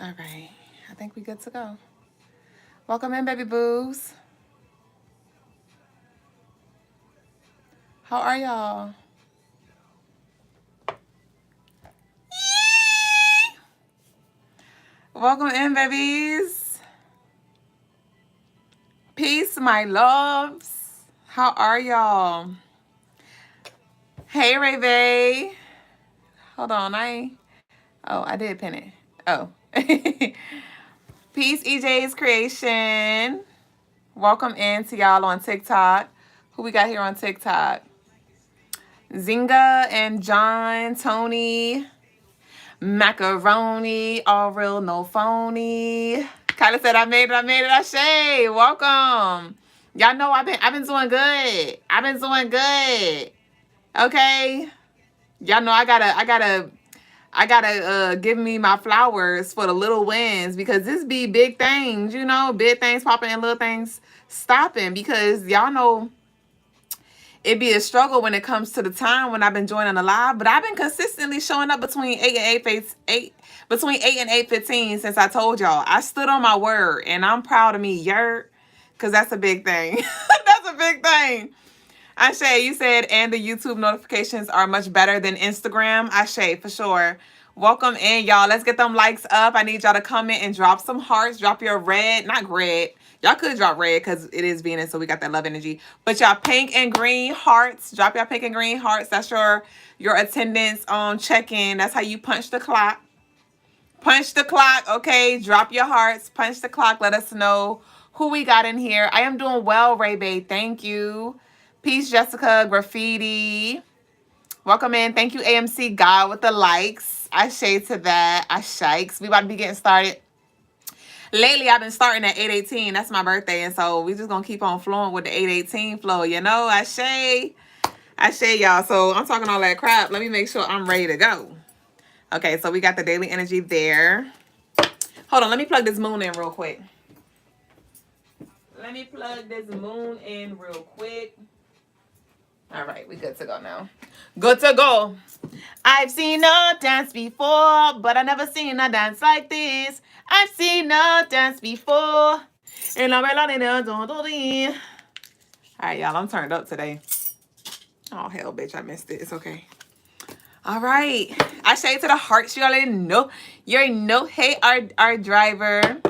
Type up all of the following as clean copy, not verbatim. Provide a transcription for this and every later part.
All right. I think we good to go. Welcome in, baby boos. How are y'all? Welcome in, babies. Peace, my loves. How are y'all? Hey, Ray. Hold on, I did pin it. Oh. Peace, EJ's Creation. Welcome in to y'all on TikTok. Who we got here on TikTok? Zinga and John, Tony, Macaroni, all real, no phony. Kyla said, I made it, Ashay. Welcome. Y'all know I've been doing good. I've been doing good. Okay. Y'all know I gotta give me my flowers for the little wins, because this be big things, big things popping and little things stopping, because y'all know it be a struggle when it comes to the time when I've been joining the live, but I've been consistently showing up between 8 and 8:15 since I told y'all. I stood on my word, and I'm proud of me, because that's a big thing. That's a big thing. Ashay, you said, and the YouTube notifications are much better than Instagram. Ashay, for sure. Welcome in, y'all. Let's get them likes up. I need y'all to comment and drop some hearts. Drop your red, not red. Y'all could drop red because it is Venus, so we got that love energy. But y'all pink and green hearts. Drop your pink and green hearts. That's your attendance check-in. That's how you punch the clock. Punch the clock, okay? Drop your hearts. Punch the clock. Let us know who we got in here. I am doing well, Ray Bay. Thank you. Peace, Jessica. Graffiti. Welcome in. Thank you, AMC God, with the likes. I shade to that. I shikes. We about to be getting started. Lately, I've been starting at 8:18. That's my birthday, and so we just gonna keep on flowing with the 8:18 flow. I shade, y'all. So I'm talking all that crap. Let me make sure I'm ready to go. Okay, so we got the daily energy there. Hold on, let me plug this moon in real quick. Let me plug this moon in real quick. All right, we good to go now. Good to go. I've seen a dance before, but I never seen a dance like this. I've seen a dance before. And all right, y'all, I'm turned up today. Oh, hell, bitch, I missed it. It's okay. All right. I shade to the hearts. You already know. You already know. Hey, our driver.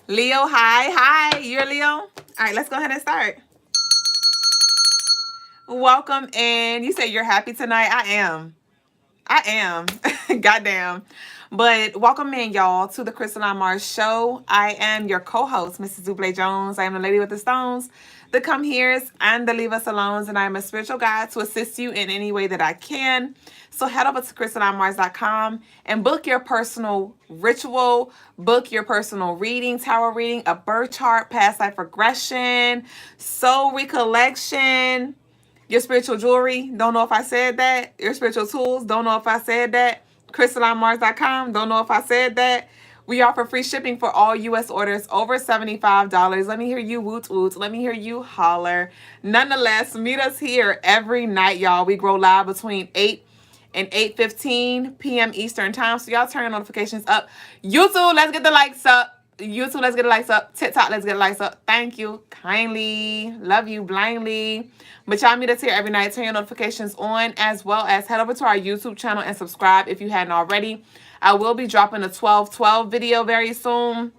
Leo, hi. Hi, you're Leo. All right, let's go ahead and start. Welcome in. You say you're happy tonight. I am. Goddamn. But welcome in, y'all, to the Crystaline Mars show. I am your co-host, Mrs. Duüblé Jones. I am the lady with the stones, the come heres, and the leave us alones. And I am a spiritual guide to assist you in any way that I can. So head over to CrystalineMars.com and book your personal ritual, book your personal reading, tarot reading, a birth chart, past life regression, soul recollection, your spiritual jewelry. Don't know if I said that. Your spiritual tools. Don't know if I said that. CrystalineMars.com. Don't know if I said that. We offer free shipping for all U.S. orders over $75. Let me hear you woot woot. Let me hear you holler. Nonetheless, meet us here every night, y'all. We grow live between 8 and 8:15 p.m. Eastern time. So y'all turn your notifications up. YouTube, let's get the likes up. YouTube, let's get the likes up. TikTok, let's get the likes up. Thank you kindly. Love you blindly. But y'all meet us here every night. Turn your notifications on, as well as head over to our YouTube channel and subscribe if you hadn't already. I will be dropping a 12/12 video very soon,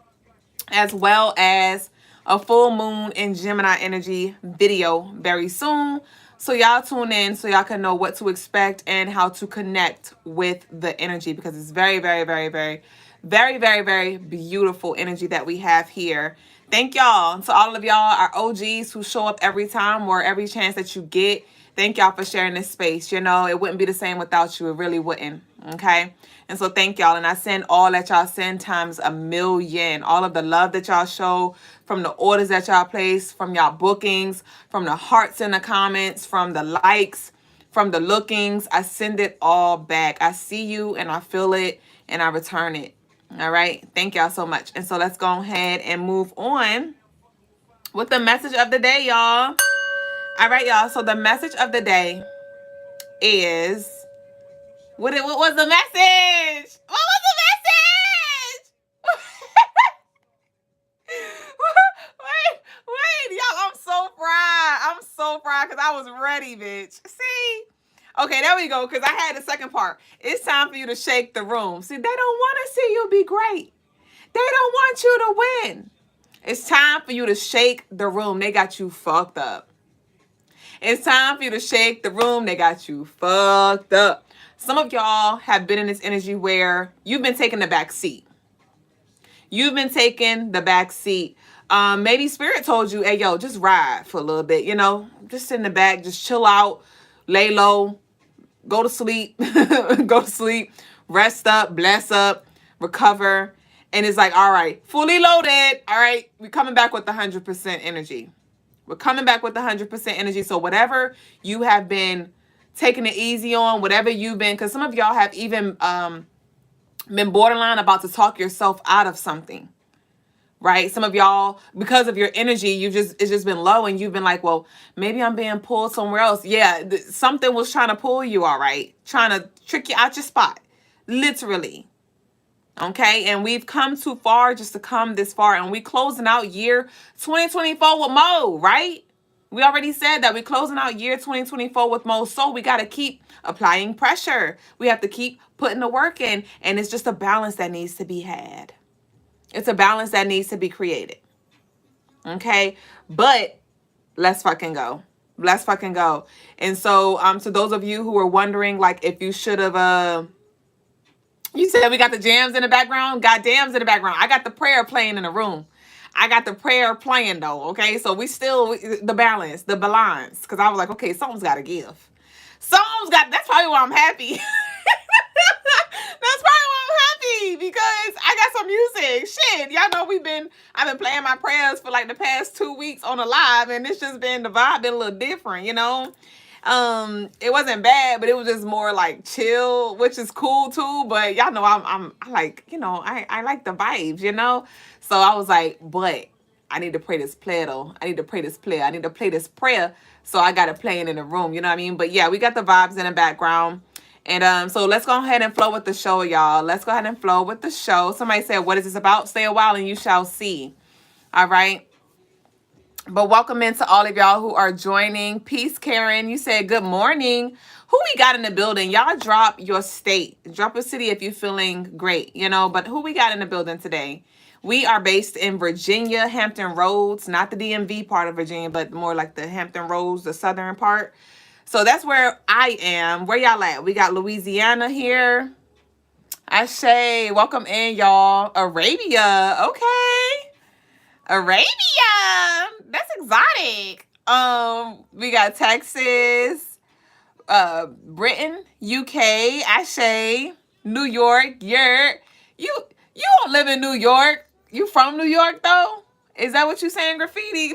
as well as a full moon in Gemini energy video very soon. So y'all tune in so y'all can know what to expect and how to connect with the energy, because it's very, very, very, very, very, very, very beautiful energy that we have here. Thank y'all. To all of y'all, our OGs who show up every time or every chance that you get. Thank y'all for sharing this space. It wouldn't be the same without you. It really wouldn't. Okay? And so thank y'all. And I send all that y'all send times a million. All of the love that y'all show, from the orders that y'all place, from y'all bookings, from the hearts in the comments, from the likes, from the lookings. I send it all back. I see you and I feel it and I return it. All right. Thank y'all so much. And so let's go ahead and move on with the message of the day, y'all. All right, y'all. So the message of the day is, what was the message? What was the message? fried because I was ready, bitch. See? Okay, there we go, because I had the second part. It's time for you to shake the room. See, they don't want to see you be great. They don't want you to win. It's time for you to shake the room. They got you fucked up. It's time for you to shake the room. They got you fucked up. Some of y'all have been in this energy where you've been taking the back seat. You've been taking the back seat. Maybe Spirit told you, hey, yo, just ride for a little bit, you know, just sit in the back, just chill out, lay low, go to sleep, go to sleep, rest up, bless up, recover. And it's like, all right, fully loaded. All right, we're coming back with 100% energy. We're coming back with 100% energy. So whatever you have been taking it easy on, whatever you've been, because some of y'all have even been borderline about to talk yourself out of something, right? Some of y'all, because of your energy, it's just been low, and you've been like, well, maybe I'm being pulled somewhere else. Yeah, something was trying to pull you, all right, trying to trick you out your spot, literally. Okay, and we've come too far just to come this far, and we closing out year 2024 with Mo, right? We already said that we're closing out year 2024 with Mo, so we got to keep applying pressure. We have to keep putting the work in, and it's just a balance that needs to be had. It's a balance that needs to be created. Okay, but let's fucking go. Let's fucking go. And so, to those of you who are wondering, like, if you should have, you said we got the jams in the background, goddams in the background. I got the prayer playing in the room. I got the prayer playing though, okay? So we still, the balance, because I was like, okay, something's got to give. That's probably why I'm happy. That's probably why I'm happy, because I got some music. Shit, y'all know I've been playing my prayers for like the past 2 weeks on a live, and it's just been, the vibe been a little different, you know? It wasn't bad, but it was just more like chill, which is cool too. But y'all know I like, you know, I like the vibes, you know. So I was like, but I need to pray this prayer though. I need to play this prayer. So I got it playing in the room, you know what I mean? But yeah, we got the vibes in the background. And so let's go ahead and flow with the show, y'all. Let's go ahead and flow with the show. Somebody said, what is this about? Stay a while and you shall see. All right. But welcome into all of y'all who are joining. Peace, Karen. You said good morning. Who we got in the building? Y'all drop your state. Drop a city if you're feeling great, you know. But who we got in the building today? We are based in Virginia, Hampton Roads. Not the DMV part of Virginia, but more like the Hampton Roads, the southern part. So that's where I am. Where y'all at? We got Louisiana here. Ashe. Welcome in, y'all. Arabia. Okay. Arabia. That's exotic. We got Texas, Britain, UK, Ashe, New York. You don't live in New York. You from New York though? Is that what you saying, graffiti?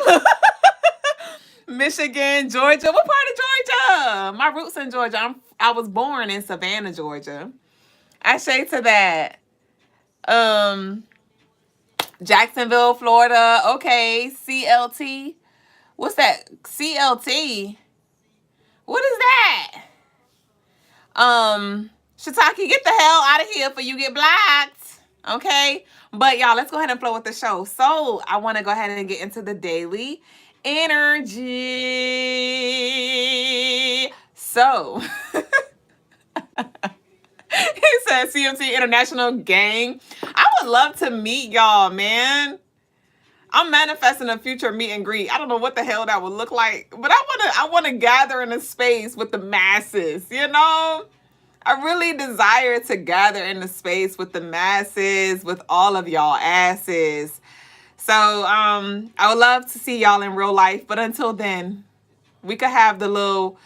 Michigan, Georgia. What part of Georgia? My roots in Georgia. I was born in Savannah, Georgia. Ashe to that. Jacksonville, Florida. Okay, CLT. What's that? CLT. What is that? Shiitake, get the hell out of here before you get blocked. Okay? But y'all, let's go ahead and flow with the show. So I want to go ahead and get into the daily energy. So he said CMT International Gang. I would love to meet y'all, man. I'm manifesting a future meet and greet. I don't know what the hell that would look like, but I want to gather in a space with the masses, you know? I really desire to gather in the space with the masses, with all of y'all asses. So, I would love to see y'all in real life, but until then, we could have the little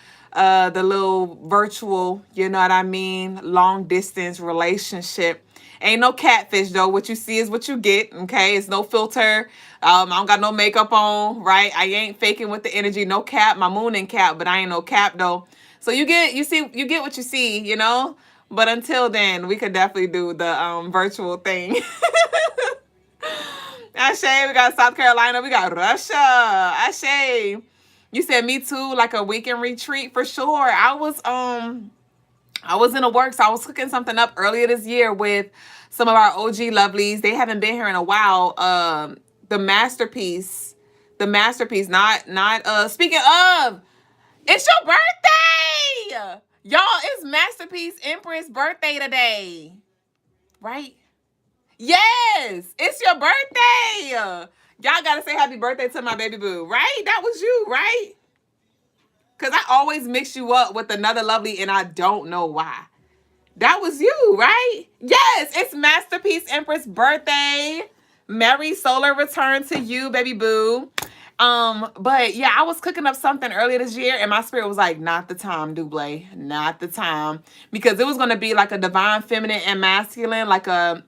virtual, you know what I mean, long distance relationship. Ain't no catfish though. What you see is what you get. Okay, it's no filter. I don't got no makeup on, right? I ain't faking with the energy. No cap. My moon in cap, but I ain't no cap though. So you get what you see, you know. But until then, we could definitely do the virtual thing. Ashe, we got South Carolina, we got Russia. Ashe. You said me too, like a weekend retreat for sure. I was in the works. I was cooking something up earlier this year with some of our OG lovelies. They haven't been here in a while. The masterpiece, not speaking of, It's your birthday! Y'all, it's Masterpiece Empress birthday today. Right? Yes! It's your birthday! Y'all gotta say happy birthday to my baby boo, right? That was you, right? Because I always mix you up with another lovely and I don't know why. That was you, right? Yes, it's Masterpiece Empress birthday. Merry solar return to you, baby boo. But yeah, I was cooking up something earlier this year and my spirit was like, not the time, Duüblé, not the time. Because it was going to be like a divine feminine and masculine, like a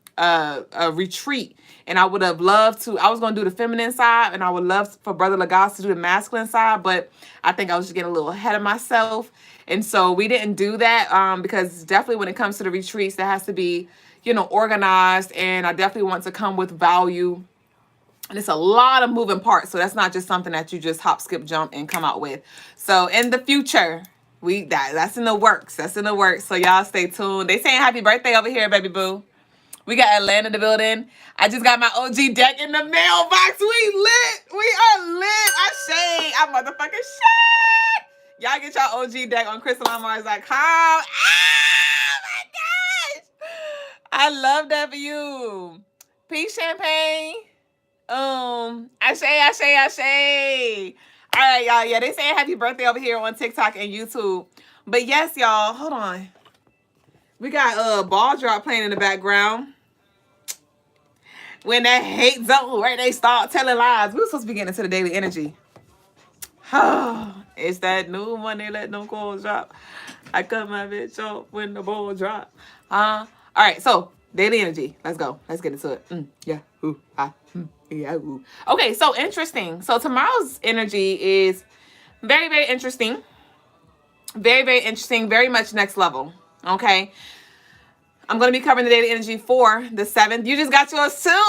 retreat. And I would have loved to, I was going to do the feminine side and I would love for Brother Logas to do the masculine side, but I think I was just getting a little ahead of myself. And so we didn't do that because definitely when it comes to the retreats, that has to be, organized. And I definitely want to come with value. And it's a lot of moving parts. So that's not just something that you just hop, skip, jump and come out with. So in the future, that's in the works. That's in the works. So y'all stay tuned. They saying happy birthday over here, baby boo. We got Atlanta in the building. I just got my OG deck in the mailbox. We lit. We are lit. I shade. I motherfucking shade. Y'all get y'all OG deck on CrystallineMars.com. Oh my gosh. I love that for you. Peace, champagne. Ashe. All right, y'all. Yeah, they saying happy birthday over here on TikTok and YouTube. But yes, y'all. Hold on. We got ball drop playing in the background. When that hate zone where they start telling lies. We were supposed to be getting into the daily energy. It's that new money, let them calls drop. I cut my bitch off when the ball drop. All right, so daily energy. Let's go. Let's get into it. Yeah. Ooh, yeah. Ooh. Okay, so interesting. So tomorrow's energy is very, very interesting. Very, very interesting. Very much next level. Okay. I'm going to be covering the daily energy for the 7th. You just got your suit. All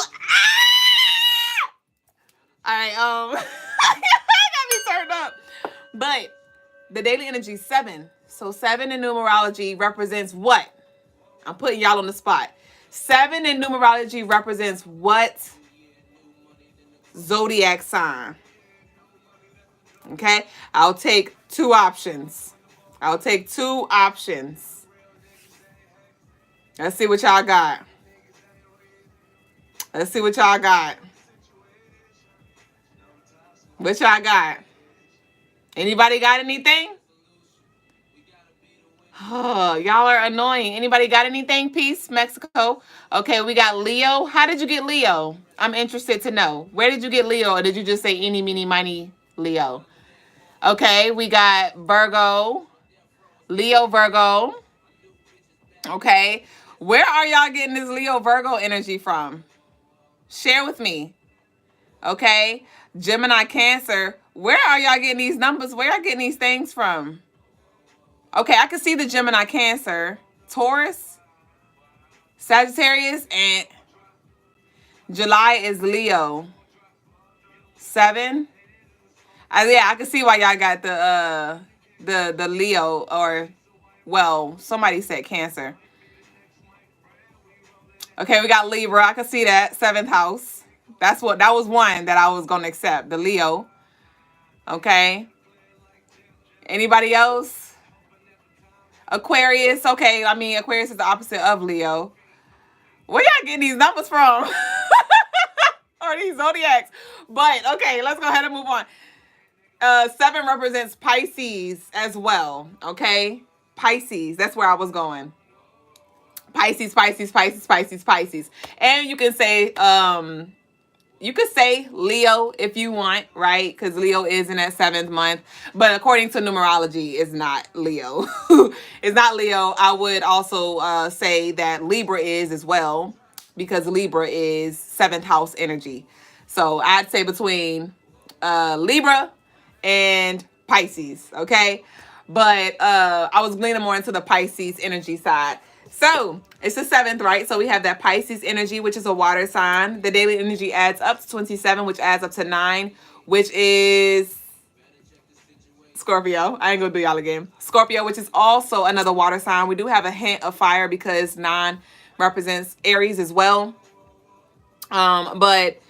right. I got me turned up. But the daily energy 7. So 7 in numerology represents what? I'm putting y'all on the spot. 7 in numerology represents what zodiac sign? Okay. I'll take 2 options. Let's see what y'all got. What y'all got? Anybody got anything? Oh, y'all are annoying. Anybody got anything? Peace, Mexico. Okay, we got Leo. How did you get Leo? I'm interested to know. Where did you get Leo? Or did you just say eeny, meeny, miny, Leo? Okay, we got Virgo. Leo, Virgo. Okay. Where are y'all getting this Leo, Virgo energy from? Share with me. Okay. Gemini, Cancer. Where are y'all getting these numbers? Where y'all getting these things from? Okay, I can see the Gemini, Cancer. Taurus, Sagittarius, and July is Leo. 7. Yeah, I can see why y'all got the Leo, or, well, somebody said Cancer. Okay, we got Libra. I can see that. 7th house. That was one that I was going to accept. The Leo. Okay. Anybody else? Aquarius. Okay, I mean, Aquarius is the opposite of Leo. Where y'all getting these numbers from? Or these zodiacs? But, okay, let's go ahead and move on. 7 represents Pisces as well. Okay? Pisces. That's where I was going. Pisces. And you can say, Leo if you want, right? Because Leo is in that 7th month. But according to numerology, it's not Leo. It's not Leo. I would also say that Libra is as well, because Libra is 7th house energy. So I'd say between Libra and Pisces, okay? But I was leaning more into the Pisces energy side. So it's the 7th, right? So we have that Pisces energy, which is a water sign. The daily energy adds up to 27, which adds up to 9, which is Scorpio. I ain't gonna do y'all again. Scorpio, which is also another water sign. We do have a hint of fire because 9 represents Aries as well. But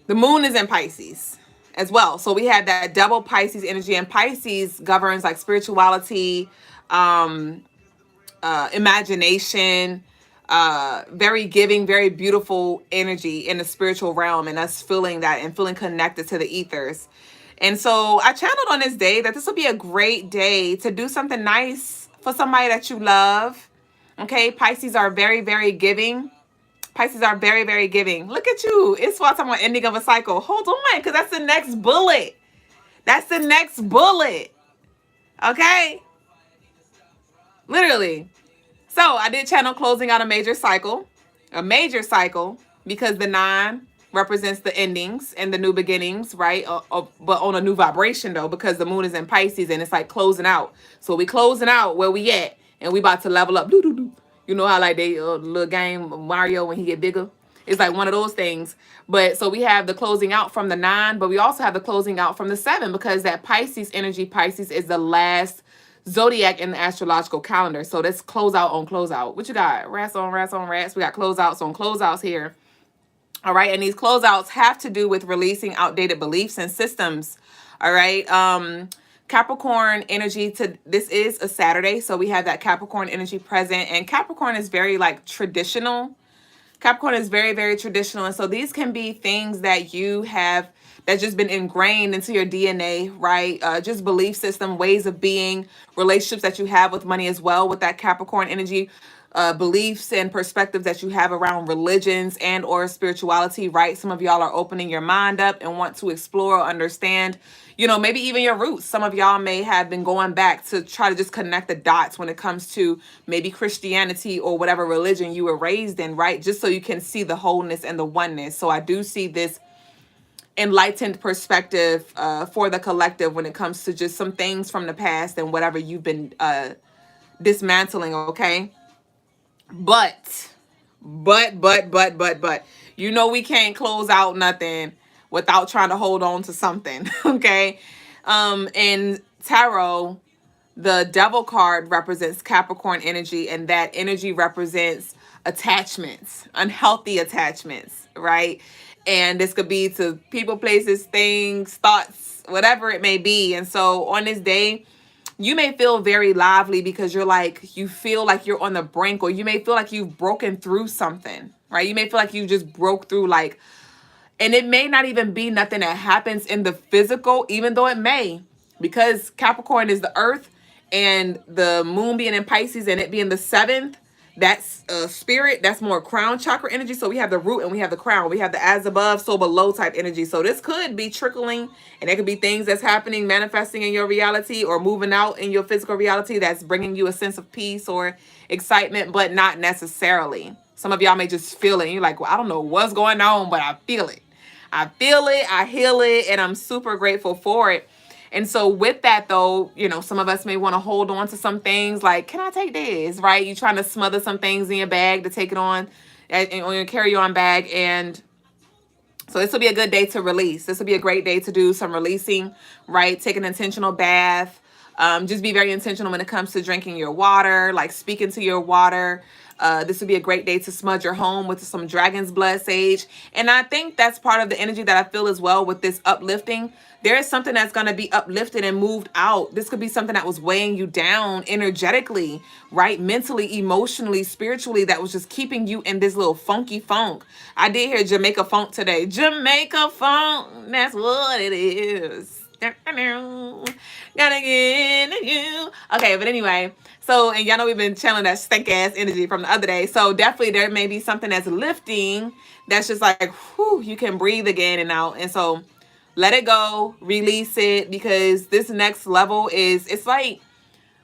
the moon is in Pisces. as well. So we have that double Pisces energy, and Pisces governs like spirituality, um, imagination, very giving, very beautiful energy in the spiritual realm, and us feeling that and feeling connected to the ethers. And so I channeled on this day that this will be a great day to do something nice for somebody that you love. Okay, Pisces are very, very giving. Pisces are very, very giving. Look at you. It's what I'm talking about, ending of a cycle. Hold on, because that's the next bullet. That's the next bullet. Okay? Literally. So I did channel closing out a major cycle, because the 9 represents the endings and the new beginnings, right? But on a new vibration though, because the moon is in Pisces and it's like closing out. So we closing out where we at, and we about to level up. Doo, doo, doo. You know how like they little game Mario when he get bigger. It's like one of those things. But so we have the closing out from the 9, but we also have the closing out from the 7, because that Pisces energy, Pisces is the last zodiac in the astrological calendar. So let's close out on closeout. What you got? Rats on rats on rats. We got closeouts on closeouts here. All right. And these closeouts have to do with releasing outdated beliefs and systems. All right. Capricorn energy this is a Saturday. So we have that Capricorn energy present, and Capricorn is very like traditional. Capricorn is very, very traditional. And so these can be things that you have that's just been ingrained into your DNA, right? Just belief system, ways of being, relationships that you have with money as well with that Capricorn energy, beliefs and perspectives that you have around religions and or spirituality, right? Some of y'all are opening your mind up and want to explore or understand, maybe even your roots. Some of y'all may have been going back to try to just connect the dots when it comes to maybe Christianity or whatever religion you were raised in, right? Just so you can see the wholeness and the oneness. So I do see this enlightened perspective for the collective when it comes to just some things from the past and whatever you've been dismantling, okay? But we can't close out nothing without trying to hold on to something. Okay. In tarot, the devil card represents Capricorn energy, and that energy represents attachments, unhealthy attachments, right? And this could be to people, places, things, thoughts, whatever it may be. And so on this day, you may feel very lively because you feel like you're on the brink, or you may feel like you've broken through something, right? You may feel like you just broke through, and it may not even be nothing that happens in the physical, even though it may, because Capricorn is the earth, and the moon being in Pisces and it being the 7th, that's spirit, that's more crown chakra energy. So we have the root and we have the crown, we have the as above so below type energy. So this could be trickling, and it could be things that's happening, manifesting in your reality or moving out in your physical reality, that's bringing you a sense of peace or excitement, but not necessarily. Some of y'all may just feel it and you're like, well, I don't know what's going on, but I feel it. I feel it, I heal it, and I'm super grateful for it. And so with that though, some of us may want to hold on to some things like, can I take this, right? You trying to smother some things in your bag to take it on your carry-on bag. And so this will be a good day to release. This will be a great day to do some releasing, right? Take an intentional bath. Just be very intentional when it comes to drinking your water, like speaking to your water. This would be a great day to smudge your home with some dragon's blood sage. And I think that's part of the energy that I feel as well with this uplifting. There is something that's going to be uplifted and moved out. This could be something that was weighing you down energetically, right? Mentally, emotionally, spiritually, that was just keeping you in this little funky funk. I did hear Jamaica funk today. Jamaica funk, that's what it is. Gotta get into you. Okay, but anyway, so, and y'all know we've been channeling that stank ass energy from the other day. So definitely there may be something that's lifting, that's just like, whew, you can breathe again and out. And so let it go, release it, because this next level it's like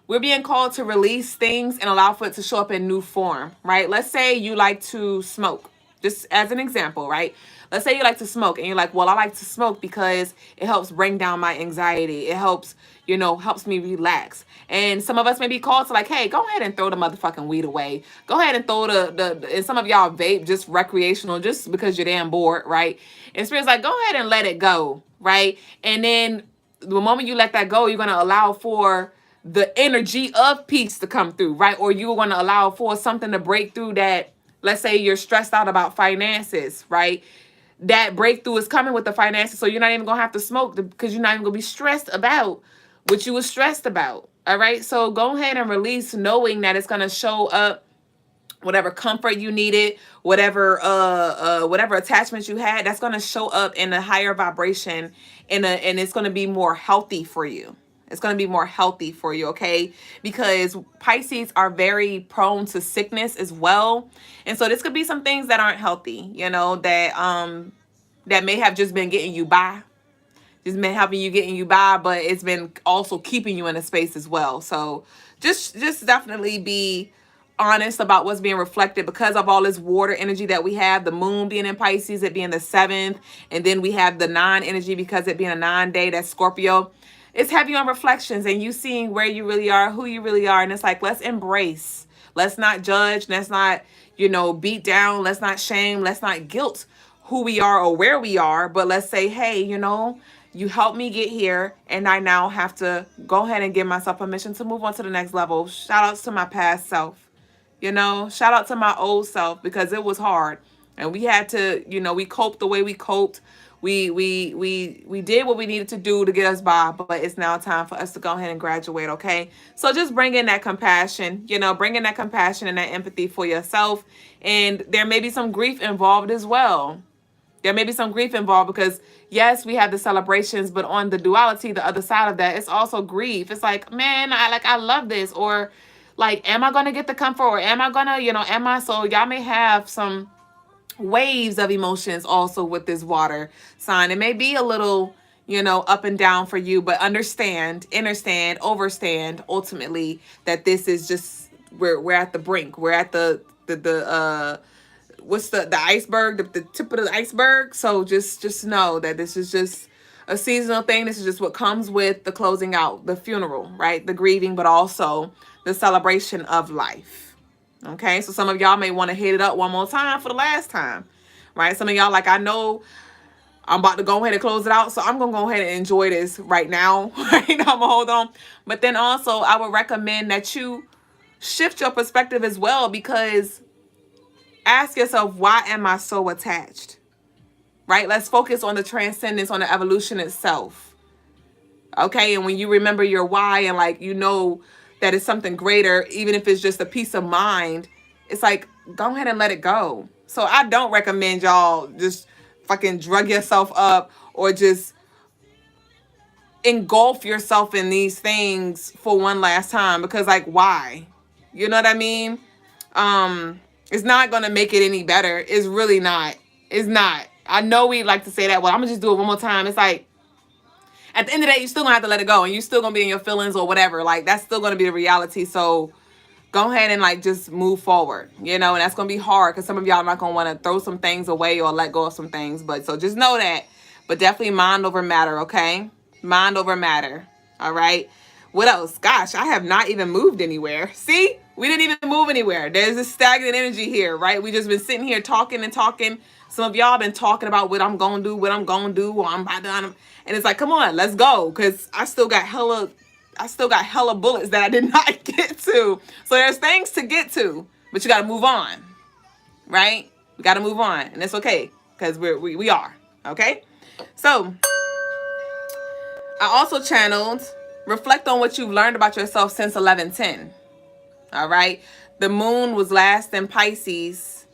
we're being called to release things and allow for it to show up in new form, right? Let's say you like to smoke, just as an example, right? Let's say you like to smoke and you're like, well, I like to smoke because it helps bring down my anxiety. It helps, helps me relax. And some of us may be called to like, hey, go ahead and throw the motherfucking weed away. Go ahead and throw and some of y'all vape just recreational, just because you're damn bored, right? And Spirit's like, go ahead and let it go, right? And then the moment you let that go, you're going to allow for the energy of peace to come through, right? Or you're going to allow for something to break through that, let's say you're stressed out about finances, right? that breakthrough is coming with the finances. So you're not even going to have to smoke because you're not even going to be stressed about what you were stressed about. All right. So go ahead and release, knowing that it's going to show up, whatever comfort you needed, whatever attachments you had, that's going to show up in a higher vibration, and it's going to be more healthy for you. It's going to be more healthy for you, okay? Because Pisces are very prone to sickness as well. And so this could be some things that aren't healthy, that may have just been getting you by. Just been helping you, getting you by, but it's been also keeping you in a space as well. So just definitely be honest about what's being reflected because of all this water energy that we have. The moon being in Pisces, it being the 7th, and then we have the 9 energy because it being a 9-day, that's Scorpio. It's heavy on reflections and you seeing where you really are, who you really are. And it's like, let's embrace. Let's not judge. Let's not, beat down. Let's not shame. Let's not guilt who we are or where we are. But let's say, hey, you helped me get here, and I now have to go ahead and give myself permission to move on to the next level. Shout outs to my past self. Shout out to my old self, because it was hard. And we had to, we coped the way we coped. We did what we needed to do to get us by, but it's now time for us to go ahead and graduate, okay? So just bring in that compassion, bring in that compassion and that empathy for yourself. And there may be some grief involved as well. There may be some grief involved because, yes, we have the celebrations, but on the duality, the other side of that, it's also grief. It's like, man, I love this. Or like, am I going to get the comfort? Or am I going to, So y'all may have some waves of emotions also with this water sign. It may be a little, up and down for you, but understand, overstand ultimately that this is just, we're at the brink. We're at the what's the iceberg, the tip of the iceberg. So just know that this is just a seasonal thing. This is just what comes with the closing out, the funeral, right? The grieving, but also the celebration of life. Okay, so some of y'all may want to hit it up one more time for the last time, right? Some of y'all like, I know I'm about to go ahead and close it out, so I'm going to go ahead and enjoy this right now. Right? I'm going to hold on. But then also, I would recommend that you shift your perspective as well, because ask yourself, why am I so attached? Right? Let's focus on the transcendence, on the evolution itself. Okay, and when you remember your why and that it's something greater, even if it's just a peace of mind, it's like, go ahead and let it go. So I don't recommend y'all just fucking drug yourself up or just engulf yourself in these things for one last time, because why? You know what I mean? It's not going to make it any better. It's really not. It's not. I know we like to say that, well, I'm going to just do it one more time. It's like, at the end of the day, you're still going to have to let it go, and you're still going to be in your feelings or whatever. That's still going to be the reality. So go ahead and just move forward, and that's going to be hard because some of y'all are not going to want to throw some things away or let go of some things. But so just know that, but definitely mind over matter. Okay. Mind over matter. All right. What else? Gosh, I have not even moved anywhere. See, we didn't even move anywhere. There's this stagnant energy here, right? We just been sitting here talking and talking. Some of y'all been talking about what I'm going to do, or I'm about to, and it's like, come on, let's go. Cause I still got hella bullets that I did not get to. So there's things to get to, but you got to move on, right? We got to move on, and it's okay. Cause we are, okay? So I also channeled, reflect on what you've learned about yourself since 11/10. All right. The moon was last in Pisces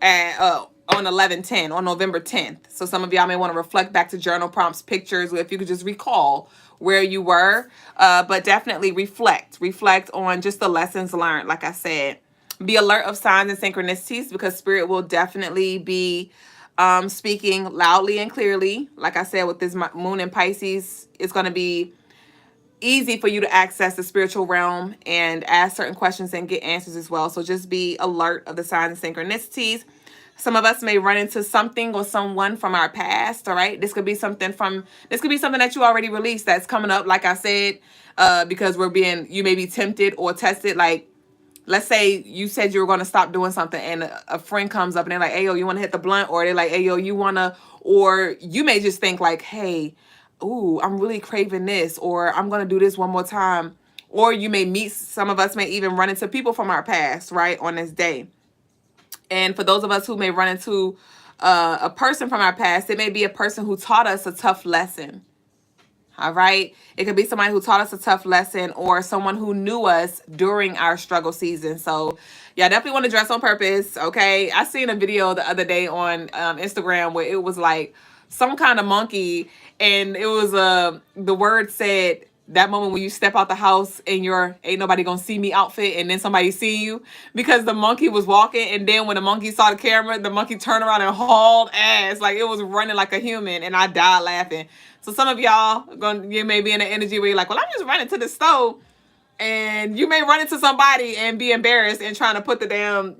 on 11/10, on November 10th. So some of y'all may want to reflect back to journal prompts, pictures, if you could just recall where you were. But definitely reflect on just the lessons learned. Like I said, be alert of signs and synchronicities, because spirit will definitely be speaking loudly and clearly. Like I said, with this moon in Pisces, it's going to be easy for you to access the spiritual realm and ask certain questions and get answers as well. So just be alert of the signs and synchronicities. Some of us may run into something or someone from our past. All right. This could be something that you already released that's coming up. Like I said, because you may be tempted or tested. Like, let's say you said you were going to stop doing something and a friend comes up and they're like, hey, yo, you want to hit the blunt? Or they're like, hey, yo, or you may just think like, hey, ooh, I'm really craving this, or I'm going to do this one more time. Or you may meet, some of us may even run into people from our past, right, on this day. And for those of us who may run into a person from our past. It may be a person who taught us a tough lesson. All right. It could be somebody who taught us a tough lesson or someone who knew us during our struggle season. So yeah, definitely want to dress on purpose. Okay. I seen a video the other day on Instagram where it was like some kind of monkey, and it was the word said, that moment when you step out the house in your ain't nobody gonna see me outfit, and then somebody see you, because the monkey was walking, and then when the monkey saw the camera, the monkey turned around and hauled ass. Like, it was running like a human, and I died laughing. So some of y'all, you may be in an energy where you're like, well, I'm just running to the stove. And you may run into somebody and be embarrassed and trying to put the damn,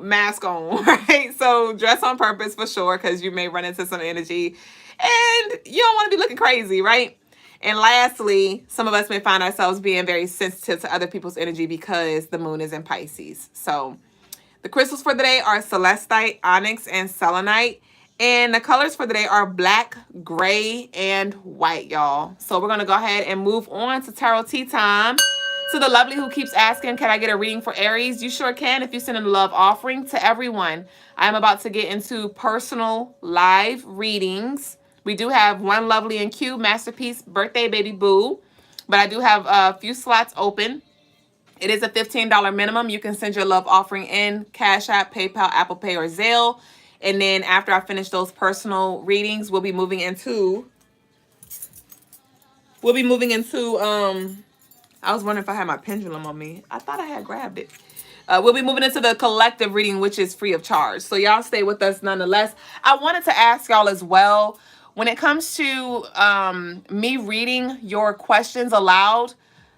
mask on, right? So dress on purpose for sure, because you may run into some energy and you don't want to be looking crazy, right? And lastly, some of us may find ourselves being very sensitive to other people's energy because the moon is in Pisces. So the crystals for the day are celestite, onyx, and selenite. And the colors for the day are black, gray, and white, y'all. So we're going to go ahead and move on to tarot tea time. To the lovely who keeps asking, can I get a reading for Aries? You sure can if you send in a love offering. To everyone, I'm about to get into personal live readings. We do have one lovely and cute masterpiece birthday baby boo, but I do have a few slots open. It is a $15 minimum. You can send your love offering in Cash App, PayPal, Apple Pay, or Zelle. And then after I finish those personal readings, we'll be moving into I was wondering if I had my pendulum on me. I thought I had grabbed it. We'll be moving into the collective reading, which is free of charge. So y'all stay with us nonetheless. I wanted to ask y'all as well, when it comes to me reading your questions aloud,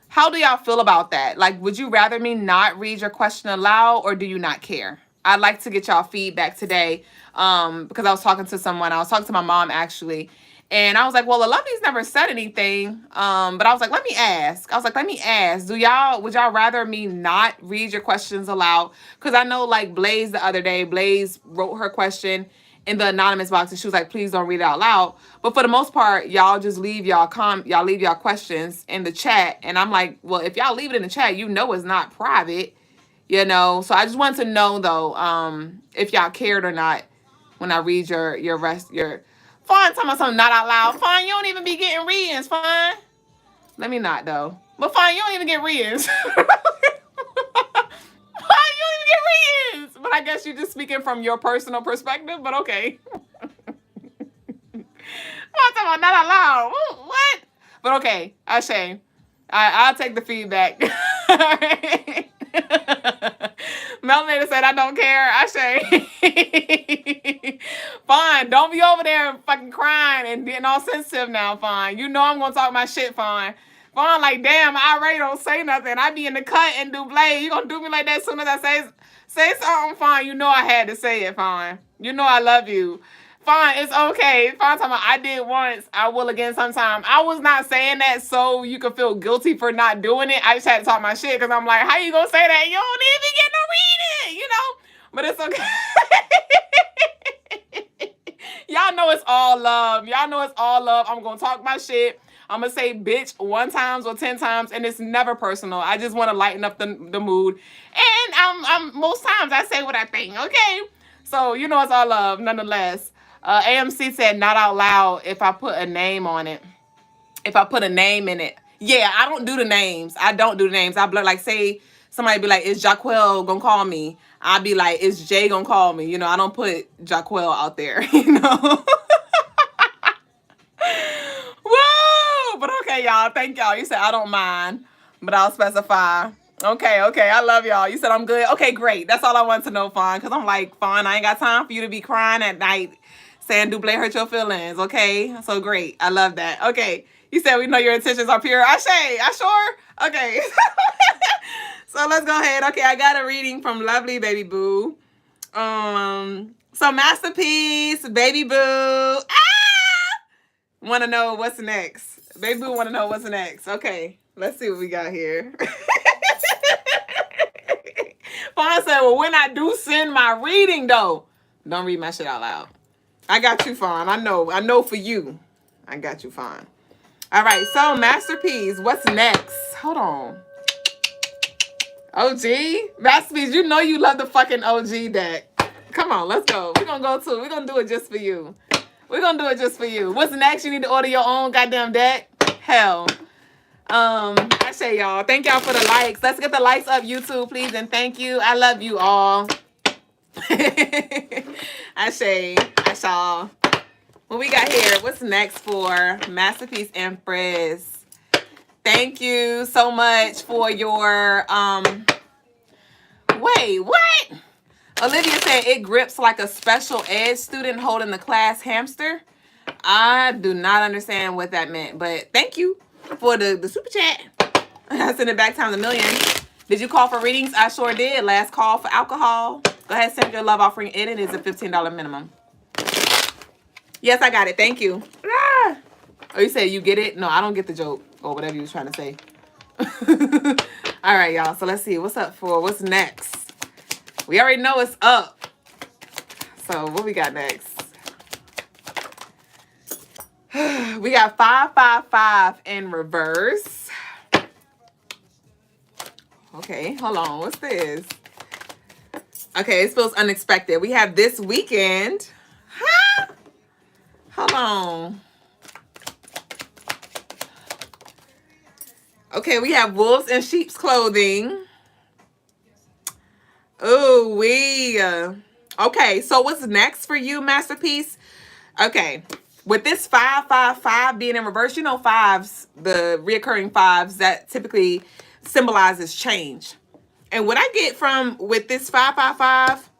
how do y'all feel about that? Like, would you rather me not read your question aloud, or do you not care? I'd like to get y'all feedback today because I was talking to someone. I was talking to my mom, actually. And I was like, well, the lovelies never said anything. But I was like, let me ask. Would y'all rather me not read your questions aloud? Because I know, like, Blaze the other day, Blaze wrote her question in the anonymous box, and she was like, please don't read it out loud. But for the most part, y'all just leave y'all questions in the chat. And I'm like, well, if y'all leave it in the chat, it's not private, So I just wanted to know, though, if y'all cared or not when I read your Fawn talking about something not out loud. Fawn, you don't even be getting readings, Fawn. Let me not, though. But Fawn, you don't even get readings. Fawn, you don't even get readings. But I guess you're just speaking from your personal perspective, but okay. Fawn talking about not out loud. What? But okay, Ashay. I'll take the feedback. All right. Melanator said, I don't care. Ashay. Fine. Don't be over there fucking crying and getting all sensitive now, Fine. I'm going to talk my shit, Fine. Fine, like, damn, I already don't say nothing. I be in the cut and Duüblé. You going to do me like that as soon as I say something, Fine. I had to say it, Fine. I love you. Fine, it's okay. Fine, talking about I did once, I will again sometime. I was not saying that so you could feel guilty for not doing it. I just had to talk my shit because I'm like, how you gonna say that? You don't even get no reading, But it's okay. Y'all know it's all love. I'm gonna talk my shit. I'm gonna say bitch 1 time or 10 times, and it's never personal. I just want to lighten up the mood. And I'm most times I say what I think, okay? So it's all love nonetheless. AMC said not out loud if I put a name on it. If I put a name in it. Yeah, I don't do the names. I blur, like, say somebody be like, is Jaquel gonna call me? I'll be like, is Jay gonna call me? I don't put Jaquel out there, Whoa! But okay, y'all. Thank y'all. You said I don't mind, but I'll specify. Okay. I love y'all. You said I'm good. Okay, great. That's all I wanted to know, Fawn. Because I'm like, Fawn, I ain't got time for you to be crying at night saying Duüblé hurt your feelings. Okay? So great. I love that. Okay. You said we know your intentions are pure. I sure? Okay. So let's go ahead. Okay, I got a reading from lovely baby boo. So masterpiece, baby boo. Want to know what's next. Baby boo want to know what's next. Okay. Let's see what we got here. Fawn said, well, when I do send my reading, though, don't read my shit out loud. I got you, Fawn. I know for you. I got you, Fawn. All right, so masterpiece, what's next? Hold on. OG? Masterpiece, you love the fucking OG deck. Come Come on, let's go. We're going to do it just for you. We're going to do it just for you. What's next? You need to order your own goddamn deck? Hell. I say y'all. Thank y'all for the likes. Let's get the likes up, YouTube, please. And thank you. I love you all. I saw. What we got here? What's next for Masterpiece Empress? Thank you so much for your wait, what? Olivia said it grips like a special ed student holding the class hamster. I do not understand what that meant, but thank you for the super chat. I sent it back times a million. Did you call for readings? I sure did. Last call for alcohol. Go ahead, send your love offering in. It is a $15 minimum. Yes, I got it. Thank you. Ah. Oh, you say you get it? No, I don't get the joke or whatever you was trying to say. All right, y'all. So let's see. What's up for? What's next? We already know it's up. So what we got next? We got 555 in reverse. Okay, hold on. What's this? Okay, it feels unexpected. We have this weekend. Huh? Hold on. Okay, we have wolves in sheep's clothing. Oh, okay, so what's next for you, Masterpiece? Okay, with this 555 being in reverse, you know fives, the reoccurring fives, that typically symbolizes change. And what I get from with this 555,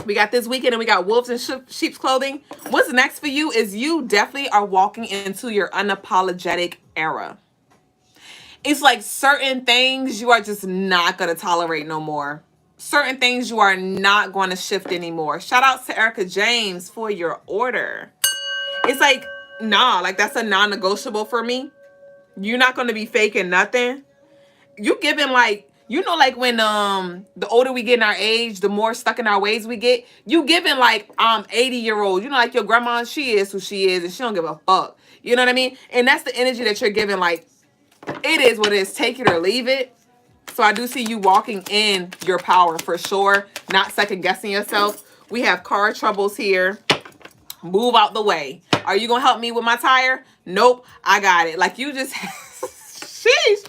we got this weekend and we got wolves in sheep's clothing. What's next for you is you definitely are walking into your unapologetic era. It's like certain things you are just not going to tolerate no more. Certain things you are not going to shift anymore. Shout out to Erica James for your order. It's like, nah, like that's a non-negotiable for me. You're not going to be faking nothing. You giving like, you know, like when the older we get in our age, the more stuck in our ways we get. You giving like 80-year-old, you know, like your grandma, she is who she is and she don't give a fuck. You know what I mean? And that's the energy that you're giving. Like, it is what it is. Take it or leave it. So I do see you walking in your power for sure. Not second guessing yourself. We have car troubles here. Move out the way. Are you going to help me with my tire? Nope. I got it. Like you just... Sheesh.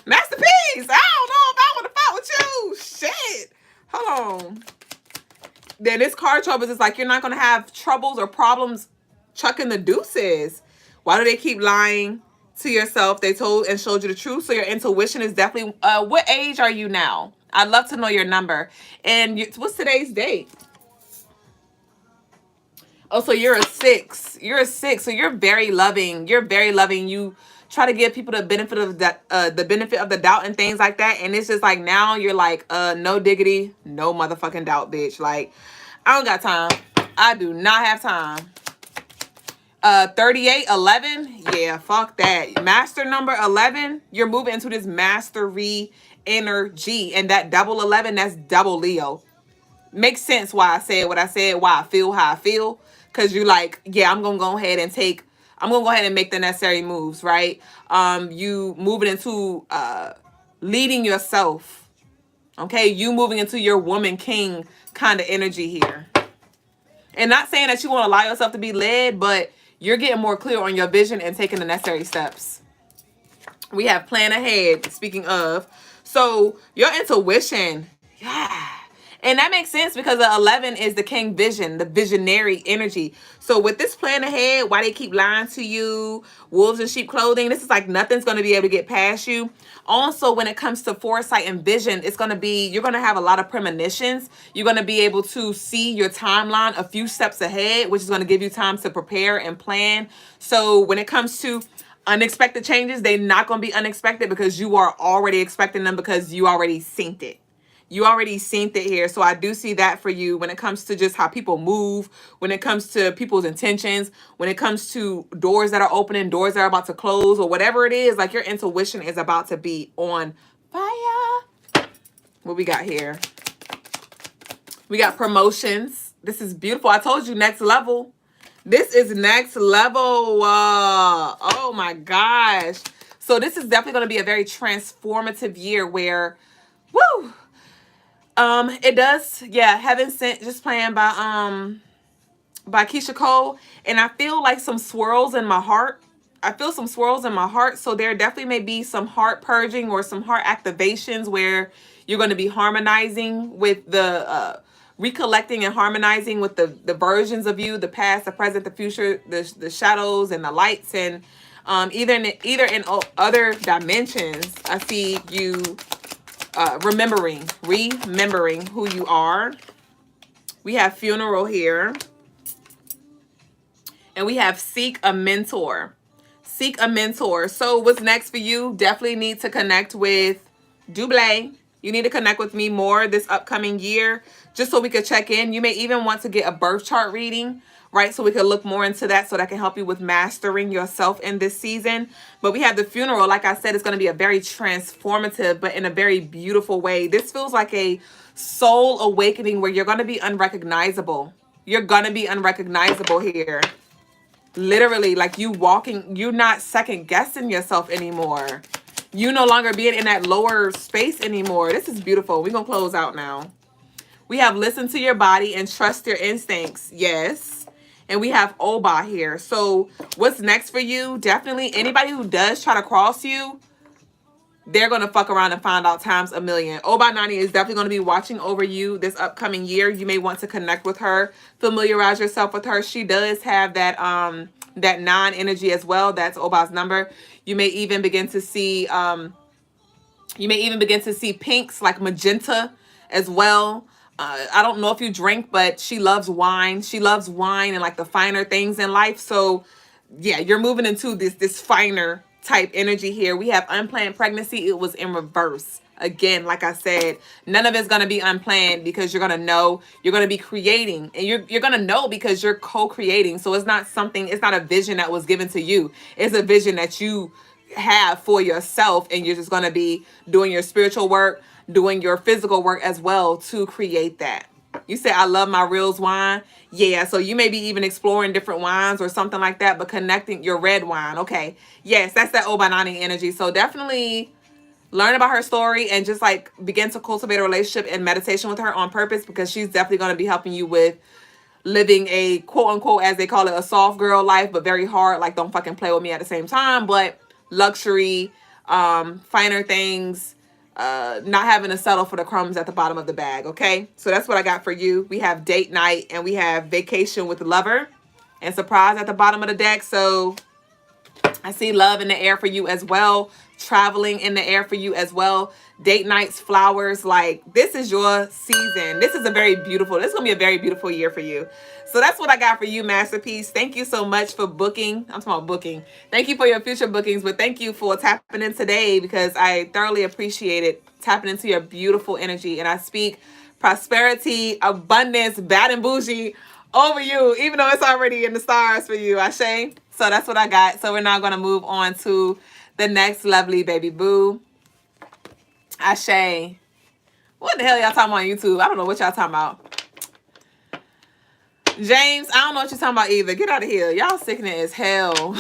Masterpiece. I don't know if I want to fight with you. Shit. Hold on. Then this car troubles is like you're not going to have troubles or problems chucking the deuces. Why do they keep lying to yourself? They told and showed you the truth. So your intuition is definitely... what age are you now? I'd love to know your number. And what's today's date? Oh, so you're a 6. You're a 6. So you're very loving. You're very loving. You try to give people the benefit of the doubt and things like that. And it's just like now you're like, no diggity, no motherfucking doubt, bitch. Like, I don't got time. I do not have time. 3811, yeah, fuck that. Master number 11, you're moving into this mastery energy. And that double 11, that's double Leo. Makes sense why I said what I said, why I feel how I feel. Because you're like, yeah, I'm going to go ahead and make the necessary moves, right? You moving into leading yourself. Okay, you moving into your woman king kind of energy here. And not saying that you want to allow yourself to be led, but you're getting more clear on your vision and taking the necessary steps. We have plan ahead, speaking of. So your intuition, yeah. And that makes sense because the 11 is the king vision, the visionary energy. So with this plan ahead, why they keep lying to you, wolves in sheep clothing, this is like nothing's going to be able to get past you. Also, when it comes to foresight and vision, it's going to be, you're going to have a lot of premonitions. You're going to be able to see your timeline a few steps ahead, which is going to give you time to prepare and plan. So when it comes to unexpected changes, they're not going to be unexpected because you are already expecting them because you already synced it. You already synced it here. So I do see that for you when it comes to just how people move, when it comes to people's intentions, when it comes to doors that are opening, doors that are about to close, or whatever it is, like your intuition is about to be on fire. What we got here? We got promotions. This is beautiful. I told you next level. This is next level. Oh my gosh. So this is definitely going to be a very transformative year where, woo, It does, yeah. Heaven Sent, just playing by Keisha Cole, and I feel like some swirls in my heart. I feel some swirls in my heart, so there definitely may be some heart purging or some heart activations where you're going to be harmonizing with the recollecting and harmonizing with the versions of you, the past, the present, the future, the shadows and the lights, and either in other dimensions. I see you remembering who you are. We have funeral here. And we have seek a mentor. Seek a mentor. So what's next for you? Definitely need to connect with Duüblé. You need to connect with me more this upcoming year, just so we could check in. You may even want to get a birth chart reading, right? So we could look more into that, so that can help you with mastering yourself in this season. But we have the funeral. Like I said, it's going to be a very transformative, but in a very beautiful way. This feels like a soul awakening where you're going to be unrecognizable. You're going to be unrecognizable here. Literally, like you walking, you're not second guessing yourself anymore. You no longer being in that lower space anymore. This is beautiful. We're going to close out now. We have listen to your body and trust your instincts. Yes. And we have Oba here. So what's next for you? Definitely anybody who does try to cross you, they're going to fuck around and find out times a million. Oba Nani is definitely going to be watching over you this upcoming year. You may want to connect with her, familiarize yourself with her. She does have that that 9 energy as well. That's Oba's number. You may even begin to see pinks like magenta as well. I don't know if you drink, but she loves wine. She loves wine and like the finer things in life. So yeah, you're moving into this finer type energy here. We have unplanned pregnancy. It was in reverse. Again, like I said, none of it's going to be unplanned, because you're going to know, you're going to be creating, and you're going to know because you're co-creating. So it's not a vision that was given to you. It's a vision that you have for yourself, and you're just going to be doing your spiritual work, doing your physical work as well to create that. You say, I love my Reels wine. Yeah, so you may be even exploring different wines or something like that, but connecting your red wine. Okay. Yes, that's that Obanani energy. So definitely learn about her story and just like begin to cultivate a relationship and meditation with her on purpose, because she's definitely going to be helping you with living a quote unquote, as they call it, a soft girl life, but very hard. Like, don't fucking play with me at the same time, but luxury, finer things, not having to settle for the crumbs at the bottom of the bag. Okay, so that's what I got for you. We have date night and we have vacation with the lover and surprise at the bottom of the deck. So I see love in the air for you as well, traveling in the air for you as well, date nights, flowers. Like, this is your season. This is gonna be a very beautiful year for you. So that's what I got for you, Masterpiece. Thank you so much for booking. I'm talking about booking. Thank you for your future bookings, but thank you for tapping in today, because I thoroughly appreciate it, tapping into your beautiful energy. And I speak prosperity, abundance, bad and bougie over you, even though it's already in the stars for you, Ashe. So that's what I got. So we're now going to move on to the next lovely baby boo. Ashe. What the hell y'all talking about on YouTube? I don't know what y'all talking about. James, I don't know what you're talking about either. Get out of here. Y'all sickening as hell.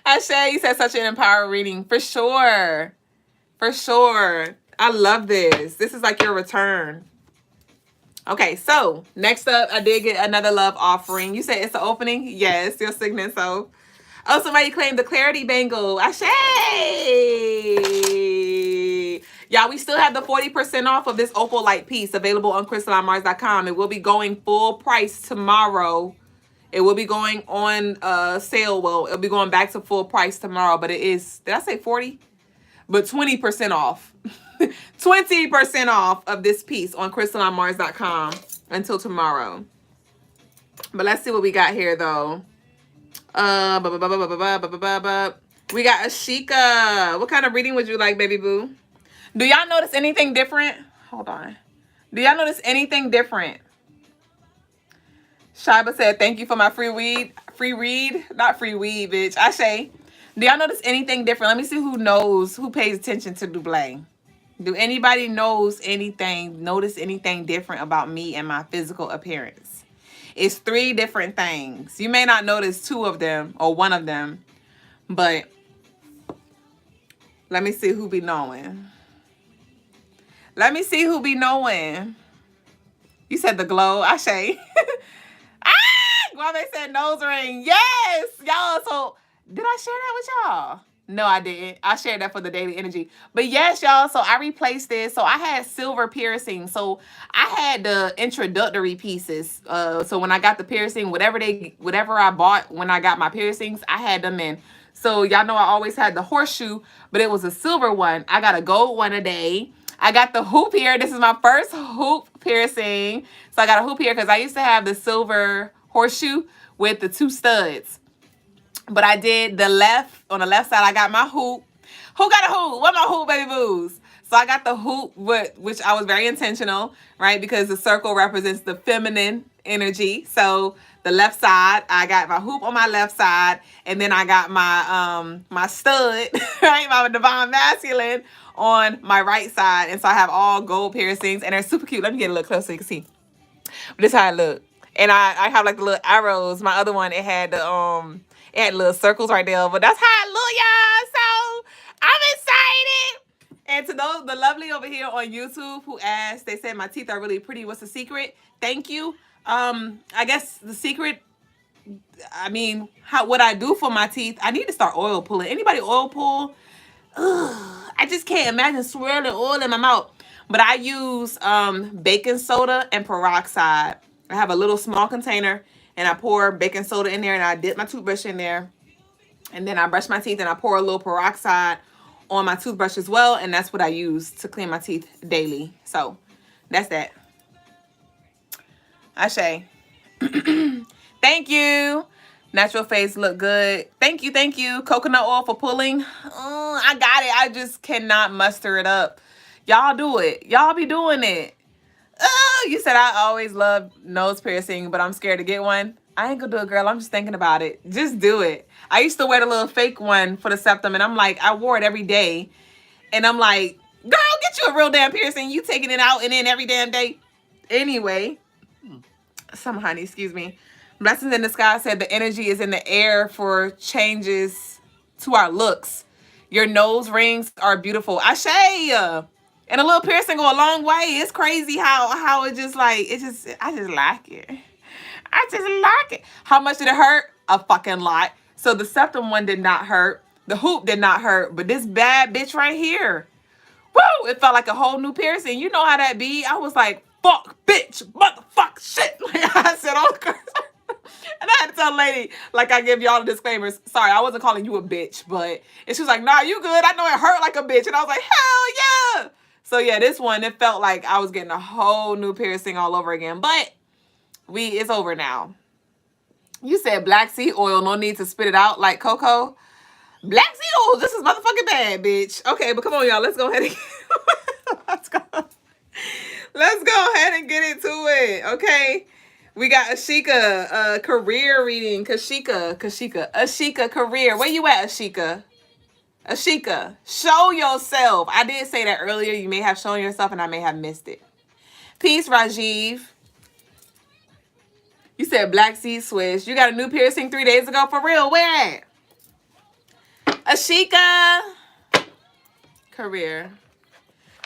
Ashe, you said such an empowering reading. For sure. For sure. I love this. This is like your return. Okay, so next up, I did get another love offering. You said it's an opening? Yes, you're signaling so. Oh, somebody claimed the clarity bangle. Ashe! Y'all, we still have the 40% off of this opal light piece available on CrystalineMars.com. It will be going full price tomorrow. It will be going on sale. Well, it'll be going back to full price tomorrow, but it is, did I say 40? But 20% off. 20% off of this piece on CrystalineMars.com until tomorrow. But let's see what we got here, though. We got Ashika. What kind of reading would you like, baby boo? Do y'all notice anything different? Hold on. Do y'all notice anything different? Shiba said, thank you for my free weed. Free read? Not free weed, bitch. Ashe. Do y'all notice anything different? Let me see who pays attention to Duüblé. Do anybody notice anything different about me and my physical appearance? It's 3 different things. You may not notice 2 of them or 1 of them, but let me see who be knowing. Let me see who be knowing. You said the glow. Ashe. Ah! Guave said nose ring. Yes, y'all. So did I share that with y'all? No, I didn't. I shared that for the daily energy. But yes, y'all. So I replaced this. So I had silver piercing. So I had the introductory pieces. So when I got the piercing, whatever I bought when I got my piercings, I had them in. So y'all know I always had the horseshoe, but it was a silver one. I got a gold one today. I got the hoop here. This is my first hoop piercing. So I got a hoop here because I used to have the silver horseshoe with the 2 studs. But I did on the left side, I got my hoop. Who got a hoop? What my hoop, baby boos? So I got the hoop, which I was very intentional, right? Because the circle represents the feminine energy. So the left side, I got my hoop on my left side, and then I got my my stud, right? My divine masculine on my right side. And so I have all gold piercings, and they're super cute. Let me get a little closer so you can see. But this is how it look. And I have like the little arrows. My other one, it had little circles right there. But that's how it look, y'all. So I'm excited. And to those, the lovely over here on YouTube who asked, they said my teeth are really pretty. What's the secret? Thank you. I guess the secret, I mean, what I do for my teeth, I need to start oil pulling. Anybody oil pull? Ugh, I just can't imagine swirling oil in my mouth. But I use baking soda and peroxide. I have a little small container, and I pour baking soda in there, and I dip my toothbrush in there. And then I brush my teeth, and I pour a little peroxide on my toothbrush as well. And that's what I use to clean my teeth daily. So that's that. Ashe. Thank you. Natural face look good. Thank you, thank you. Coconut oil for pulling. I got it. I just cannot muster it up. Y'all do it. Y'all be doing it. Oh, you said I always love nose piercing, but I'm scared to get one. I ain't gonna do it, girl. I'm just thinking about it. Just do it. I used to wear the little fake one for the septum, and I'm like, I wore it every day. And I'm like, girl, get you a real damn piercing. You taking it out and in every damn day. Anyway, some honey, excuse me. Blessings in the Sky said the energy is in the air for changes to our looks. Your nose rings are beautiful. Ashe. And a little piercing go a long way. It's crazy how it just like, I just like it. I just like it. How much did it hurt? A fucking lot. So the septum one did not hurt. The hoop did not hurt. But this bad bitch right here, woo, it felt like a whole new piercing. You know how that be. I was like, fuck, bitch, motherfuck, shit. Like I said, all curse. And I had to tell the lady, like I give y'all the disclaimers. Sorry, I wasn't calling you a bitch, but and she was like, nah, you good. I know it hurt like a bitch. And I was like, hell yeah. So yeah, this one, it felt like I was getting a whole new piercing all over again. But it's over now. You said black seed oil, no need to spit it out like cocoa. Black seed oil, this is motherfucking bad, bitch. Okay, but come on, y'all. Let's go ahead and let's go ahead and get into it. Okay. We got Ashika, career reading. Ashika, career. Where you at, Ashika? Ashika, show yourself. I did say that earlier. You may have shown yourself and I may have missed it. Peace, Rajiv. You said black seed swish. You got a new piercing 3 days ago? For real? Where at? Ashika. Career.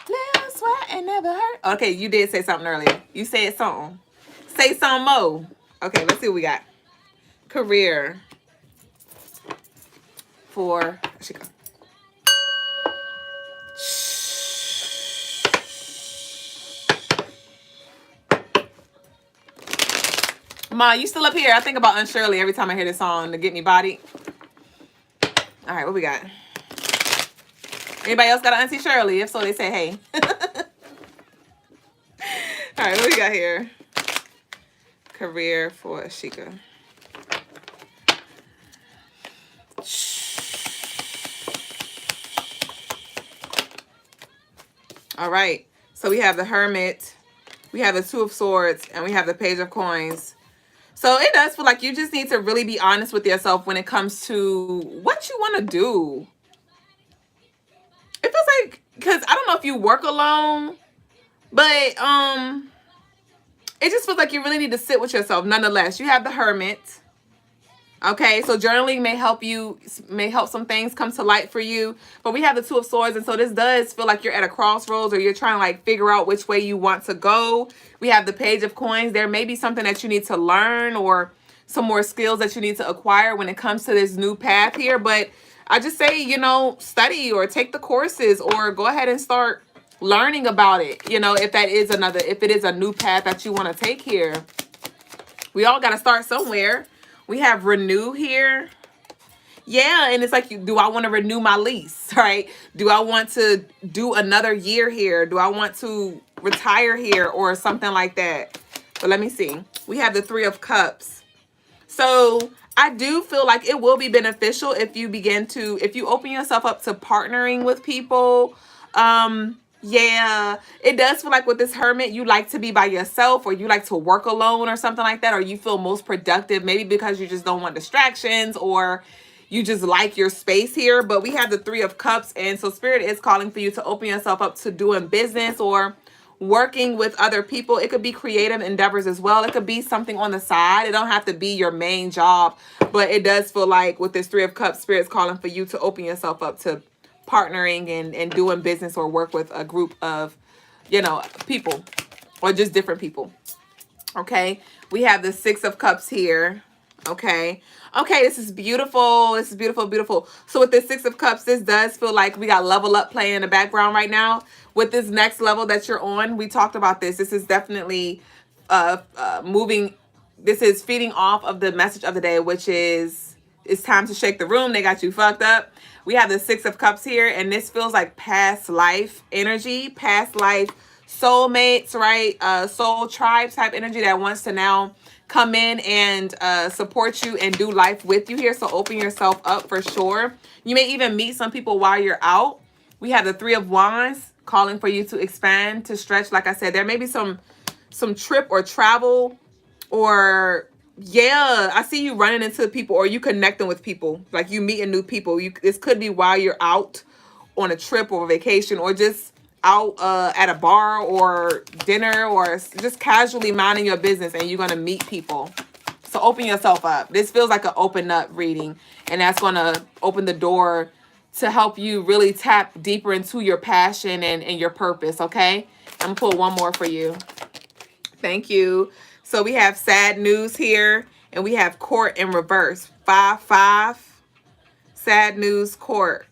Little sweat and never hurt. Okay, you did say something earlier. You said something. Say some more. Okay, let's see what we got. Career for Ashika. Ma, you still up here? I think about Unsurely every time I hear this song to get me bodied. All right, what we got? Anybody else got an Auntie Shirley? If so, they say hey. All right, what we got here? Career for Ashika. All right, so we have the Hermit, we have the Two of Swords, and we have the Page of Coins. So it does feel like you just need to really be honest with yourself when it comes to what you want to do. It feels like, because I don't know if you work alone, but it just feels like you really need to sit with yourself. Nonetheless, you have the Hermit. Okay, so journaling may help some things come to light for you. But we have the Two of Swords, and so this does feel like you're at a crossroads, or you're trying to like figure out which way you want to go. We have the Page of Coins. There may be something that you need to learn, or some more skills that you need to acquire when it comes to this new path here. But I just say, study or take the courses, or go ahead and start learning about it. If it is a new path that you want to take here. We all got to start somewhere. We have renew here. Yeah, and it's like, do I want to renew my lease, right? Do I want to do another year here? Do I want to retire here or something like that? But let me see. We have the Three of Cups. So I do feel like it will be beneficial if you open yourself up to partnering with people. Yeah, it does feel like with this Hermit, you like to be by yourself, or you like to work alone or something like that, or you feel most productive, maybe because you just don't want distractions, or you just like your space here. But we have the Three of Cups, and so Spirit is calling for you to open yourself up to doing business or working with other people. It could be creative endeavors as well. It could be something on the side. It don't have to be your main job, but it does feel like with this Three of Cups, Spirit's calling for you to open yourself up to partnering and doing business or work with a group of, people, or just different people. Okay. We have the Six of Cups here. Okay. Okay, this is beautiful. This is beautiful, beautiful. So with the Six of Cups, this does feel like we got level up playing in the background right now. With this next level that you're on, we talked about this. This is definitely moving. This is feeding off of the message of the day, which is it's time to shake the room. They got you fucked up. We have the Six of Cups here, and this feels like past life energy, past life soulmates, right? Soul tribe type energy that wants to now come in and support you and do life with you here. So open yourself up for sure. You may even meet some people while you're out. We have the Three of Wands calling for you to expand, to stretch. Like I said, there may be some trip or travel, or yeah, I see you running into people, or you connecting with people, like you meeting new people. This could be while you're out on a trip or a vacation, or just out at a bar or dinner, or just casually minding your business, and you're going to meet people. So open yourself up. This feels like an open up reading, and that's going to open the door to help you really tap deeper into your passion and your purpose. Okay, I'm gonna pull one more for you. Thank you. So we have sad news here, and we have court in reverse. 5-5. Sad news, court.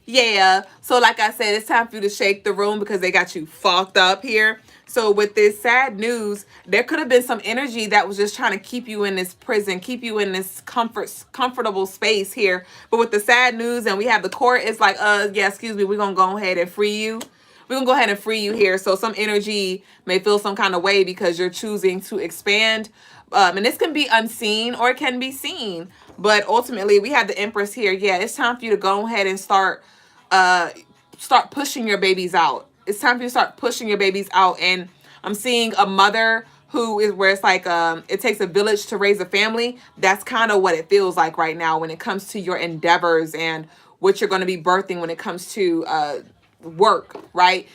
Yeah. So like I said, it's time for you to shake the room because they got you fucked up here. So with this sad news, there could have been some energy that was just trying to keep you in this prison, keep you in this comfortable space here. But with the sad news, and we have the court, it's like, yeah, excuse me, we're going to go ahead and free you. We're going to go ahead and free you here. So some energy may feel some kind of way because you're choosing to expand. And this can be unseen or it can be seen. But ultimately, we have the Empress here. Yeah, it's time for you to go ahead and start pushing your babies out. It's time for you to start pushing your babies out. And I'm seeing a mother who is where it's like it takes a village to raise a family. That's kind of what it feels like right now when it comes to your endeavors and what you're going to be birthing when it comes to work, right?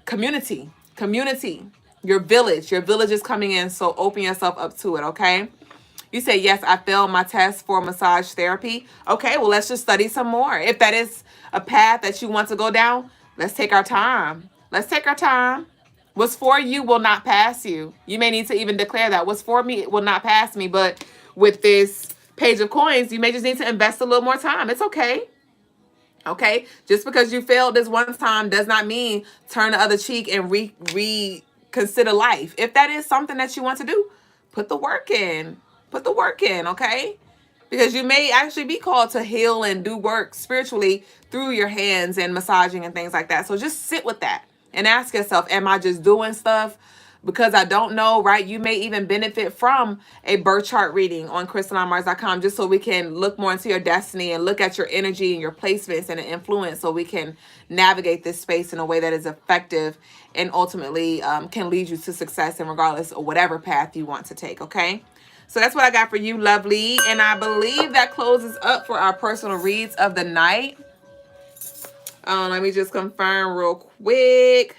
Community, your village is coming in. So open yourself up to it. Okay. You say, yes, I failed my test for massage therapy. Okay, well, let's just study some more. If that is a path that you want to go down, let's take our time. Let's take our time. What's for you will not pass you. You may need to even declare that. What's for me will not pass me. But with this Page of Coins, you may just need to invest a little more time. It's okay. Okay? Just because you failed this one time does not mean turn the other cheek and reconsider life. If that is something that you want to do, put the work in. Put the work in, okay? Because you may actually be called to heal and do work spiritually through your hands and massaging and things like that. So just sit with that and ask yourself, am I just doing stuff because I don't know, right? You may even benefit from a birth chart reading on CrystalineMars.com just so we can look more into your destiny and look at your energy and your placements and the influence so we can navigate this space in a way that is effective and ultimately can lead you to success and regardless of whatever path you want to take, okay? So that's what I got for you, lovely. And I believe that closes up for our personal reads of the night. Let me just confirm real quick.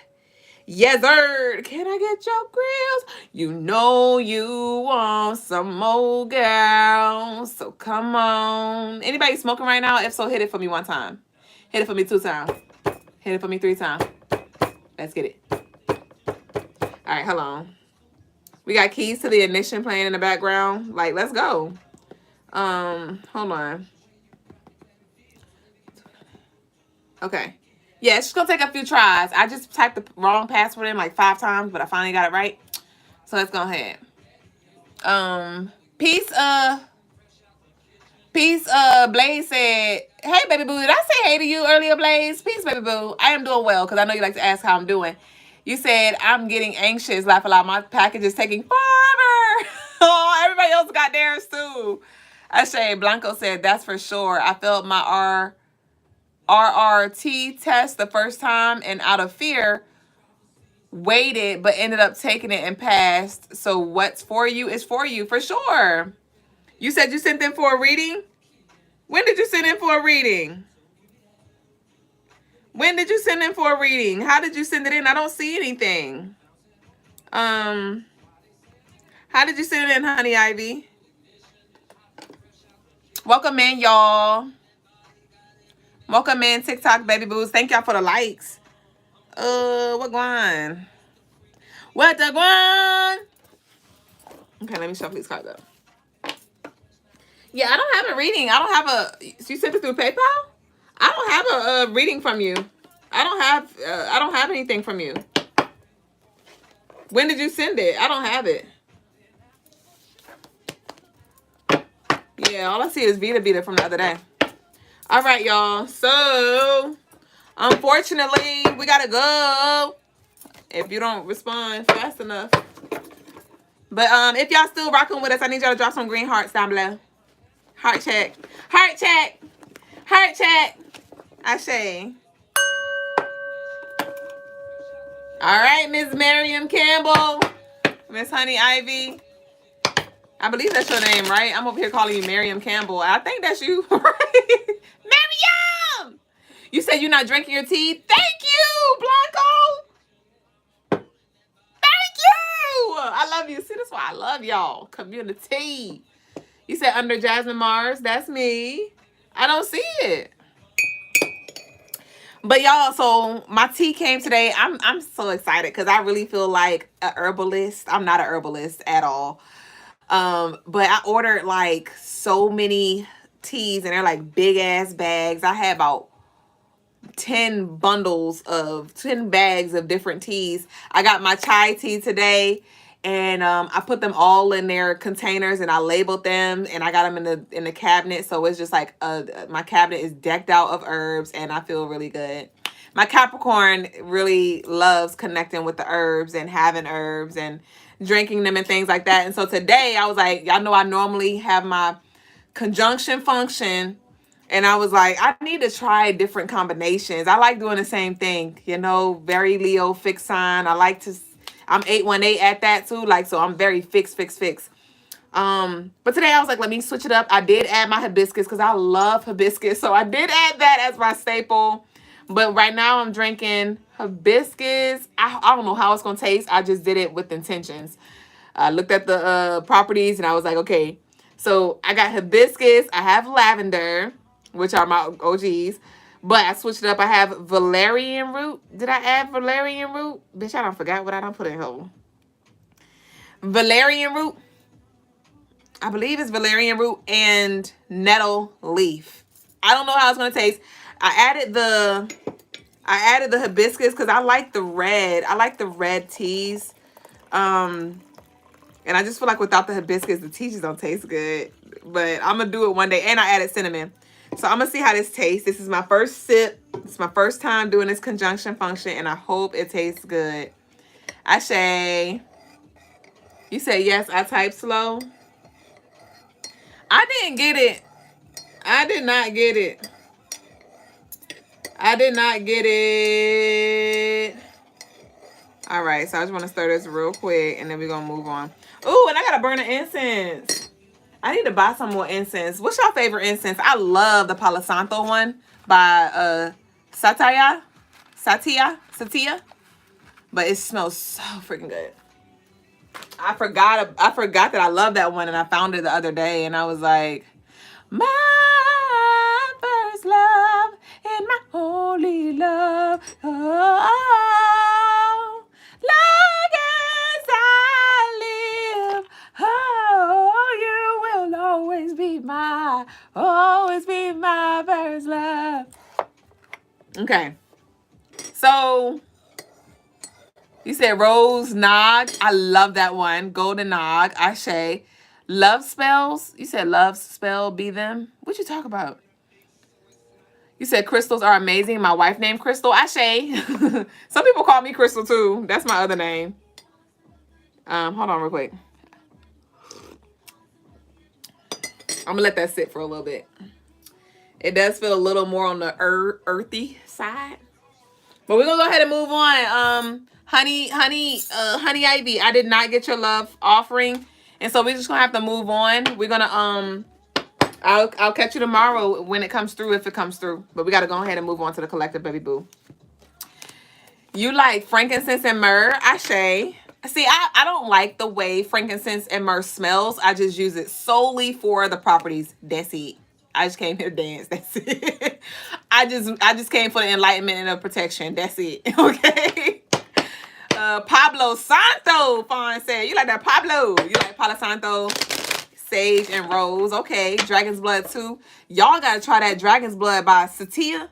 Yes, sir. Can I get your grills? You know you want some more, girl. So come on. Anybody smoking right now? If so, hit it for me one time. Hit it for me 2 times. Hit it for me 3 times. Let's get it. All right, hold on. We got Keys to the Ignition playing in the background. Like, let's go. Hold on. Okay. Yeah, it's just gonna take a few tries. I just typed the wrong password in like 5 times, but I finally got it right. So let's go ahead. Peace, Blaze said, hey, baby boo, did I say hey to you earlier, Blaze? Peace, baby boo. I am doing well, because I know you like to ask how I'm doing. You said, I'm getting anxious, laugh a lot. My package is taking forever. Oh, everybody else got theirs, too. Ashe Blanco said, that's for sure. I failed my RRT test the first time, and out of fear, waited, but ended up taking it and passed. So what's for you is for you, for sure. You said you sent in for a reading? When did you send in for a reading? When did you send in for a reading? How did you send it in? I don't see anything. How did you send it in, Honey Ivy? Welcome in, y'all. Welcome in, TikTok baby boos. Thank y'all for the likes. What going? What the going? Okay, let me shuffle these cards up. Yeah, I don't have a reading. I don't have a. You sent it through PayPal? I don't have a reading from you. I don't have anything from you. When did you send it? I don't have it. Yeah, all I see is Vita Vita from the other day. All right, y'all. So, unfortunately, we gotta go. If you don't respond fast enough. But if y'all still rocking with us, I need y'all to drop some green hearts down below. Heart check. Heart check. Heart check. Ashe. All right, Miss Miriam Campbell. Miss Honey Ivy. I believe that's your name, right? I'm over here calling you Miriam Campbell. I think that's you, right? Miriam! You said you're not drinking your tea? Thank you, Blanco! Thank you! I love you. See, that's why I love y'all. Community. You said under Jasmine Mars. That's me. I don't see it. But y'all, so my tea came today. I'm so excited because I really feel like a herbalist. I'm not a herbalist at all. But I ordered like so many teas and they're like big ass bags. I had about 10 bags of different teas. I got my chai tea today and I put them all in their containers and I labeled them and I got them in the cabinet. So it's just like my cabinet is decked out of herbs and I feel really good. My Capricorn really loves connecting with the herbs and having herbs and drinking them and things like that. And so today I was like, y'all know I normally have my conjunction function. And I was like, I need to try different combinations. I like doing the same thing, you know, very Leo fixed sign. I'm 818 at that too. Like, so I'm very fixed. But today I was like, let me switch it up. I did add my hibiscus because I love hibiscus. So I did add that as my staple. But right now I'm drinking hibiscus. I don't know how it's going to taste. I just did it with intentions. I looked at the properties and I was like, okay. So I got hibiscus. I have lavender, which are my OGs. But I switched it up. I have valerian root. Did I add valerian root? Bitch, I don't forget what I don't put in here. Valerian root. I believe it's valerian root and nettle leaf. I don't know how it's going to taste. I added the hibiscus because I like the red. I like the red teas. And I just feel like without the hibiscus, the tea just don't taste good. But I'm going to do it one day. And I added cinnamon. So I'm going to see how this tastes. This is my first sip. It's my first time doing this conjunction function. And I hope it tastes good. Ashe. You say yes, I type slow. I didn't get it. I did not get it. I did not get it. All right, so I just want to stir this real quick, and then we're going to move on. Ooh, and I got to burn the incense. I need to buy some more incense. What's your favorite incense? I love the Palo Santo one by Satya. but it smells so freaking good. I forgot that I love that one, and I found it the other day, and I was like, my first love and my only love. Oh, long as I live, oh, you will always be my first love. Okay, so you said Rose Nog. I love that one. Golden Nog. Ashe. Love spells. You said love spell be them. What you talk about? You said crystals are amazing. My wife named Crystal. Ashe. Some people call me Crystal too. That's my other name. Hold on real quick. I'm gonna let that sit for a little bit. It does feel a little more on the earthy side. But we're gonna go ahead and move on. Honey Ivy, I did not get your love offering, and so we're just gonna have to move on. We're gonna I'll catch you tomorrow when it comes through, if it comes through. But we gotta go ahead and move on to the collective, baby boo. You like frankincense and myrrh? Ashe. See, I don't like the way frankincense and myrrh smells. I just use it solely for the properties. That's it. I just came here to dance. That's it. I just came for the enlightenment and the protection. That's it. Okay. Pablo Santo, Fawn said. You like that Pablo? You like Palo Santo, Sage, and Rose. Okay. Dragon's Blood too. Y'all gotta try that Dragon's Blood by Satia.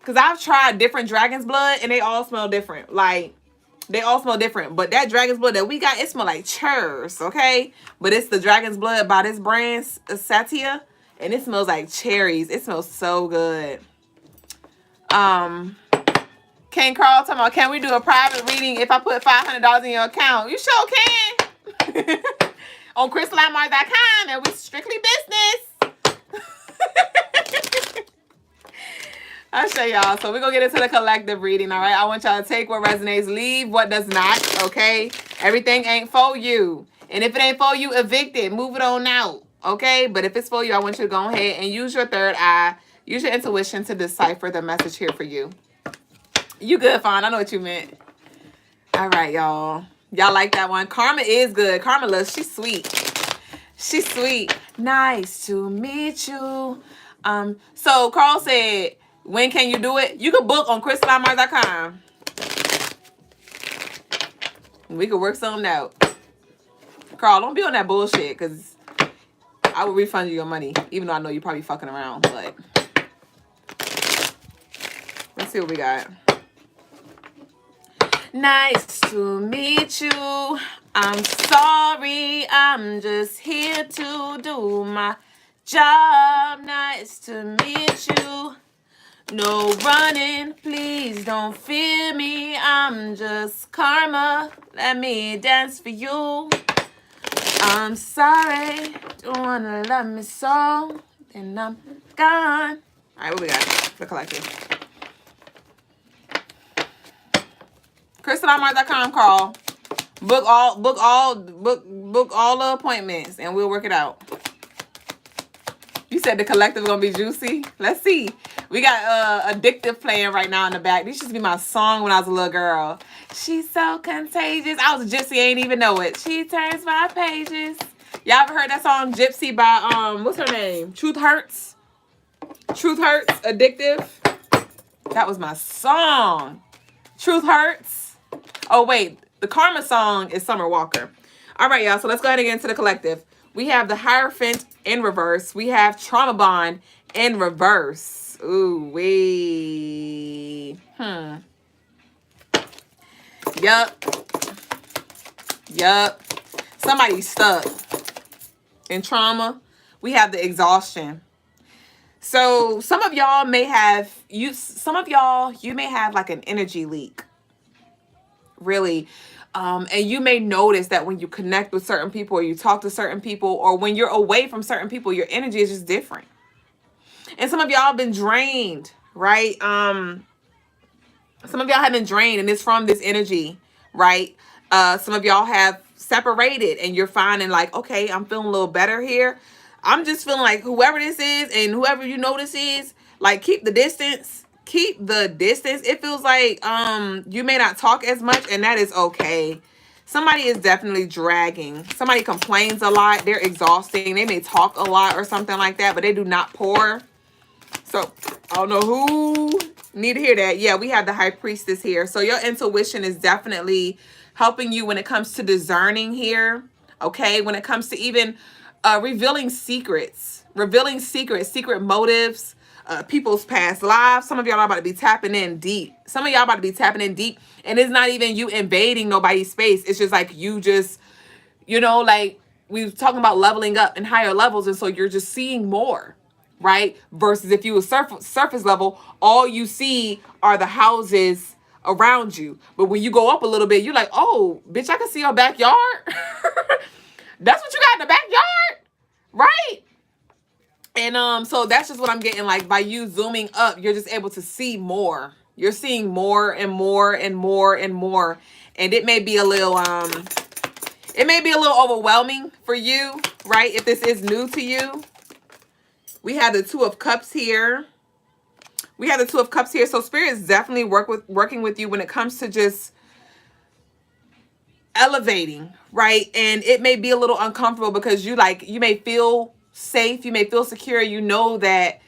Cause I've tried different Dragon's Blood and they all smell different. Like, they all smell different. But that Dragon's Blood that we got, it smells like chairs, okay? But it's the Dragon's Blood by this brand, Satia. And it smells like cherries. It smells so good. Ken Carl talking about, can we do a private reading if I put $500 in your account? You sure can. On CrystalineMars.com, and we strictly business. I'll show y'all. So we're going to get into the collective reading, all right? I want y'all to take what resonates, leave what does not, okay? Everything ain't for you. And if it ain't for you, evict it. Move it on out, okay? But if it's for you, I want you to go ahead and use your third eye. Use your intuition to decipher the message here for you. You good, Fawn. I know what you meant. All right, y'all. Y'all like that one? Karma is good. Karma loves, she's sweet. She's sweet. Nice to meet you. So Carl said, when can you do it? You can book on CrystalineMars.com. We could work something out. Carl, don't be on that bullshit, because I will refund you your money, even though I know you're probably fucking around. But let's see what we got. Nice to meet you. I'm sorry, I'm just here to do my job. Nice to meet you. No running, please don't fear me. I'm just karma. Let me dance for you. I'm sorry, don't wanna love me so. Then I'm gone. All right, what we got? The collective. CrystalMars.com, Carl. Book all the appointments, and we'll work it out. You said the collective is gonna be juicy. Let's see. We got Addictive playing right now in the back. This used to be my song when I was a little girl. She's so contagious. I was a gypsy, I ain't even know it. She turns my pages. Y'all ever heard that song Gypsy by what's her name? Truth Hurts. Truth Hurts, Addictive. That was my song. Truth Hurts. Oh, wait. The Karma song is Summer Walker. All right, y'all. So let's go ahead and get into the collective. We have the Hierophant in reverse. We have Trauma Bond in reverse. Ooh, wee. Yup. Somebody's stuck in trauma. We have the Exhaustion. So some of y'all may have, you may have like an energy leak. Really. And you may notice that when you connect with certain people, or you talk to certain people, or when you're away from certain people, your energy is just different. And some of y'all have been drained, right? Some of y'all have been drained, and it's from this energy, right? Some of y'all have separated, and you're finding like, okay, I'm feeling a little better here. I'm just feeling like whoever this is, and whoever you know this is, like, keep the distance. keep the distance. It feels like you may not talk as much, and that is okay. Somebody is definitely dragging. Somebody complains a lot. They're exhausting. They may talk a lot or something like that, but they do not pour. So I don't know who need to hear that. Yeah, we have the High Priestess here. So your intuition is definitely helping you when it comes to discerning here. Okay, when it comes to even revealing secrets, secret motives, people's past lives. Some of y'all are about to be tapping in deep. Some of y'all about to be tapping in deep, and it's not even you invading nobody's space. It's just like you just, like we were talking about leveling up and higher levels, and so you're just seeing more, right? Versus if you were surface level, all you see are the houses around you. But when you go up a little bit, you're like, oh, bitch, I can see your backyard. That's what you got in the backyard, right? And so that's just what I'm getting. Like, by you zooming up, you're just able to see more. You're seeing more and more and more and more. And it may be a little overwhelming for you, right? If this is new to you. We have the Two of Cups here. So Spirit is definitely working with you when it comes to just elevating, right? And it may be a little uncomfortable because you may feel safe, you may feel secure, you know that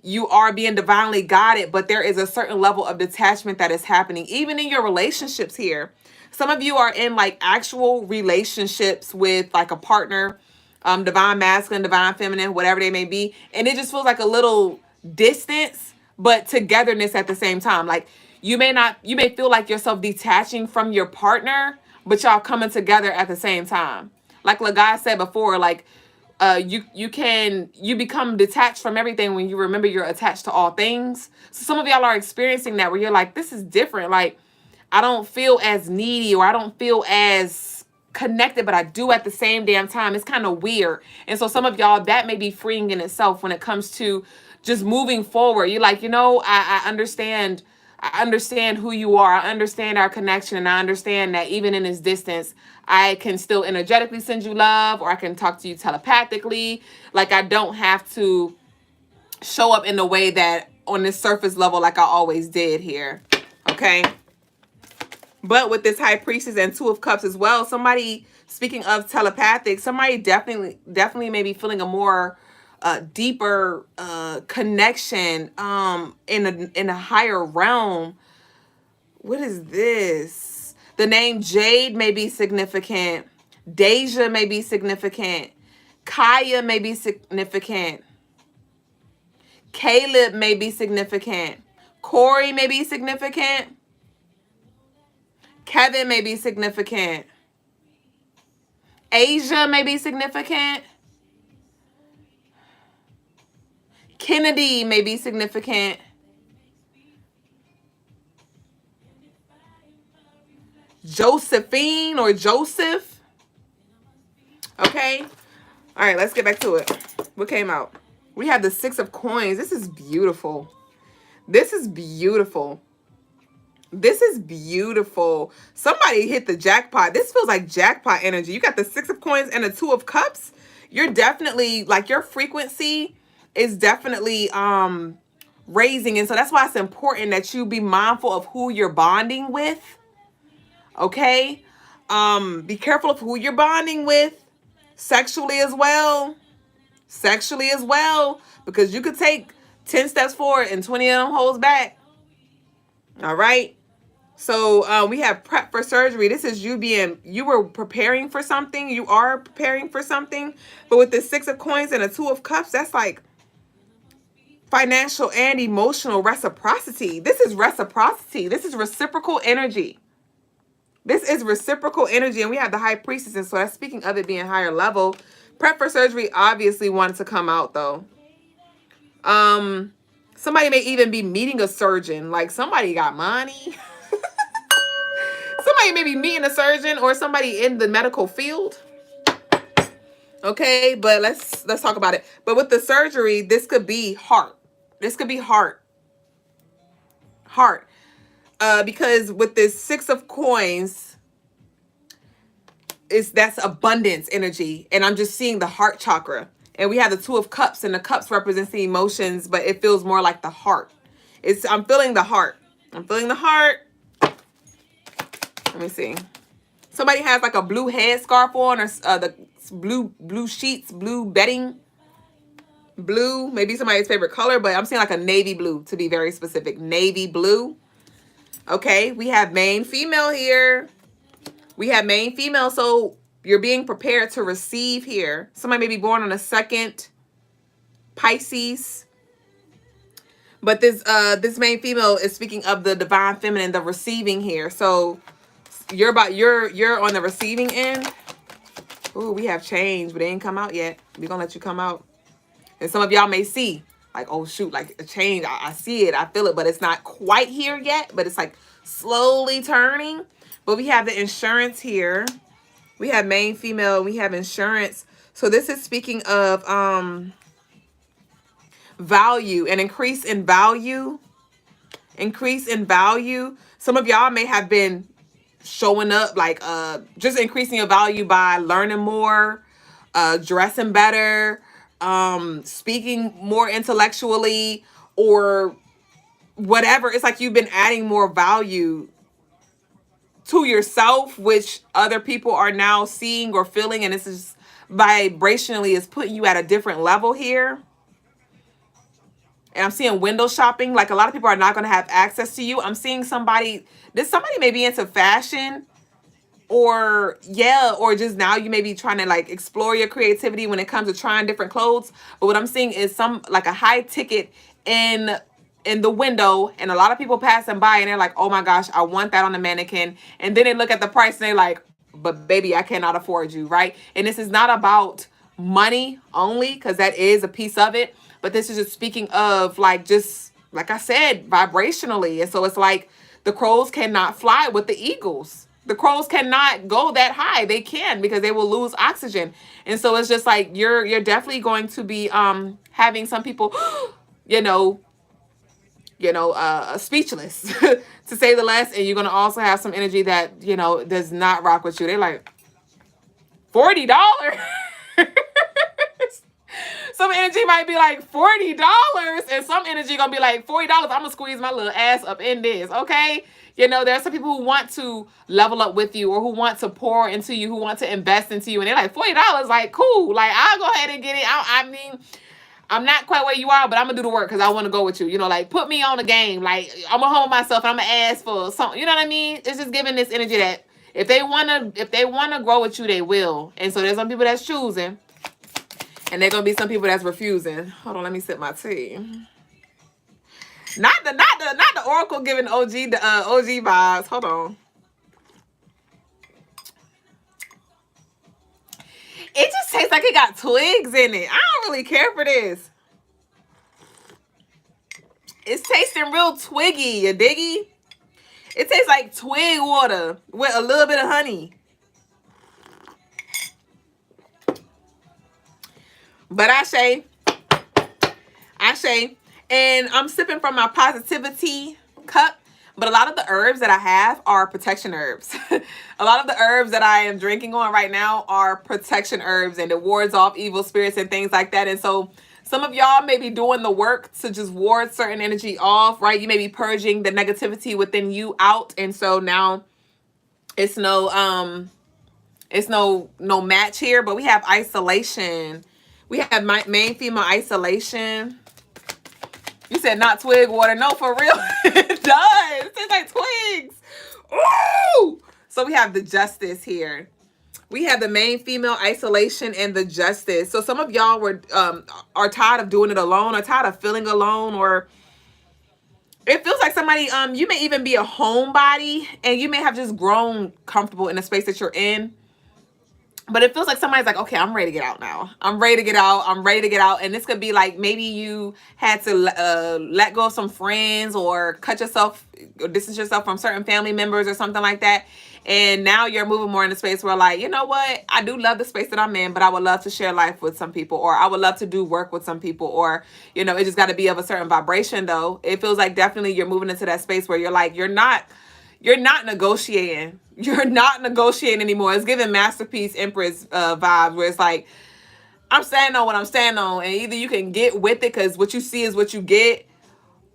you are being divinely guided, but there is a certain level of detachment that is happening, even in your relationships here. Some of you are in like actual relationships with like a partner, divine masculine, divine feminine, whatever they may be. And it just feels like a little distance, but togetherness at the same time. Like you may feel like yourself detaching from your partner, but y'all coming together at the same time. Like Logas said before, like you become detached from everything when you remember you're attached to all things. So some of y'all are experiencing that where you're like, this is different. Like I don't feel as needy, or I don't feel as connected, but I do at the same damn time. It's kind of weird. And so some of y'all, that may be freeing in itself when it comes to just moving forward. You're like, I understand. I understand who you are. I understand our connection. And I understand that even in this distance, I can still energetically send you love, or I can talk to you telepathically. Like I don't have to show up in the way that on this surface level, like I always did here. Okay. But with this High Priestess and Two of Cups as well, somebody, speaking of telepathic, somebody definitely may be feeling a more deeper connection in a higher realm. What is this? The name Jade may be significant. Deja may be significant. Kaya may be significant. Caleb may be significant. Corey may be significant. Kevin may be significant. Asia may be significant. Kennedy may be significant. Josephine or Joseph. Okay. All right, let's get back to it. What came out? We have the Six of Coins. This is beautiful. This is beautiful. This is beautiful. Somebody hit the jackpot. This feels like jackpot energy. You got the Six of Coins and the Two of Cups. You're definitely, like, your frequency is definitely raising. And so that's why it's important that you be mindful of who you're bonding with. Okay? Be careful of who you're bonding with. Sexually as well. Because you could take 10 steps forward and 20 of them holes back. All right? So we have prep for surgery. This is you were preparing for something. You are preparing for something. But with the Six of Coins and a Two of Cups, that's like financial and emotional reciprocity. This is reciprocity. This is reciprocal energy. This is reciprocal energy. And we have the High Priestess. And so that's speaking of it being higher level. Prep for surgery obviously wanted to come out though. Somebody may even be meeting a surgeon. Like somebody got money. Somebody may be meeting a surgeon or somebody in the medical field. Okay, but let's talk about it. But with the surgery, this could be heart. This could be heart. Because with this Six of Coins, that's abundance energy. And I'm just seeing the heart chakra. And we have the Two of Cups, and the cups represents the emotions, but it feels more like the heart. I'm feeling the heart. I'm feeling the heart. Let me see. Somebody has like a blue headscarf on, or the blue sheets, blue bedding, blue. Maybe somebody's favorite color, but I'm seeing like a navy blue, to be very specific. Navy blue. Okay, we have main female here. We have main female, so you're being prepared to receive here. Somebody may be born on a 2nd Pisces. But this main female is speaking of the divine feminine, the receiving here. So you're on the receiving end. Ooh, we have change, but they ain't come out yet. We're gonna let you come out. And some of y'all may see, like, oh shoot, like a change. I see it, I feel it, but it's not quite here yet. But it's like slowly turning. But we have the insurance here. We have main female, we have insurance. So this is speaking of value, an increase in value. Increase in value. Some of y'all may have been showing up like just increasing your value by learning more, dressing better, speaking more intellectually, or whatever. It's like you've been adding more value to yourself, which other people are now seeing or feeling, and this is vibrationally is putting you at a different level here. And I'm seeing window shopping. Like a lot of people are not going to have access to you. I'm seeing somebody may be into fashion, or just now you may be trying to like explore your creativity when it comes to trying different clothes. But what I'm seeing is some like a high ticket in the window, and a lot of people passing by and they're like, oh my gosh, I want that on the mannequin. And then they look at the price and they're like, but baby, I cannot afford you, right? And this is not about money only, because that is a piece of it. But this is just speaking of like, just like I said, vibrationally. And so it's like the crows cannot fly with the eagles. The crows cannot go that high. They can, because they will lose oxygen. And so it's just like you're definitely going to be having some people, speechless to say the less. And you're going to also have some energy that, does not rock with you. They're like, $40. Some energy might be like $40, and some energy gonna be like $40. I'm gonna squeeze my little ass up in this, okay? There's some people who want to level up with you, or who want to pour into you, who want to invest into you, and they're like, $40, like, cool. Like, I'll go ahead and get it. I mean, I'm not quite where you are, but I'm gonna do the work because I want to go with you. Like, put me on the game. Like, I'm gonna humble myself and I'm gonna ask for something. You know what I mean? It's just giving this energy that if they wanna grow with you, they will. And so there's some people that's choosing. And there's gonna be some people that's refusing. Hold on, let me sip my tea. Not the Oracle giving OG vibes. Hold on. It just tastes like it got twigs in it. I don't really care for this. It's tasting real twiggy, you diggy? It tastes like twig water with a little bit of honey. But Ashe, and I'm sipping from my positivity cup. But a lot of the herbs that I have are protection herbs. A lot of the herbs that I am drinking on right now are protection herbs, and it wards off evil spirits and things like that. And so some of y'all may be doing the work to just ward certain energy off, right? You may be purging the negativity within you out. And so now it's no match here, but we have isolation. We have main female isolation. You said not twig water. No, for real. It does. It tastes like twigs. Ooh! So we have the justice here. We have the main female isolation and the justice. So some of y'all are tired of doing it alone, or tired of feeling alone, or it feels like somebody, you may even be a homebody, and you may have just grown comfortable in the space that you're in. But it feels like somebody's like, okay, I'm ready to get out now. I'm ready to get out. I'm ready to get out. And this could be like, maybe you had to let go of some friends, or cut yourself, or distance yourself from certain family members or something like that. And now you're moving more in the space where, like, you know what? I do love the space that I'm in, but I would love to share life with some people, or I would love to do work with some people, or, it just got to be of a certain vibration though. It feels like definitely you're moving into that space where you're like, you're not negotiating. You're not negotiating anymore. It's giving Masterpiece Empress vibes, where it's like, I'm standing on what I'm standing on, and either you can get with it because what you see is what you get,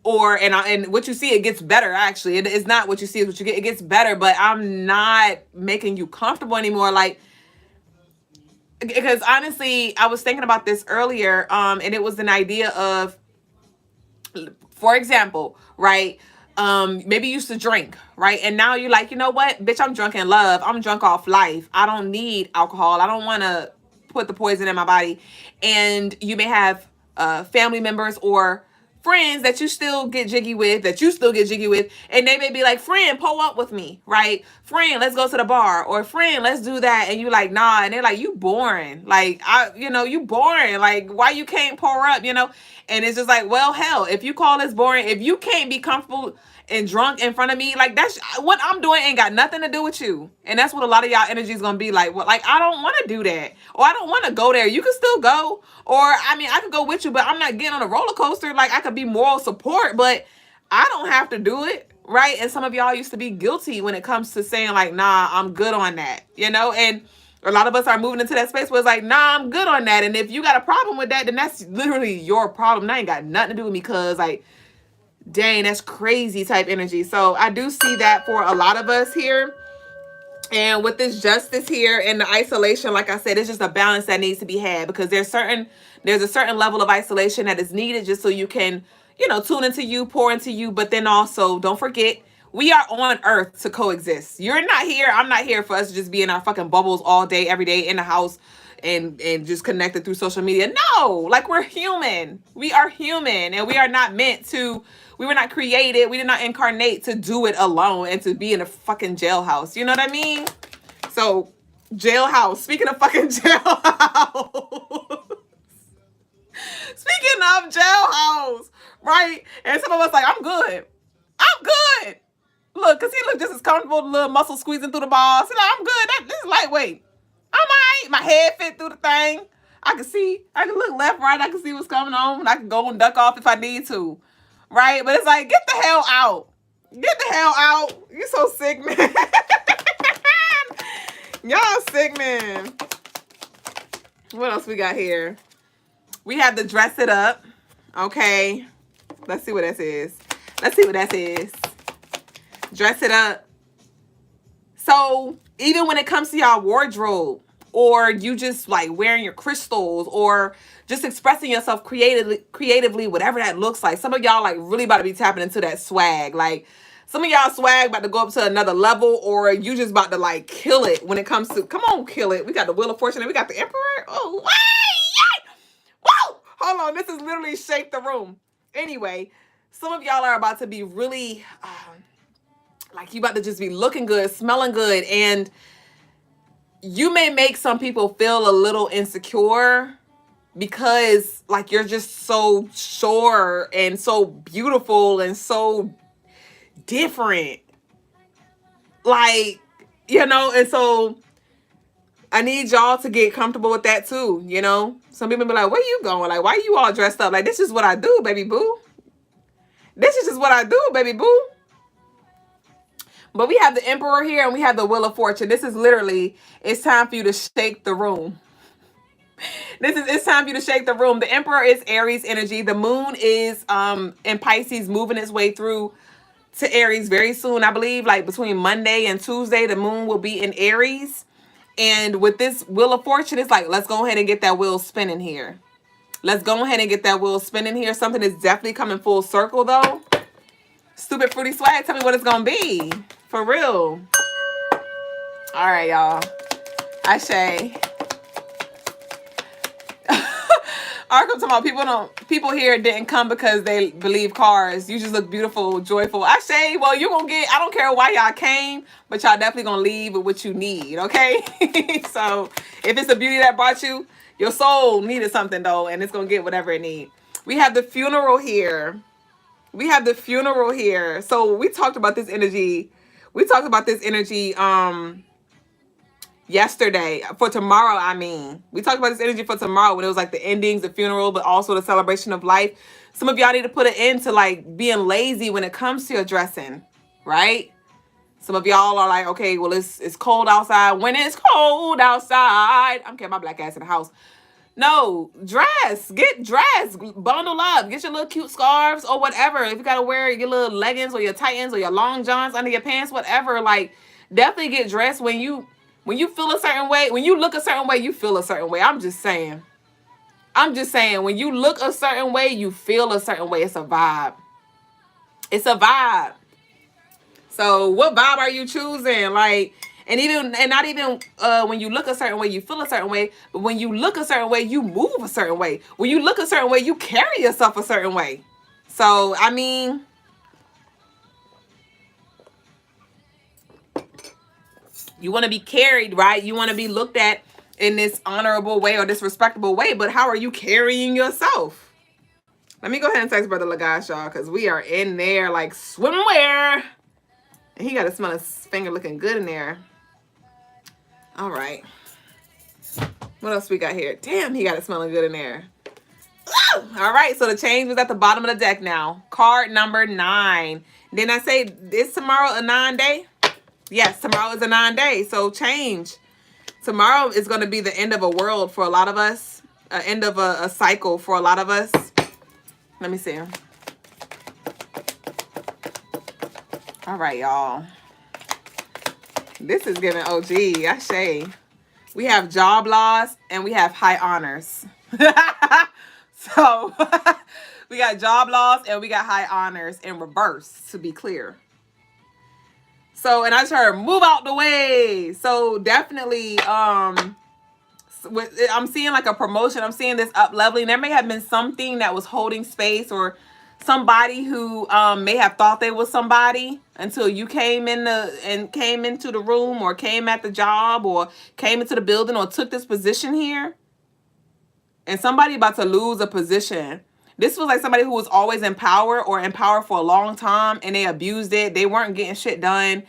and what you see, it gets better. Actually, it's not what you see is what you get. It gets better, but I'm not making you comfortable anymore. Like, because honestly, I was thinking about this earlier, and it was an idea of, for example, right? Maybe you used to drink, right? And now you're like, you know what, bitch, I'm drunk in love. I'm drunk off life. I don't need alcohol. I don't want to put the poison in my body. And you may have family members or friends that you still get jiggy with, and they may be like, friend, pull up with me, right? Friend, let's go to the bar, or friend, let's do that. And you like, nah, and they're like, you boring. Like, you boring. Like, why you can't pour up, And it's just like, well, hell, if you call this boring, if you can't be comfortable and drunk in front of me, like, that's what I'm doing ain't got nothing to do with you. And that's what a lot of y'all energy is gonna be like. Well, like, I don't want to do that, or I don't want to go there. You can still go, or I mean, I could go with you, but I'm not getting on a roller coaster. Like, I could be moral support, but I don't have to do it, right? And some of y'all used to be guilty when it comes to saying like, nah, I'm good on that, and a lot of us are moving into that space where it's like, nah, I'm good on that. And if you got a problem with that, then that's literally your problem. That ain't got nothing to do with me, because like, dang, that's crazy type energy. So I do see that for a lot of us here. And with this justice here and the isolation, like I said, it's just a balance that needs to be had, because there's a certain level of isolation that is needed just so you can, tune into you, pour into you. But then also, don't forget, we are on earth to coexist. You're not here. I'm not here for us to just be in our fucking bubbles all day, every day in the house and just connected through social media. No, like, we're human. We are human, and we are not meant to, we were not created. We did not incarnate to do it alone and to be in a fucking jailhouse. You know what I mean? So, jailhouse. Speaking of fucking jailhouse. Speaking of jailhouse, right? And some of us like, I'm good. I'm good. Look, because he looked just as comfortable, the little muscle squeezing through the balls. So, I'm good. This is lightweight. I'm all right. My head fit through the thing. I can look left, right. I can see what's going on. I can go and duck off if I need to. Right? But it's like, get the hell out. Get the hell out. You so sick, man. Y'all sick, man. What else we got here? We have the dress it up. Okay. Let's see what that is. Dress it up. So even when it comes to y'all wardrobe, or you just like wearing your crystals, or just expressing yourself creatively, whatever that looks like. Some of y'all like really about to be tapping into that swag. Like, some of y'all swag about to go up to another level, or you just about to like kill it when it comes to, come on, kill it. We got the Wheel of Fortune and we got the Emperor. Oh, whoa! Hold on, this is literally shake the room. Anyway, some of y'all are about to be really, like, you about to just be looking good, smelling good, and you may make some people feel a little insecure because like you're just so sure and so beautiful and so different. Like, and so I need y'all to get comfortable with that too, Some people be like, where you going? Like, why you all dressed up? Like, this is what I do, baby boo. This is just what I do, baby boo. But we have the Emperor here and we have the Wheel of Fortune. This is literally, it's time for you to shake the room. It's time for you to shake the room. The Emperor is Aries energy. The moon is in Pisces, moving its way through to Aries very soon. I believe like between Monday and Tuesday, the moon will be in Aries. And with this Wheel of Fortune, it's like, let's go ahead and get that wheel spinning here. Something is definitely coming full circle though. Stupid fruity swag, tell me what it's gonna be. For real. All right, y'all. Ashe. Arkham talking about people here didn't come because they believe cars. You just look beautiful, joyful. Ashe, well, you're gonna get, I don't care why y'all came, but y'all definitely gonna leave with what you need, okay? So if it's the beauty that brought you, your soul needed something though, and it's gonna get whatever it needs. We have the funeral here. So we talked about this energy. Yesterday. For tomorrow, I mean. We talked about this energy for tomorrow when it was like the endings, the funeral, but also the celebration of life. Some of y'all need to put an end to like being lazy when it comes to your dressing, right? Some of y'all are like, okay, well, it's cold outside. When it's cold outside, I'm carrying my black ass in the house. No, dress. Get dressed. Bundle up. Get your little cute scarves or whatever. If you gotta wear your little leggings or your Titans or your long johns under your pants, whatever. Like, definitely get dressed when you feel a certain way. When you look a certain way, you feel a certain way. I'm just saying. I'm just saying. When you look a certain way, you feel a certain way. It's a vibe. It's a vibe. So what vibe are you choosing? Like, and not even when you look a certain way, you feel a certain way. But when you look a certain way, you move a certain way. When you look a certain way, you carry yourself a certain way. So I mean, you want to be carried, right? You want to be looked at in this honorable way or this respectable way. But how are you carrying yourself? Let me go ahead and text Brother Logas, y'all, because we are in there like swimwear. And he got to smell his finger looking good in there. All right. What else we got here? Damn, he got it smelling good in there. Woo! All right, so the change was at the bottom of the deck now. Card number 9. Didn't I say is tomorrow a 9-day? Yes, tomorrow is a 9-day, so change. Tomorrow is going to be the end of a world for a lot of us. End of a cycle for a lot of us. Let me see. All right, y'all. This is giving OG. Ashe. We have job loss and we have high honors. So we got job loss and we got high honors in reverse, to be clear. So, and I just heard move out the way. So definitely, I'm seeing like a promotion. I'm seeing this up leveling. There may have been something that was holding space or somebody who may have thought they was somebody until you came into the room or came at the job or came into the building or took this position here. And somebody about to lose a position. This was like somebody who was always in power or in power for a long time and they abused it. They weren't getting shit done.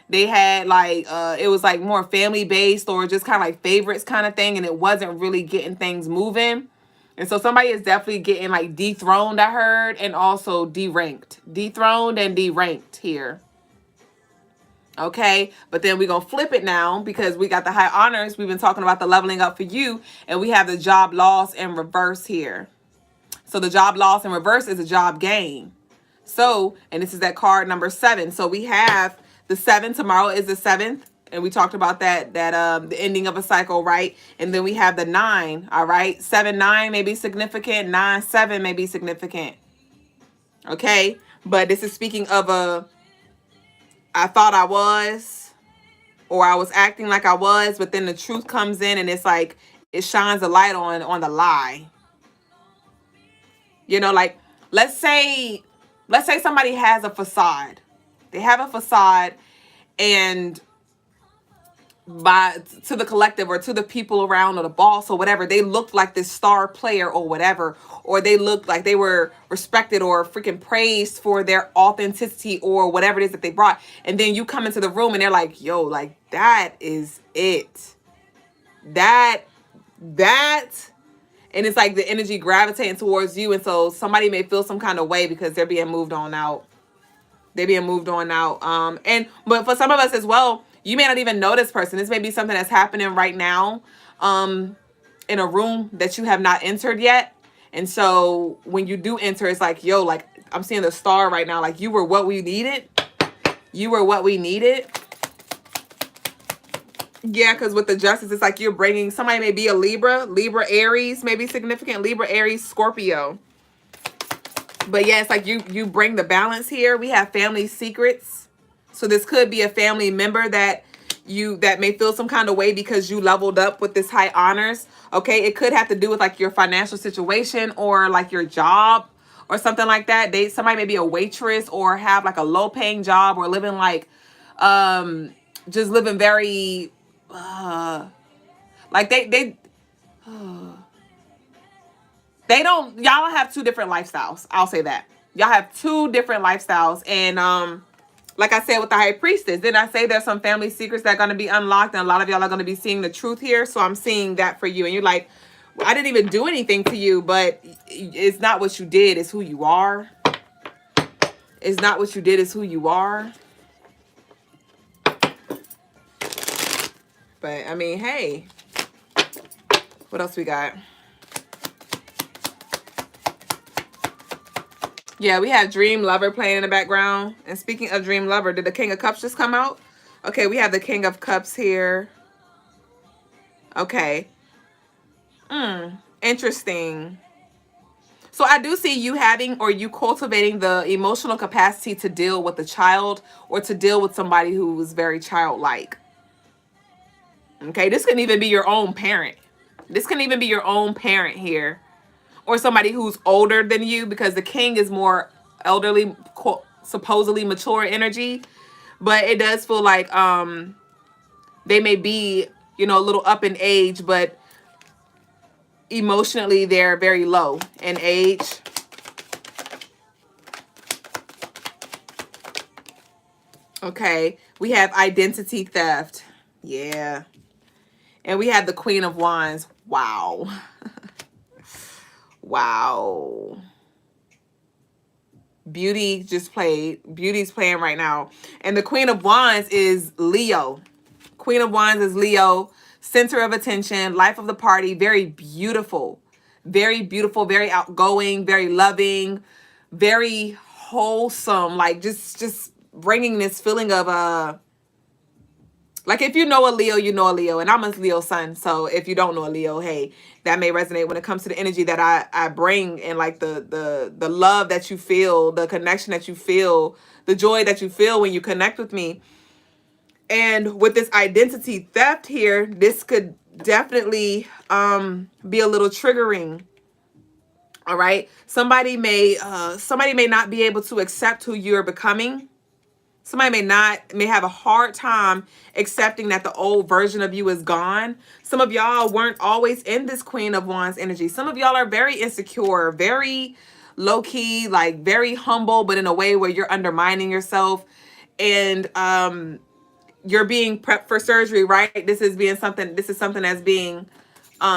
They had like, it was like more family based or just kind of like favorites kind of thing. And it wasn't really getting things moving. And so somebody is definitely getting like dethroned, I heard, and also deranked. Dethroned and deranked here. Okay, but then we're going to flip it now because we got the high honors. We've been talking about the leveling up for you, and we have the job loss in reverse here. So the job loss in reverse is a job gain. So, and this is that card number 7. So we have the 7. Tomorrow is the 7th. And we talked about that the ending of a cycle, right? And then we have the 9, all right? 7-9 may be significant. 9-7 may be significant. Okay? But this is speaking of I thought I was, or I was acting like I was, but then the truth comes in and it's like, it shines a light on the lie. You know, like, let's say somebody has a facade. They have a facade and to the collective or to the people around or the boss or whatever, they looked like this star player or whatever, or they looked like they were respected or freaking praised for their authenticity or whatever it is that they brought. And then you come into the room and they're like, yo, like that is it. That, and it's like the energy gravitating towards you. And so somebody may feel some kind of way because they're being moved on out. They're being moved on out. But for some of us as well, you may not even know this person. This may be something that's happening right now in a room that you have not entered yet. And so when you do enter, it's like, yo, like I'm seeing the star right now. Like you were what we needed. You were what we needed. Yeah, because with the justice, it's like you're bringing, somebody may be a Libra, Aries, maybe significant, Libra, Aries, Scorpio. But yeah, it's like you bring the balance here. We have family secrets. So this could be a family member that may feel some kind of way because you leveled up with this high honors. Okay, it could have to do with like your financial situation or like your job or something like that. Somebody may be a waitress or have like a low paying job or living like just living very like they don't, y'all have 2 different lifestyles. I'll say that. Y'all have 2 different lifestyles. And like I said with the high priestess, didn't I say there's some family secrets that are going to be unlocked and a lot of y'all are going to be seeing the truth here. So I'm seeing that for you. And you're like, well, I didn't even do anything to you, but it's not what you did, it's who you are. It's not what you did, it's who you are. But I mean, hey, what else we got? Yeah, we have Dream Lover playing in the background. And speaking of Dream Lover, did the King of Cups just come out? Okay, we have the King of Cups here. Okay. Interesting. So I do see you having or you cultivating the emotional capacity to deal with a child or to deal with somebody who is very childlike. Okay, this can even be your own parent. This can even be your own parent here, or somebody who's older than you, because the king is more elderly, supposedly mature energy, but it does feel like they may be, you know, a little up in age, but emotionally they're very low in age. Okay, we have identity theft. Yeah. And we have the Queen of Wands. Wow. Wow. Beauty just played. Beauty's playing right now. And the Queen of Wands is Leo. Queen of Wands is Leo. Center of attention. Life of the party. Very beautiful. Very beautiful. Very outgoing. Very loving. Very wholesome. Like just bringing this feeling of like, if you know a Leo, you know a Leo. And I'm a Leo sun. So if you don't know a Leo, hey, that may resonate when it comes to the energy that I bring, and like the love that you feel, the connection that you feel, the joy that you feel when you connect with me. And with this identity theft here, this could definitely be a little triggering. All right. Somebody may not be able to accept who you're becoming. Somebody may have a hard time accepting that the old version of you is gone. Some of y'all weren't always in this Queen of Wands energy. Some of y'all are very insecure, very low key, like very humble, but in a way where you're undermining yourself, and you're being prepped for surgery, right? This is something that's being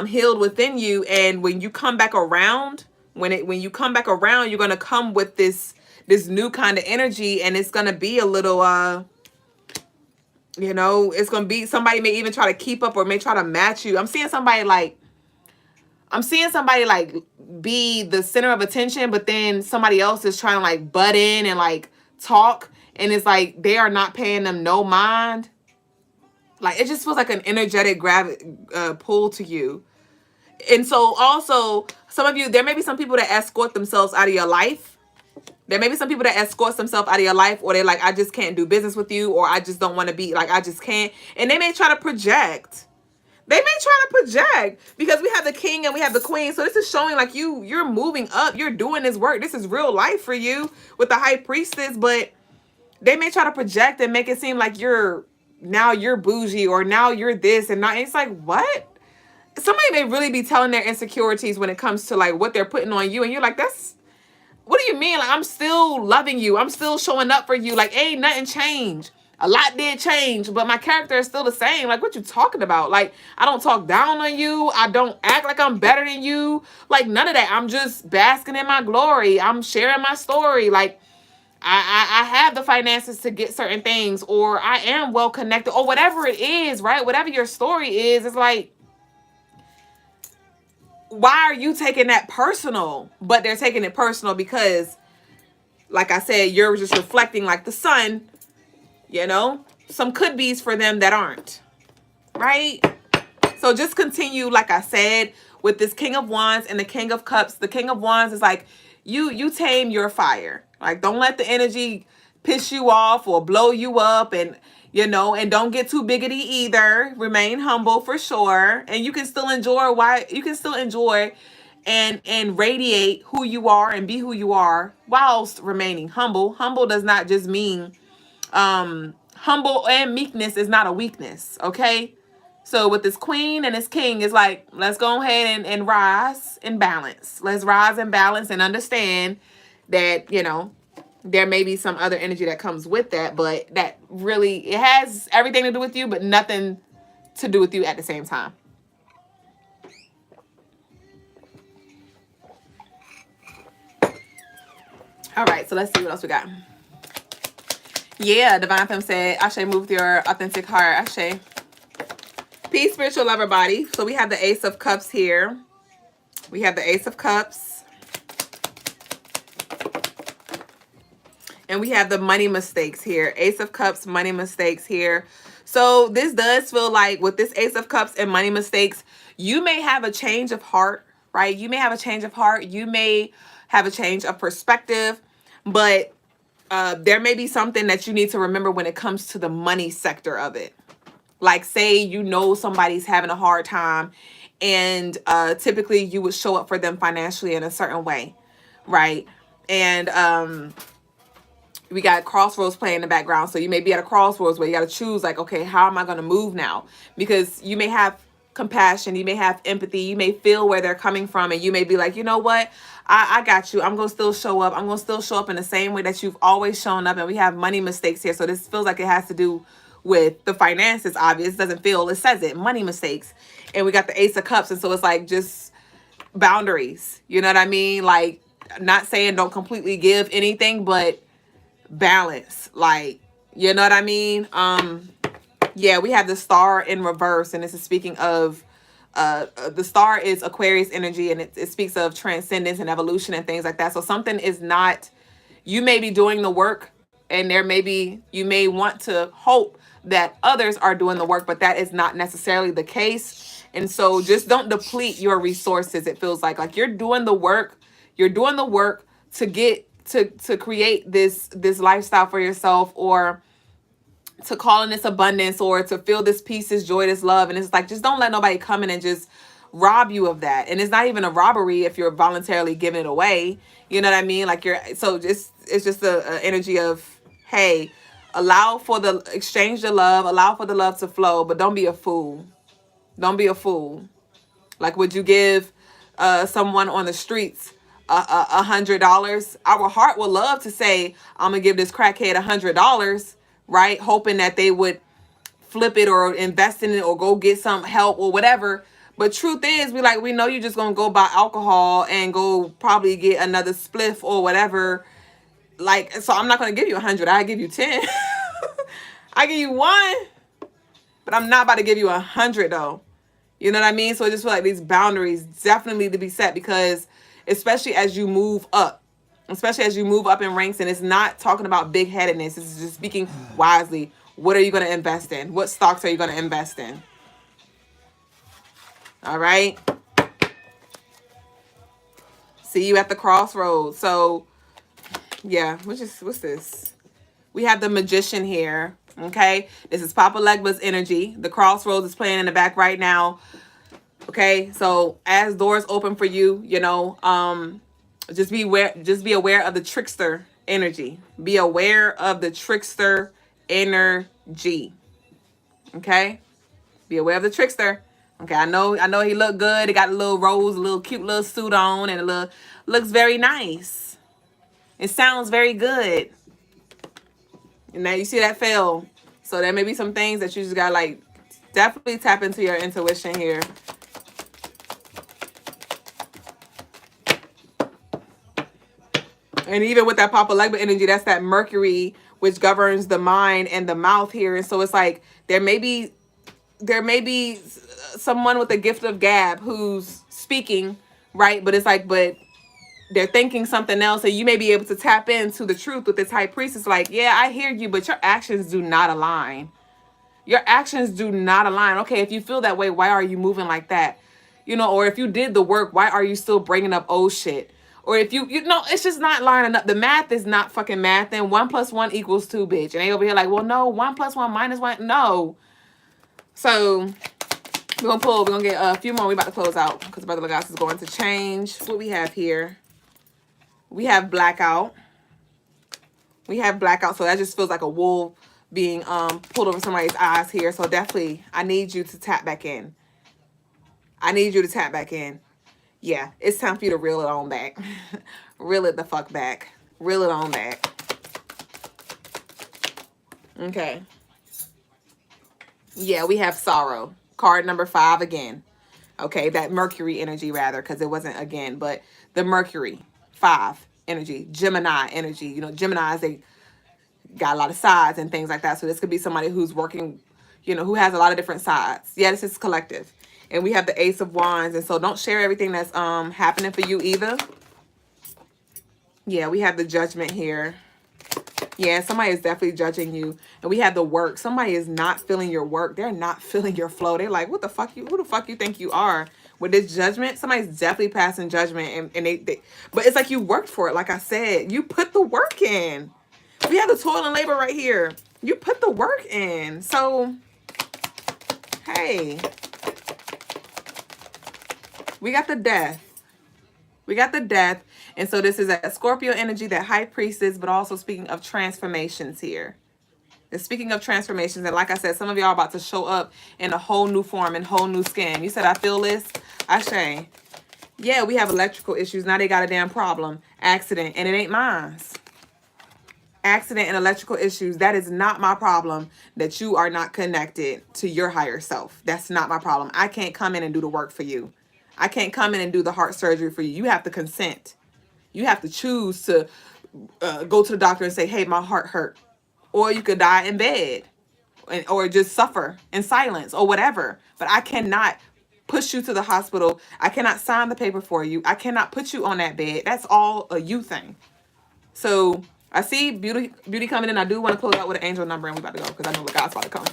healed within you. And when you come back around, when you come back around, you're gonna come with this new kind of energy, and it's gonna be a little you know, it's gonna be, somebody may even try to keep up or may try to match you. I'm seeing somebody like be the center of attention, but then somebody else is trying to like butt in and like talk, and it's like they are not paying them no mind. Like, it just feels like an energetic pull to you. And so also, some of you, there may be some people that escort themselves out of your life. There may be some people that escort themselves out of your life, or they're like, I just can't do business with you, or I just don't want to be, like, I just can't. And they may try to project. Because we have the king and we have the queen. So this is showing like you're moving up. You're doing this work. This is real life for you with the high priestess. But they may try to project and make it seem like you're bougie, or now you're this and not. It's like, what? Somebody may really be telling their insecurities when it comes to like what they're putting on you, and you're like, what do you mean? Like, I'm still loving you. I'm still showing up for you. Like, ain't nothing changed. A lot did change, but my character is still the same. Like, what you talking about? Like, I don't talk down on you. I don't act like I'm better than you. Like, none of that. I'm just basking in my glory. I'm sharing my story. Like, I have the finances to get certain things, or I am well connected, or whatever it is, right? Whatever your story is, it's like, why are you taking that personal? But they're taking it personal because, like I said, you're just reflecting like the sun, you know, some could be's for them that aren't, right? So just continue, like I said, with this King of Wands and the King of Cups. The King of Wands is like, you tame your fire. Like, don't let the energy piss you off or blow you up, and you know, and don't get too biggity either. Remain humble for sure, and you can still enjoy and radiate who you are and be who you are whilst remaining humble. Humble does not just mean humble, and meekness is not a weakness, okay? So with this queen and this king, it's like, let's go ahead and rise and balance. Let's rise and balance and understand that, you know, there may be some other energy that comes with that, but that really, it has everything to do with you, but nothing to do with you at the same time. All right, so let's see what else we got. Yeah, Divine Femme said, Ashe, move with your authentic heart. Ashe. Peace, spiritual lover body. So we have the Ace of Cups here. We have the Ace of Cups. And we have the money mistakes here. Ace of Cups, money mistakes here. So this does feel like with this Ace of Cups and money mistakes, you may have a change of heart, right? You may have a change of heart. You may have a change of perspective, but there may be something that you need to remember when it comes to the money sector of it. Like say, you know, somebody's having a hard time and typically you would show up for them financially in a certain way, right? And we got crossroads playing in the background. So you may be at a crossroads where you got to choose like, okay, how am I going to move now? Because you may have compassion, you may have empathy, you may feel where they're coming from, and you may be like, you know what? I got you. I'm going to still show up. I'm going to still show up in the same way that you've always shown up. And we have money mistakes here. So this feels like it has to do with the finances. Obvious. It doesn't feel, it says it, money mistakes. And we got the Ace of Cups. And so it's like just boundaries. You know what I mean? Like, not saying don't completely give anything, but balance. Like, you know what I mean? Yeah, we have the Star in reverse, and this is speaking of the Star is Aquarius energy, and it speaks of transcendence and evolution and things like that. So something is not, you may be doing the work, and there may be, you may want to hope that others are doing the work, but that is not necessarily the case. And so just don't deplete your resources. It feels like you're doing the work. You're doing the work to get to create this lifestyle for yourself, or to call in this abundance, or to feel this peace, this joy, this love. And it's like, just don't let nobody come in and just rob you of that. And it's not even a robbery if you're voluntarily giving it away. You know what I mean? Like it's just a energy of, hey, allow for the exchange the love, allow for the love to flow, but don't be a fool. Don't be a fool. Like, would you give someone on the streets $100? Our heart would love to say, I'm gonna give this crackhead $100, right? Hoping that they would flip it or invest in it or go get some help or whatever. But truth is, we know you're just gonna go buy alcohol and go probably get another spliff or whatever. Like, so I'm not gonna give you 100. I give you 10. I give you 1, but I'm not about to give you 100 though. You know what I mean? So I just feel like these boundaries definitely need to be set, because especially as you move up in ranks, and it's not talking about big headedness. It's just speaking wisely. What are you going to invest in? What stocks are you going to invest in? All right. See you at the crossroads. So yeah, what's this? We have the Magician here. Okay. This is Papa Legba's energy. The crossroads is playing in the back right now. Okay. So as doors open for you, you know, just be aware of the trickster energy. Be aware of the trickster energy. Okay? Be aware of the trickster. Okay, I know he looked good. He got a little rose, a little cute little suit on, and looks very nice. It sounds very good. And now you see that fail. So there may be some things that you just gotta like definitely tap into your intuition here. And even with that Papa Legba energy, that's that Mercury, which governs the mind and the mouth here. And so it's like there may be someone with a gift of gab who's speaking, right? But it's like, but they're thinking something else. And you may be able to tap into the truth with this High Priestess. Like, yeah, I hear you, but your actions do not align. Your actions do not align. Okay, if you feel that way, why are you moving like that? You know, or if you did the work, why are you still bringing up old shit? Or if you know, it's just not lining up. The math is not fucking math. And 1 + 1 = 2, bitch. And they over here like, well, no, 1 + 1 - 1. No. So we're gonna get a few more. We about to close out because Brother Logas is going to change. What we have here. We have blackout. We have blackout. So that just feels like a wool being pulled over somebody's eyes here. So definitely, I need you to tap back in. I need you to tap back in. Yeah, it's time for you to reel it on back. Reel it the fuck back. Reel it on back. Okay. Yeah, we have sorrow. Card number 5 again. Okay, that Mercury energy rather, because it wasn't again, but the Mercury 5 energy, Gemini energy. You know, Geminis, they got a lot of sides and things like that. So this could be somebody who's working, you know, who has a lot of different sides. Yeah, this is collective. And we have the Ace of Wands. And so don't share everything that's happening for you either. Yeah, we have the Judgment here. Yeah, somebody is definitely judging you. And we have the work. Somebody is not feeling your work. They're not feeling your flow. They're like, what the fuck you, who the fuck you think you are? With this judgment, somebody's definitely passing judgment. And they but it's like you worked for it. Like I said, you put the work in. We have the toil and labor right here. You put the work in. So, hey, we got the death. We got the death. And so this is a Scorpio energy, that high priestess, but also speaking of transformations here. And speaking of transformations, and like I said, some of y'all about to show up in a whole new form and whole new skin. You said, I feel this. Ashe. Yeah, we have electrical issues. Now they got a damn problem. Accident. And it ain't mine. Accident and electrical issues. That is not my problem, that you are not connected to your higher self. That's not my problem. I can't come in and do the work for you. I can't come in and do the heart surgery for you. You have to consent. You have to choose to go to the doctor and say, hey, my heart hurt. Or you could die in bed, or just suffer in silence or whatever. But I cannot push you to the hospital. I cannot sign the paper for you. I cannot put you on that bed. That's all a you thing. So I see beauty coming in. I do want to close out with an angel number, and we about to go because I know the God's about to come.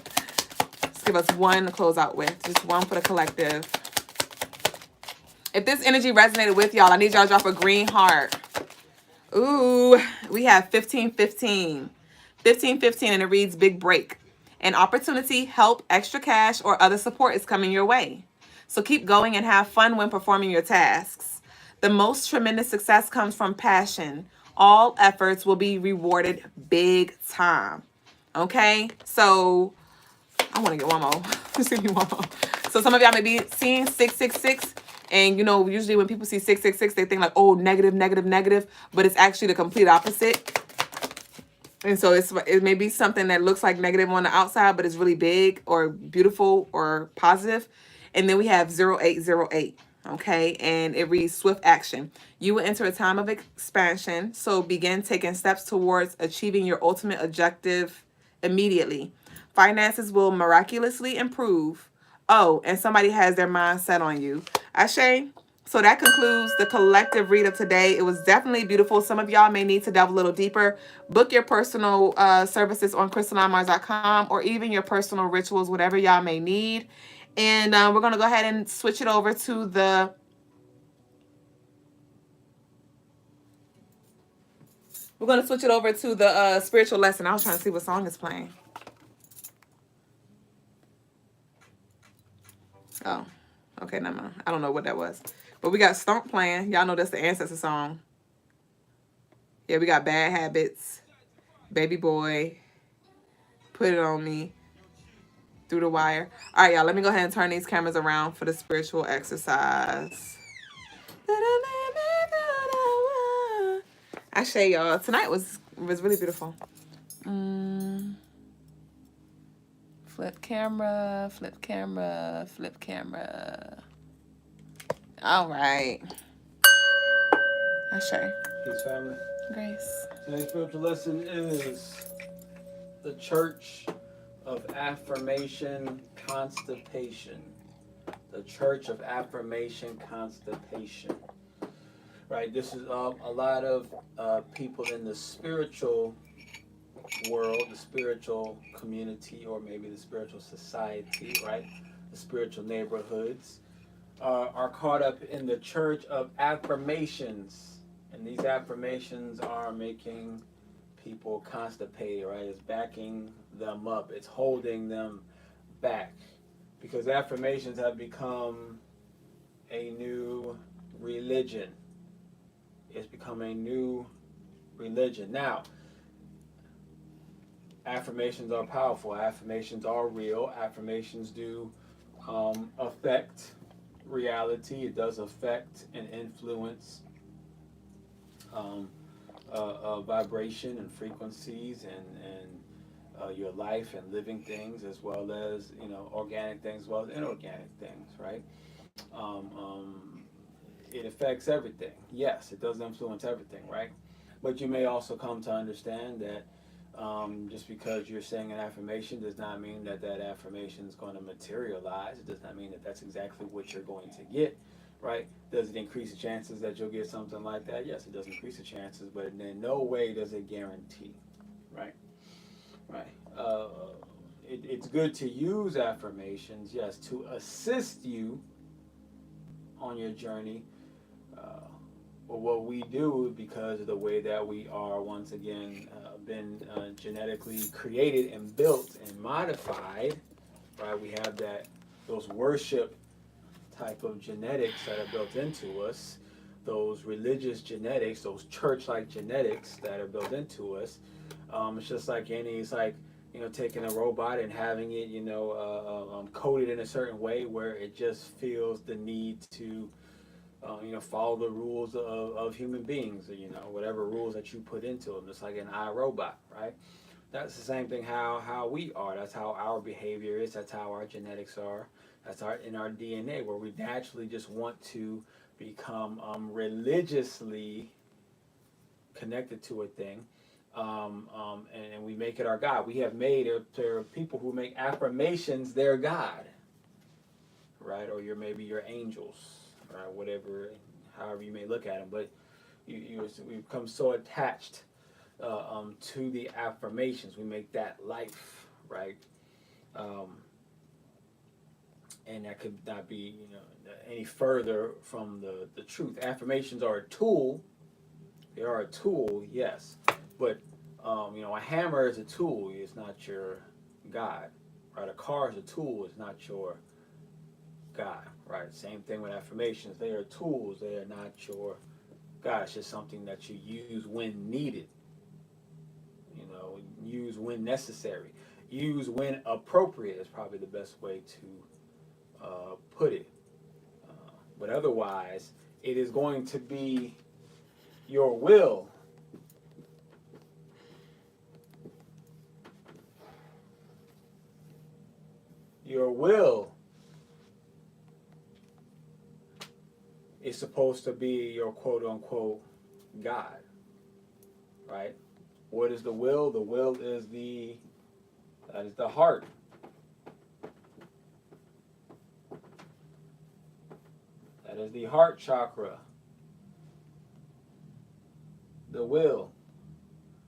Let's give us one to close out with. Just one for the collective. If this energy resonated with y'all, I need y'all to drop a green heart. Ooh, we have 1515. 1515, and it reads big break. An opportunity, help, extra cash, or other support is coming your way. So keep going and have fun when performing your tasks. The most tremendous success comes from passion. All efforts will be rewarded big time. Okay, so I want to get one more. Just give me one more. So some of y'all may be seeing 666. And, you know, usually when people see 666, they think like, oh, negative, negative, negative. But it's actually the complete opposite. And so it may be something that looks like negative on the outside, but it's really big or beautiful or positive. And then we have 0808. Okay. And it reads swift action. You will enter a time of expansion. So begin taking steps towards achieving your ultimate objective immediately. Finances will miraculously improve. Oh, and somebody has their mind set on you. Ashe. So that concludes the collective read of today. It was definitely beautiful. Some of y'all may need to delve a little deeper. Book your personal services on crystalinemars.com, or even your personal rituals, whatever y'all may need. And we're going to go ahead and switch it over to the... We're going to switch it over to the spiritual lesson. I was trying to see what song is playing. Oh, okay, never mind. I don't know what that was. But we got Stomp playing. Y'all know that's the ancestor song. Yeah, we got Bad Habits, Baby Boy, Put It On Me, Through the Wire. All right, y'all, let me go ahead and turn these cameras around for the spiritual exercise. I say, y'all, tonight was really beautiful. Flip camera, flip camera, flip camera. All right. Ashe. Peace, family. Grace. Today's spiritual lesson is the Church of Affirmation Constipation. The Church of Affirmation Constipation. Right, this is a lot of people in the spiritual world, the spiritual community, or maybe the spiritual society, right? The spiritual neighborhoods are caught up in the Church of Affirmations. And these affirmations are making people constipated, right? It's backing them up. It's holding them back. Because affirmations have become a new religion. It's become a new religion. Now, affirmations are powerful. Affirmations are real. Affirmations do affect reality. It does affect and influence vibration and frequencies and your life and living things, as well as, you know, organic things as well as inorganic things, right? It affects everything. Yes, it does influence everything, right? But you may also come to understand that just because you're saying an affirmation does not mean that that affirmation is going to materialize. It does not mean that that's exactly what you're going to get, right? Does it increase the chances that you'll get something like that? Yes, it does increase the chances, but in no way does it guarantee, right? Right. It's good to use affirmations, yes, to assist you on your journey. But what we do, because of the way that we are, once again, been genetically created and built and modified, right? We have those worship type of genetics that are built into us, those religious genetics, those church-like genetics that are built into us. It's just like it's like, taking a robot and having it, coded in a certain way where it just feels the need to, follow the rules of human beings, whatever rules that you put into them, just like an iRobot, right? That's the same thing how we are. That's how our behavior is. That's how our genetics are. That's in our DNA, where we naturally just want to become religiously connected to a thing, and we make it our God. We have made there are people who make affirmations their God, right? Or maybe your angels, right? Whatever, however you may look at them, but we become so attached to the affirmations. We make that life, right? And that could not be, any further from the truth. Affirmations are a tool. They are a tool, yes, but a hammer is a tool. It's not your God, right? A car is a tool. It's not your God, right? Same thing with affirmations. They are tools. They are not your God. It's just something that you use when needed. Use when necessary. Use when appropriate is probably the best way to put it. But otherwise, it is going to be your will is supposed to be your quote-unquote God, right? What is the will? The will is the heart. That is the heart chakra. The will.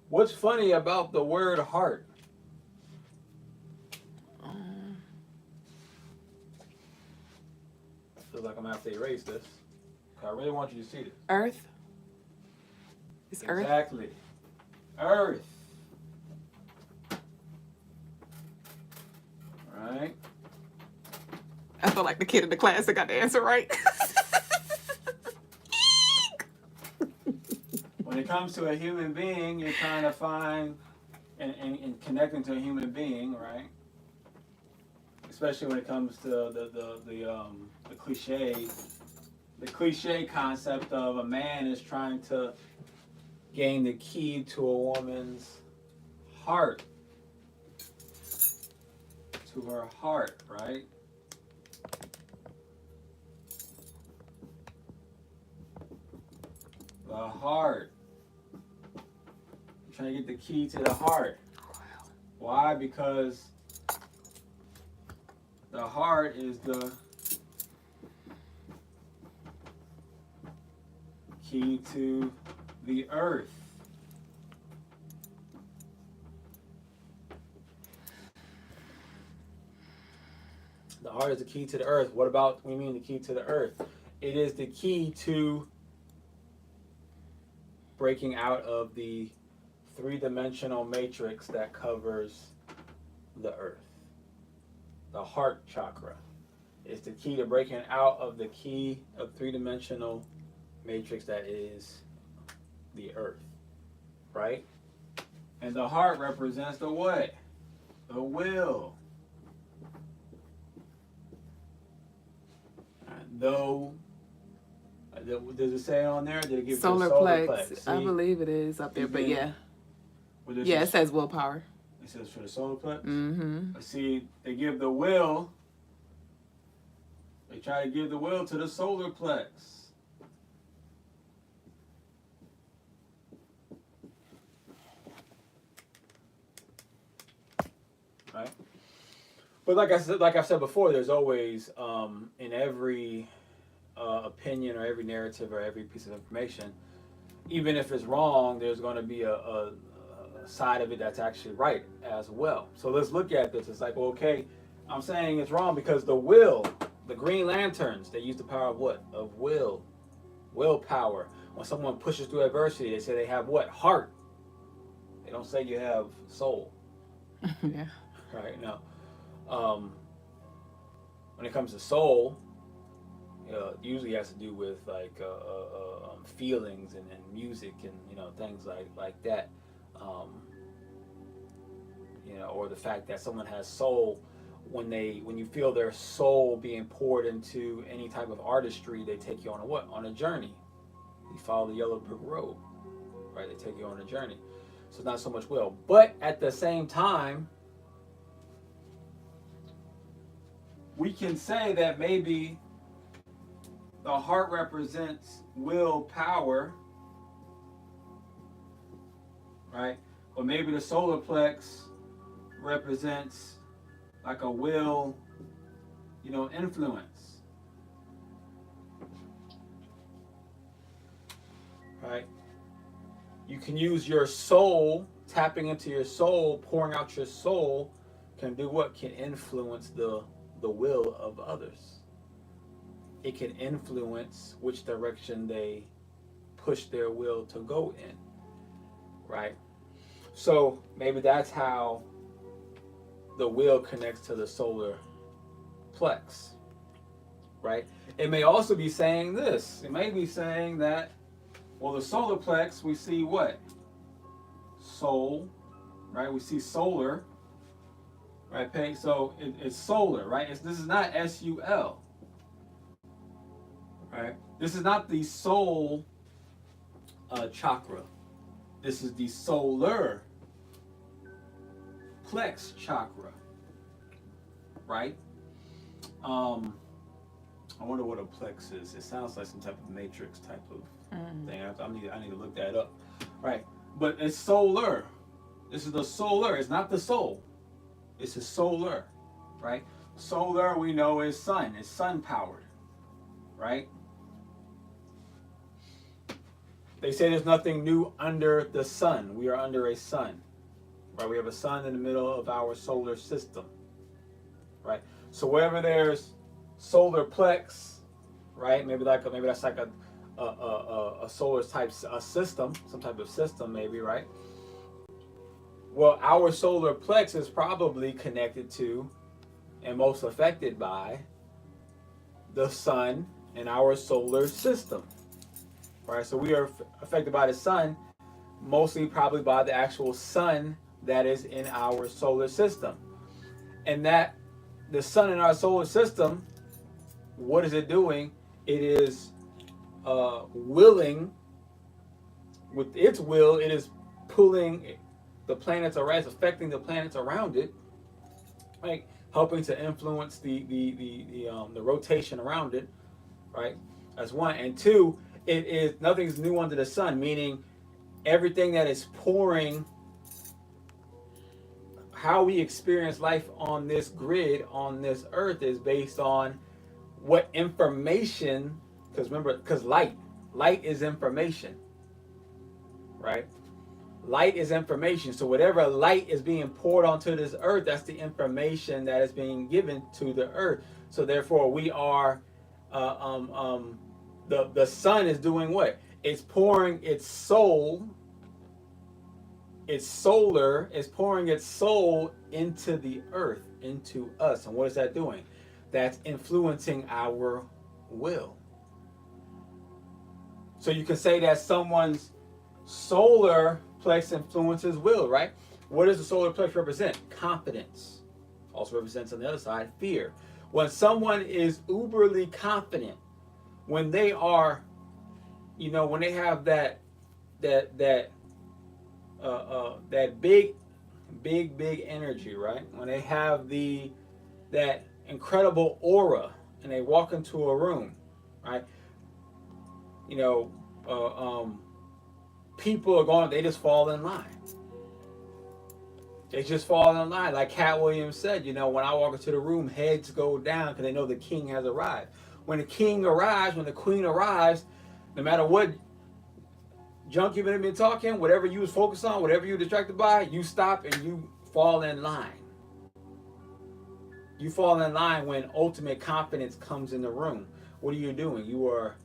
What's funny about the word heart? Feels like I'm gonna have to erase this. I really want you to see this. Earth. It's Earth. Exactly. Earth. Right. I feel like the kid in the class that got the answer right. When it comes to a human being, you're trying to find and connecting to a human being, right? Especially when it comes to the cliche concept of a man is trying to gain the key to a woman's heart, to her heart, right? The heart. You're trying to get the key to the heart. Why? Because the heart is the key to the earth. The heart is the key to the earth. What do you mean the key to the earth? It is the key to breaking out of the three-dimensional matrix that covers the earth. The heart chakra is the key to breaking out of the key of three-dimensional matrix that is the earth, right? And the heart represents the what? The will. Though, does it say on there? Did it give Solar the solar plex. plex? I believe it is up there, but yeah. Yeah, it says willpower. It says for the solar plex? Mm-hmm. See, they give the will, they try to give the will to the solar plex. Right? But like I've said before, there's always in every opinion or every narrative or every piece of information, even if it's wrong, there's going to be a side of it that's actually right as well. So let's look at this. It's like, well, okay, I'm saying it's wrong because the will, the Green Lanterns, they use the power of what? Of willpower. When someone pushes through adversity, they say they have what? Heart. They don't say you have soul. Yeah. Right? No. When it comes to soul, it usually has to do with like feelings and music and things like that. Or the fact that someone has soul, when you feel their soul being poured into any type of artistry, they take you on a what? On a journey. You follow the yellow brick road, right? They take you on a journey. So it's not so much will, but at the same time, we can say that maybe the heart represents willpower, right? Or maybe the solar plex represents like a will, influence, right? You can use your soul, tapping into your soul, pouring out your soul, can do what? Can influence the will of others. It can influence which direction they push their will to go in, right? So maybe that's how the will connects to the solar plex, right? It may also be saying this. It may be saying that, well, the solar plex, we see what? Soul, right? We see solar, right? So it's solar, right? This is not S-U-L, right? This is not the soul chakra. This is the solar plex chakra, right? I wonder what a plex is. It sounds like some type of matrix type of thing. I need to look that up, right? But it's solar. This is the solar. It's not the soul. This is solar, right? Solar, we know, is sun. It's sun powered, right? They say there's nothing new under the sun. We are under a sun, right? We have a sun in the middle of our solar system, right? So wherever there's solar plex, right? Maybe that's like a solar type system, some type of system, maybe, right? Well, our solar plex is probably connected to and most affected by the sun and our solar system, right? So we are affected by the sun, mostly probably by the actual sun that is in our solar system. And that the sun in our solar system, what is it doing? It is willing, with its will, it is pulling the planets around, it's affecting the planets around it, right? Helping to influence the rotation around it, right? That's one. And two, it is nothing's new under the sun, meaning everything that is pouring, how we experience life on this grid, on this earth, is based on what information, because light is information, right? Light is information. So whatever light is being poured onto this earth, that's the information that is being given to the earth. So therefore, we are, the sun is doing what? It's pouring its soul, its solar, is pouring its soul into the earth, into us. And what is that doing? That's influencing our will. So you can say that someone's solar plex influences will, right? What does the solar plex represent? Confidence. Also represents on the other side fear. When someone is uberly confident, when they are, when they have that big energy, right? When they have that incredible aura, and they walk into a room, right? People are going, they just fall in line. They just fall in line. Like Cat Williams said, when I walk into the room, heads go down because they know the king has arrived. When the king arrives, when the queen arrives, no matter what junk you've been talking, whatever you was focused on, whatever you were distracted by, you stop and you fall in line. You fall in line when ultimate confidence comes in the room. What are you doing? You are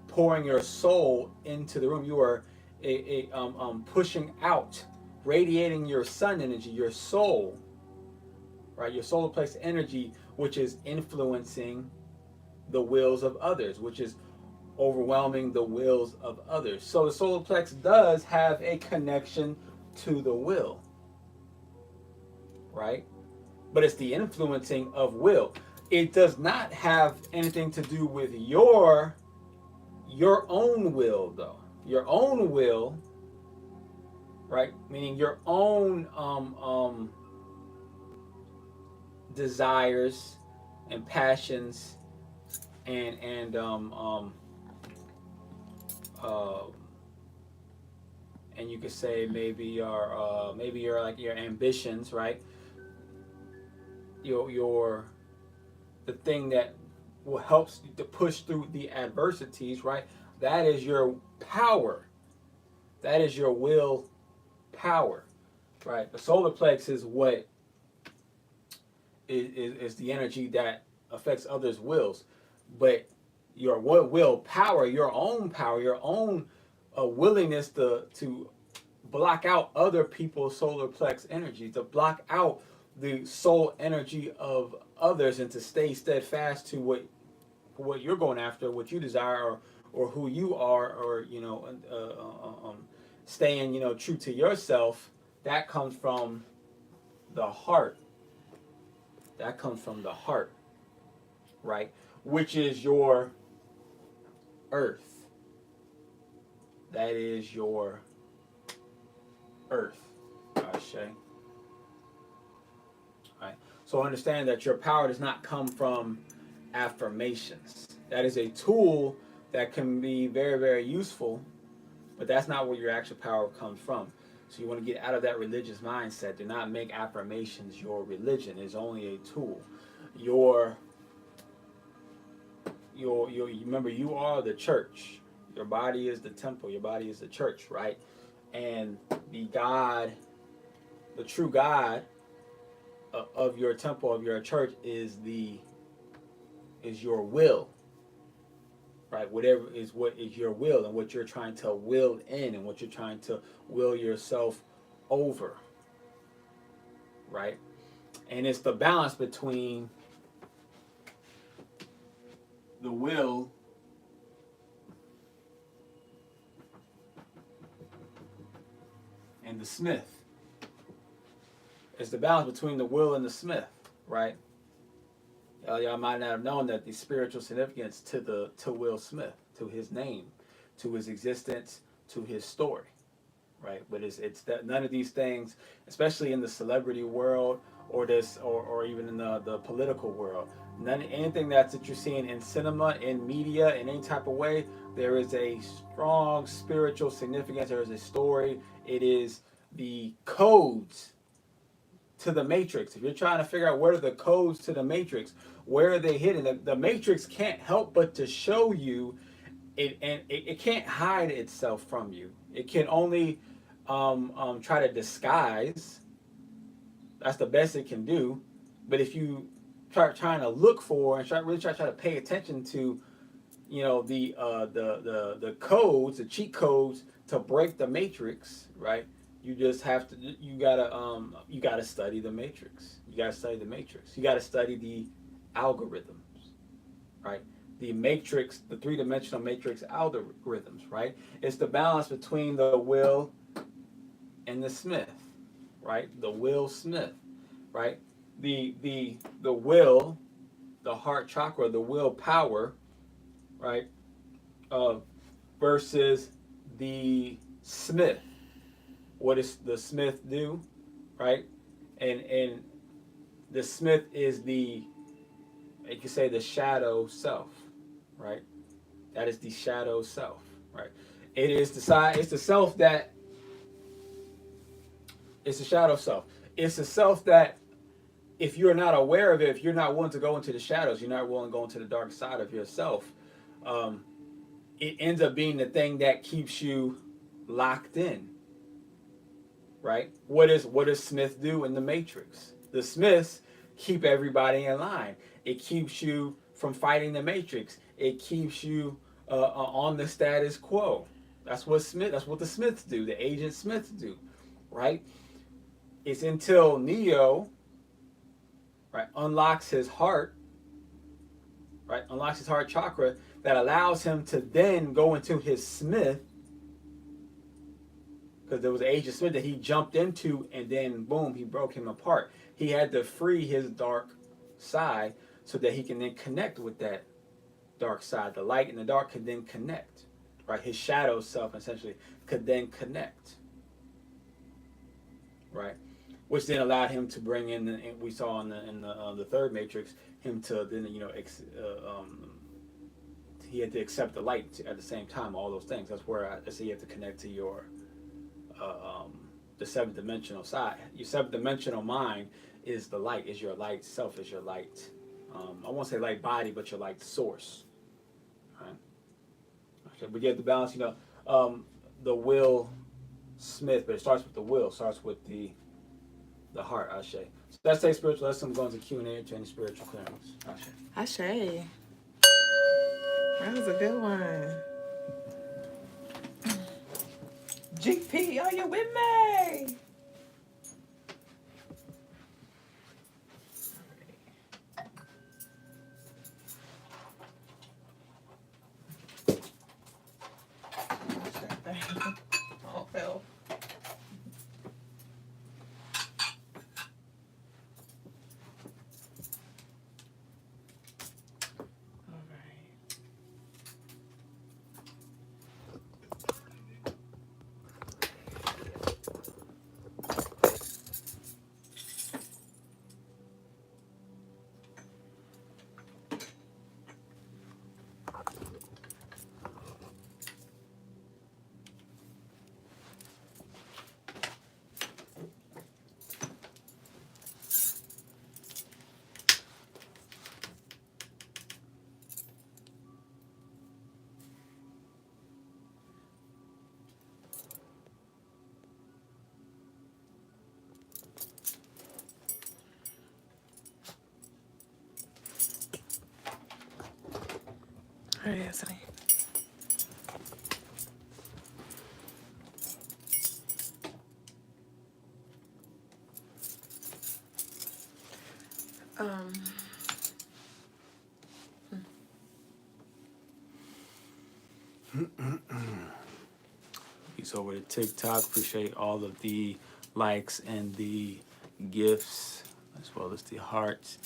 pouring your soul into the room. You are pushing out, radiating your sun energy, your soul, right? Your solar plex energy, which is influencing the wills of others, which is overwhelming the wills of others. So the solar plex does have a connection to the will, right? But it's the influencing of will. It does not have anything to do with your own will, though. Your own will, right? Meaning your own desires and passions and you could say maybe your like your ambitions, right? Your the thing that will help you to push through the adversities, right? That is your power. That is your will power, right? The solar plex is what is the energy that affects others' wills, but your will power, your own willingness to block out other people's solar plex energy, to block out the soul energy of others, and to stay steadfast to what you're going after, what you desire, or who you are, or staying true to yourself. That comes from the heart. That comes from the heart, right? Which is your earth. That is your earth, Ashe. Right? So understand that your power does not come from affirmations. That is a tool that can be very, very useful, but that's not where your actual power comes from. So you want to get out of that religious mindset. Do not make affirmations your religion. It's only a tool. Remember, you are the church. Your body is the temple. Your body is the church, right? And the God, the true God of your temple, of your church, is your will, right? Whatever is what is your will, and what you're trying to will in, and what you're trying to will yourself over, right? And it's the balance between the will and the smith. It's the balance between the will and the smith, right? Y'all might not have known that the spiritual significance to Will Smith, to his name, to his existence, to his story, right? But it's that none of these things, especially in the celebrity world or even in the political world, anything that you're seeing in cinema, in media, in any type of way, there is a strong spiritual significance. There is a story. It is the codes to the matrix. If you're trying to figure out what are the codes to the matrix, where are they hidden? The matrix can't help but to show you it, and it can't hide itself from you. It can only try to disguise. That's the best it can do. But if you start trying to look for and try to pay attention to, the codes, the cheat codes to break the matrix, right? You just have to. You gotta study the matrix. You gotta study the matrix. You gotta study the algorithms, right? The matrix, the three-dimensional matrix algorithms, right? It's the balance between the will and the smith, right? The will smith, right? The will, the heart chakra, the will power, right? Versus the smith. What does the smith do, right? And the smith is you could say the shadow self, right? That is the shadow self, right? It's the self that, it's the shadow self. It's the self that, if you're not aware of it, if you're not willing to go into the shadows, you're not willing to go into the dark side of yourself, it ends up being the thing that keeps you locked in, right? What does Smith do in the Matrix? The Smiths keep everybody in line. It keeps you from fighting the Matrix. It keeps you on the status quo. That's what the Smiths do. The Agent Smiths do, right? It's until Neo, right, unlocks his heart, right, unlocks his heart chakra, that allows him to then go into his Smith, because there was an Agent Smith that he jumped into, and then boom, he broke him apart. He had to free his dark side so that he can then connect with that dark side. The light and the dark could then connect, right? His shadow self essentially could then connect, right? Which then allowed him to bring in, we saw in the third Matrix, him to then he had to accept the light at the same time. All those things. That's where I say you have to connect to your the seventh dimensional side. Your seventh dimensional mind is the light. Is your light self? Is your light? I won't say light body, but your light source. Right. Okay, but you have to balance. The will Smith, but it starts with the will. Starts with the heart. Ashe. So that's today's spiritual lesson. I'm going to Q&A to any spiritual clearance. Ashe. Ashe. That was a good one. GP, are you with me? Oh, Phil. All right, Anthony. Peace over to TikTok. Appreciate all of the likes and the gifts, as well as the hearts.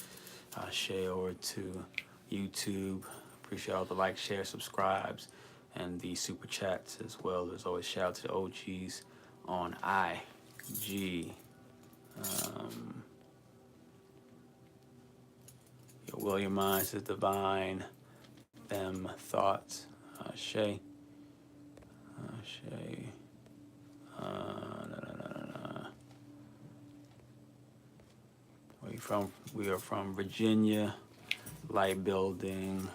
Share over to YouTube. Appreciate all the likes, share, subscribes, and the super chats as well. There's always shout out to the OGs on IG. Your William Minds is divine. Them thoughts. Shay. Shay. We are from Virginia. Light Building.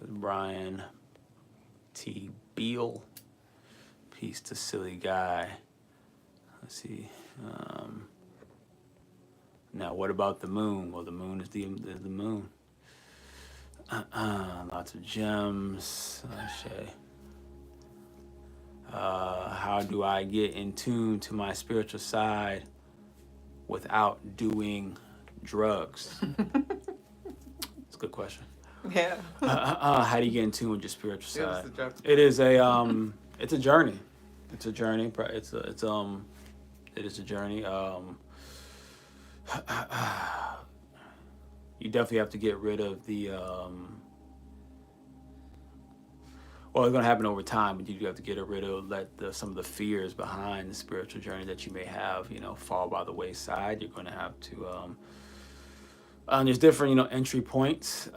Brian T. Beal. Peace to Silly Guy. Let's see. Now, what about the moon? Well, the moon is the moon. Lots of gems. How do I get in tune to my spiritual side without doing drugs? It's a good question. Yeah. How do you get in tune with your spiritual side? It is a it's a journey. It's a journey. It is a journey. You definitely have to get rid of the well, it's going to happen over time, but you do have to get rid of some of the fears behind the spiritual journey that you may have, fall by the wayside. You're going to have to there's different, entry points.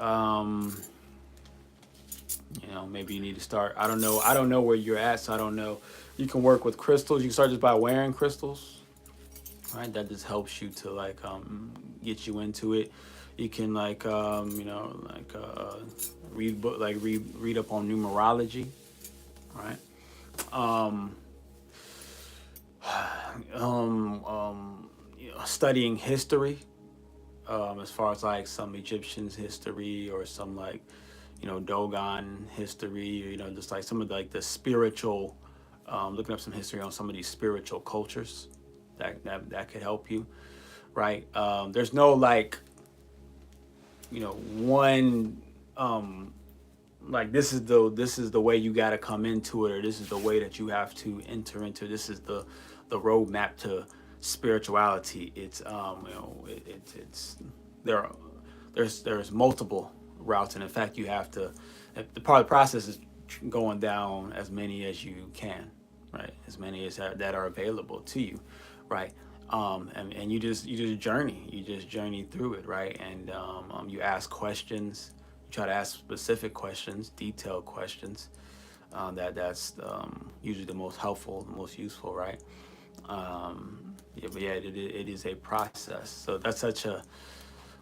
Maybe you need to start. I don't know where you're at, so I don't know. You can work with crystals. You can start just by wearing crystals, right? That just helps you to get you into it. You can read up on numerology, right? Um, studying history, as far as like some Egyptians history or some like, Dogon history, just like some of the spiritual, looking up some history on some of these spiritual cultures that could help you, right? There's no like, one, like this is the way you got to come into it, or this is the way that you have to enter into. This is the roadmap to spirituality. It's it's there's multiple routes, and in fact, you have to. The part of the process is going down as many as you can, right? As many as that are available to you, right? And you just journey through it, right? And you ask questions. You try to ask specific questions, detailed questions. That's usually the most helpful, the most useful, right? Yeah, but yeah, it is a process. So that's such a,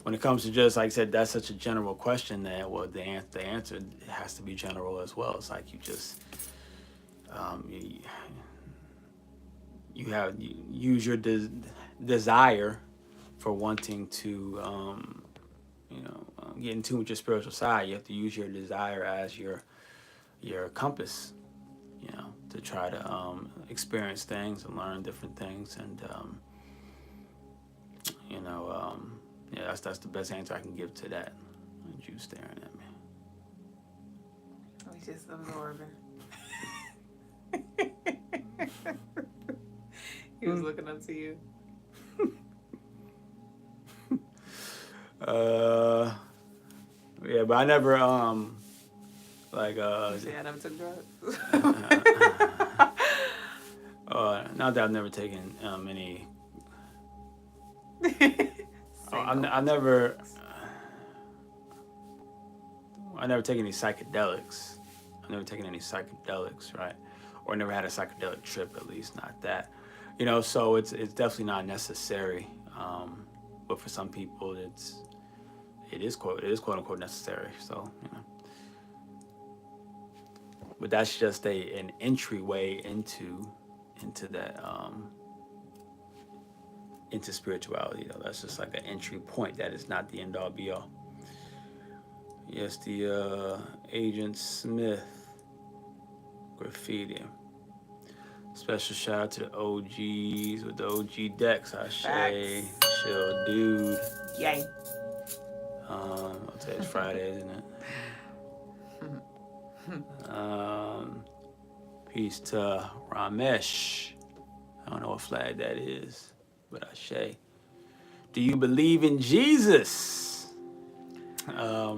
when it comes to, just like I said, that's such a general question that, well, the answer has to be general as well. It's like you just you use your desire for wanting to get in tune with your spiritual side. You have to use your desire as your compass, to try to experience things and learn different things. And yeah, that's the best answer I can give to that. And you staring at me. We just absorbing. He was looking up to you. Yeah, but I never like You say I never took drugs. not that I've never taken any. I never taken any psychedelics. I've never taken any psychedelics, right? Or never had a psychedelic trip, at least not that. So it's definitely not necessary. But for some people, it is quote unquote necessary. So but that's just an entryway into that into spirituality. That's just like an entry point. That is not the end all be all. Yes, the Agent Smith graffiti. Special shout out to the OGs with the OG decks. Ashe, chill, dude. Yay. I'll say it's Friday, isn't it? Peace to Ramesh. I don't know what flag that is, but Ashe. Do you believe in Jesus? I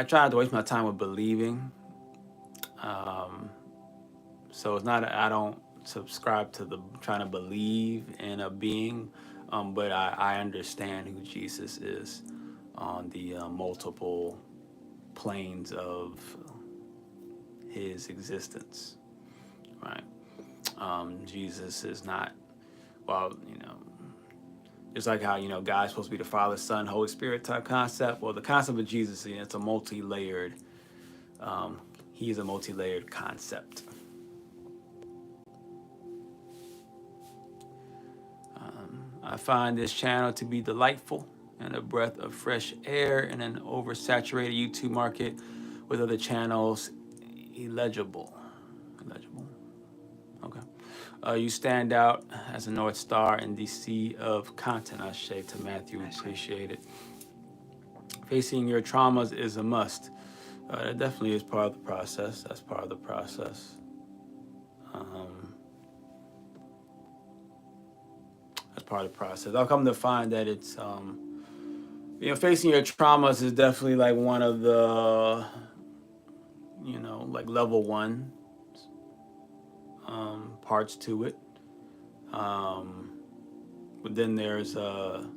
try not to waste my time with believing. So it's not, I don't subscribe to the trying to believe in a being, but I understand who Jesus is on the multiple planes of his existence, right? Jesus is not, well, just like how, God's supposed to be the Father, Son, Holy Spirit type concept. Well, the concept of Jesus, it's a multi-layered, he's a multi-layered concept. I find this channel to be delightful and a breath of fresh air in an oversaturated YouTube market with other channels illegible. Okay. You stand out as a North Star in the sea of content. I say to Matthew, appreciate it. Facing your traumas is a must. That definitely is part of the process. That's part of the process. That's part of the process. I've come to find that it's, facing your traumas is definitely like one of the, like level one parts to it. But then there's a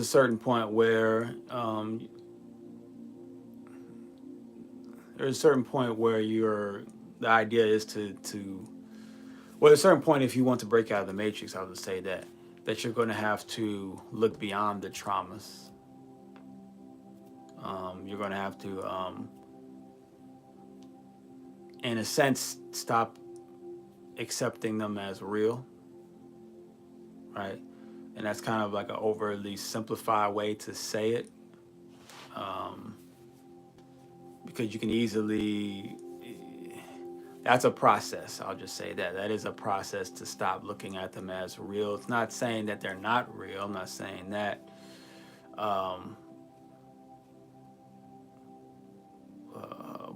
certain point where the idea is to Well, at a certain point, if you want to break out of the matrix, I would say that you're going to have to look beyond the traumas. You're going to have to, in a sense, stop accepting them as real, right? And that's kind of like an overly simplified way to say it, because you can easily. That's a process. I'll just say that is a process to stop looking at them as real. It's not saying that they're not real. I'm not saying that.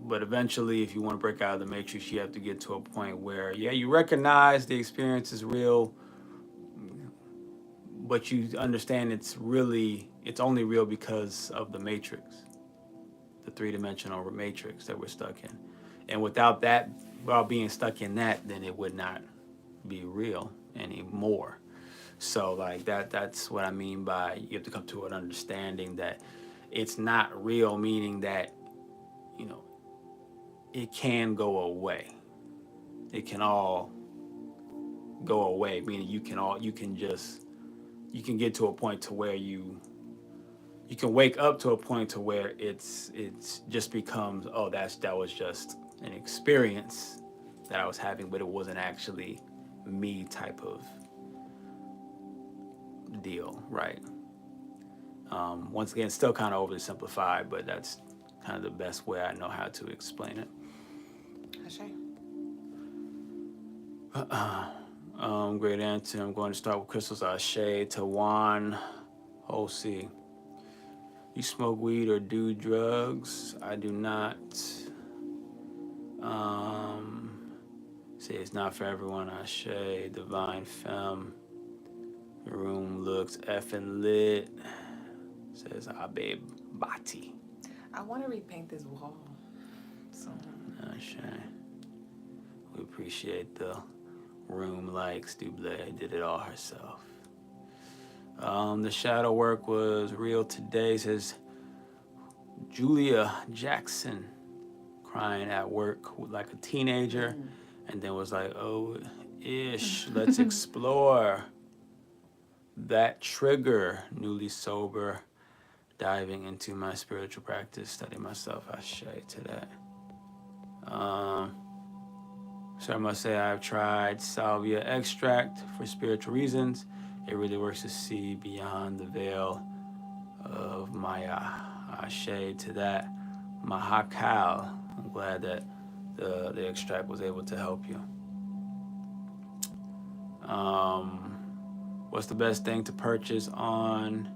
But eventually, if you want to break out of the matrix, you have to get to a point where, yeah, you recognize the experience is real, but you understand it's only real because of the matrix, the three-dimensional matrix that we're stuck in. And without being stuck in that, then it would not be real anymore. So like that's what I mean by you have to come to an understanding that it's not real, meaning that, you know, it can go away. It can all go away, meaning you can get to a point to where you can wake up to a point to where it's just becomes, oh, that was just an experience that I was having, but it wasn't actually me type of deal, right? Once again, still kind of overly simplified, but that's kind of the best way I know how to explain it. Great answer. I'm going to start with crystals. Ashe to Juan Hosi. You smoke weed or do drugs? I do not. Say it's not for everyone. Ashe, Divine Femme. Your room looks effing lit. Says Abe Bati. I want to repaint this wall. So. Ashe. We appreciate the room likes. Duüblé did it all herself. The shadow work was real today, says Julia Jackson, crying at work like a teenager, and then was like, oh, ish, let's explore that trigger, newly sober, diving into my spiritual practice, study myself. Ashe to that. So I must say I've tried salvia extract for spiritual reasons. It really works to see beyond the veil of Maya. Ashe to that. Mahakal. I'm glad that the extract was able to help you. What's the best thing to purchase on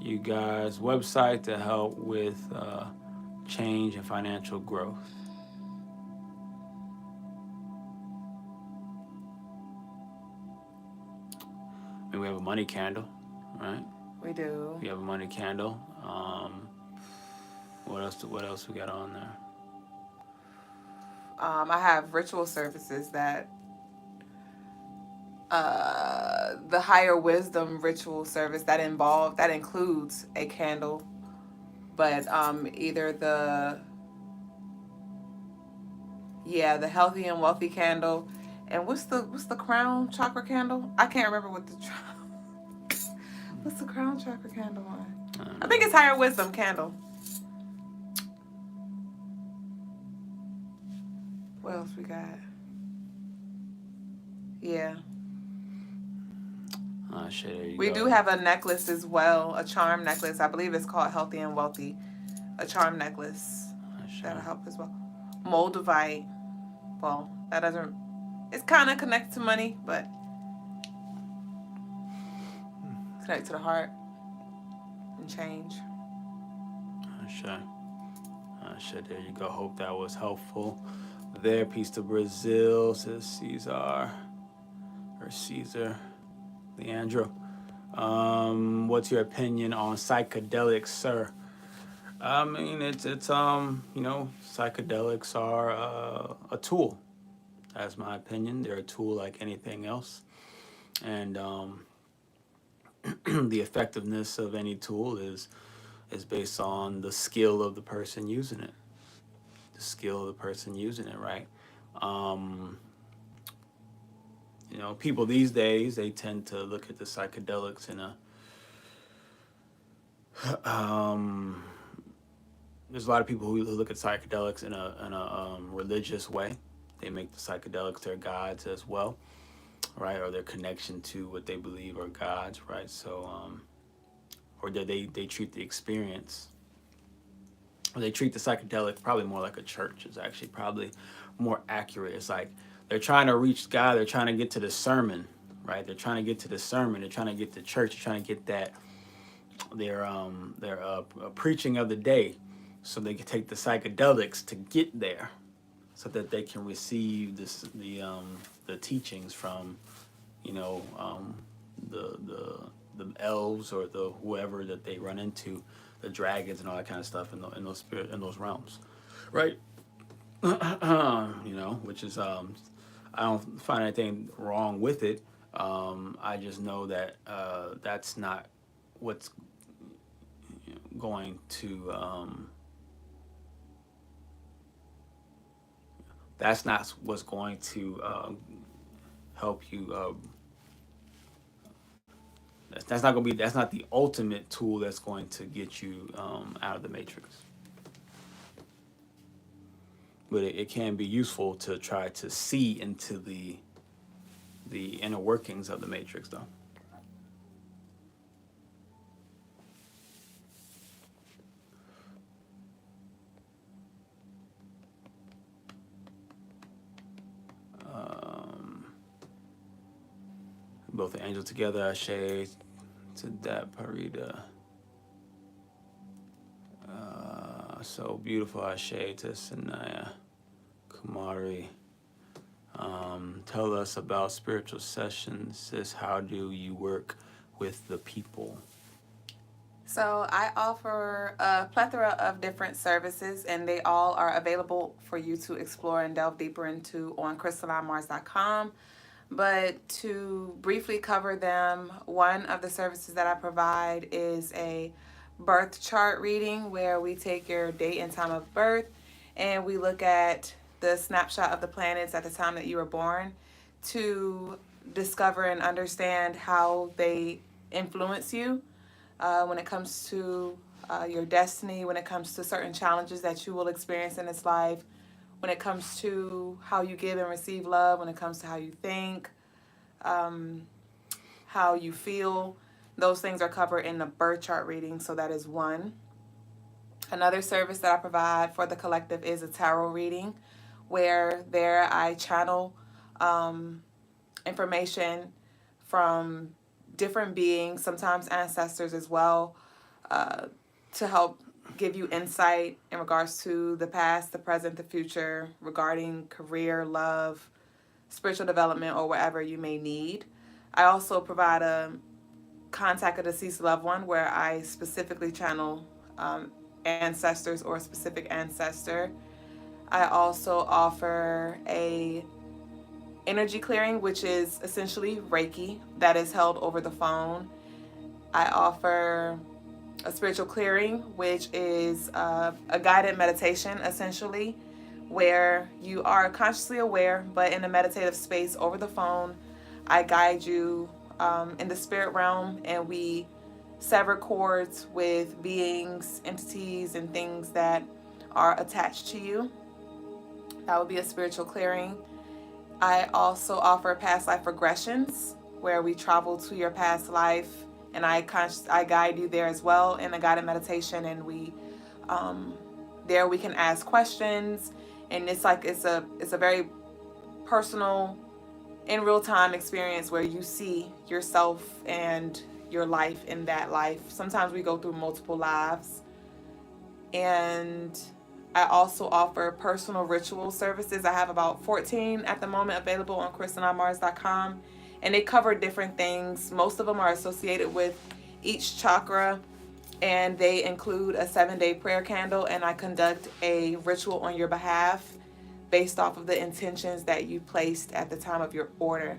you guys' website to help with change and financial growth? I mean, we have a money candle, right? We do. We have a money candle. What else we got on there? I have ritual services that the higher wisdom ritual service that includes a candle, but either the healthy and wealthy candle, and what's the crown chakra candle? I can't remember what's the crown chakra candle one? I think it's higher wisdom candle. What else we got? Yeah. We do have a necklace as well, a charm necklace. I believe it's called Healthy and Wealthy. A charm necklace. That'll help as well. Moldavite. Well, that doesn't... It's kind of connected to money, but... connect to the heart and change. Sure, there you go. Hope that was helpful. There, peace to Brazil, says Caesar Leandro. What's your opinion on psychedelics, sir? I mean, it's psychedelics are a tool. That's my opinion. They're a tool like anything else, and the effectiveness of any tool is based on the skill of the person using it. Right? You know, people these days, they tend to look at the psychedelics in a there's a lot of people who look at psychedelics in a religious way. They make the psychedelics their gods as well, right? Or their connection to what they believe are gods, right? So, or they treat the experience, or they treat the psychedelic probably more like a church is actually probably more accurate. It's like they're trying to reach God, they're trying to get to the sermon, right? They're trying to get to the sermon, they're trying to get to church, they're trying to get that their preaching of the day, so they can take the psychedelics to get there, so that they can receive the teachings from, you know, the elves or the whoever that they run into, the dragons and all that kind of stuff in those spirit in those realms, right? You know, which is I don't find anything wrong with it. I just know that that's not what's going to that's not what's going to help you. That's not going to be. That's not the ultimate tool that's going to get you out of the matrix. But it can be useful to try to see into the inner workings of the matrix, though. Both the angels together, Ashe, to that Parida. So beautiful, Ashe, to Sanaya Kumari. Tell us about spiritual sessions, sis. How do you work with the people? So I offer a plethora of different services, and they all are available for you to explore and delve deeper into on crystallinemars.com. But to briefly cover them, one of the services that I provide is a birth chart reading where we take your date and time of birth and we look at the snapshot of the planets at the time that you were born to discover and understand how they influence you when it comes to your destiny, when it comes to certain challenges that you will experience in this life, when it comes to how you give and receive love, when it comes to how you think, how you feel. Those things are covered in the birth chart reading, so that is one. Another service that I provide for the collective is a tarot reading, where there I channel information from different beings, sometimes ancestors as well, to help give you insight in regards to the past, the present, the future, regarding career, love, spiritual development, or whatever you may need. I also provide a contact a deceased loved one where I specifically channel ancestors or a specific ancestor. I also offer a energy clearing, which is essentially Reiki that is held over the phone. I offer a spiritual clearing, which is a guided meditation, essentially, where you are consciously aware, but in a meditative space over the phone. I guide you in the spirit realm, and we sever cords with beings, entities, and things that are attached to you. That would be a spiritual clearing. I also offer past life regressions, where we travel to your past life, and I guide you there as well in a guided meditation, and we there we can ask questions, and it's a very personal, in real time experience where you see yourself and your life in that life. Sometimes we go through multiple lives. And I also offer personal ritual services. I have about 14 at the moment available on crystallinemars.com, and they cover different things. Most of them are associated with each chakra, and they include a 7-day prayer candle, and I conduct a ritual on your behalf based off of the intentions that you placed at the time of your order.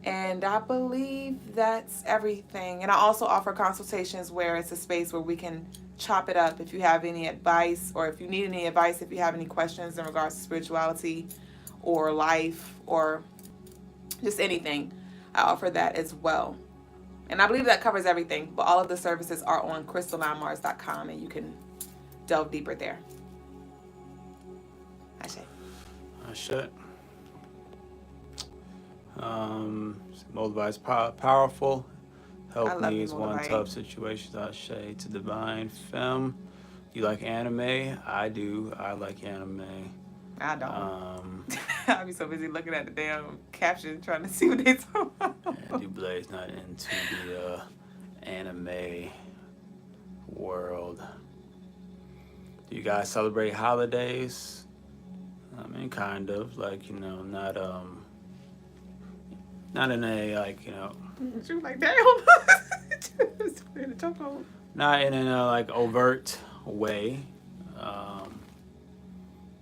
And I believe that's everything. And I also offer consultations where it's a space where we can chop it up. If you have any advice, or if you need any advice, if you have any questions in regards to spirituality or life or just anything, I offer that as well. And I believe that covers everything. But all of the services are on crystallinemars.com, and you can delve deeper there. Ashe. Shit. Moldavite powerful. Help me is one tough situations. Ashe to divine femme. You like anime? I do. I like anime. I don't. I'll be so busy looking at the damn caption trying to see what they talking about. Yeah, Duüblé's not into the anime world. Do you guys celebrate holidays? I mean, kind of, like, you know, not in a, like, you know. She was like, damn. Not in a, like, overt way.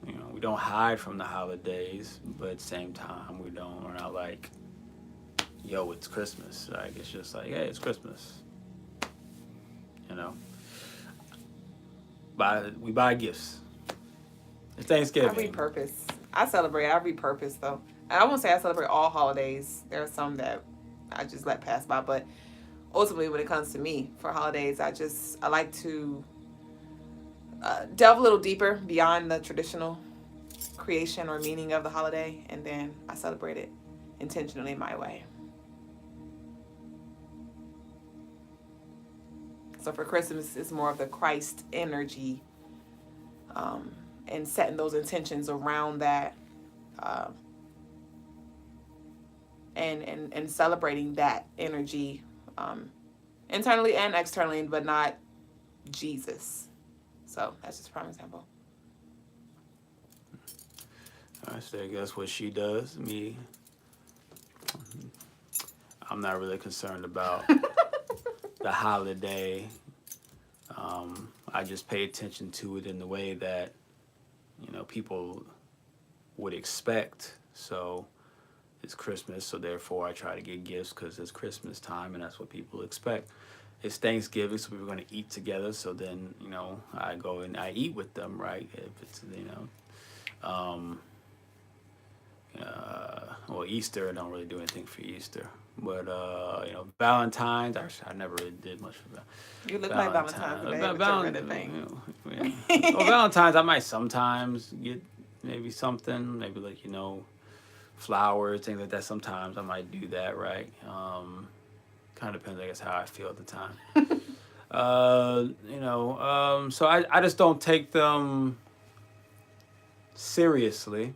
You know, we don't hide from the holidays, but at the same time, we're not like, yo, it's Christmas. Like, it's just like, hey, it's Christmas. You know? We buy gifts. It's Thanksgiving. I repurpose. I repurpose, though. I won't say I celebrate all holidays. There are some that I just let pass by, but ultimately, when it comes to me for holidays, I like to delve a little deeper beyond the traditional creation or meaning of the holiday, and then I celebrate it intentionally my way. So for Christmas, it's more of the Christ energy, and setting those intentions around that, and celebrating that energy, internally and externally, but not Jesus. So that's just a prime example. I say that's what she does. Me, I'm not really concerned about the holiday. I just pay attention to it in the way that, you know, people would expect. So it's Christmas, so therefore I try to get gifts because it's Christmas time and that's what people expect. It's Thanksgiving, so we were going to eat together. So then, you know, I go and I eat with them, right? If it's, you know, well, Easter, I don't really do anything for Easter. But, you know, Valentine's, I never really did much for that. You look like Valentine's today with your red thing. You know, yeah. Well, Valentine's, I might sometimes get maybe something, maybe like, you know, flowers, things like that. Sometimes I might do that, right? Kind of depends, I guess, how I feel at the time. You know, so I just don't take them seriously.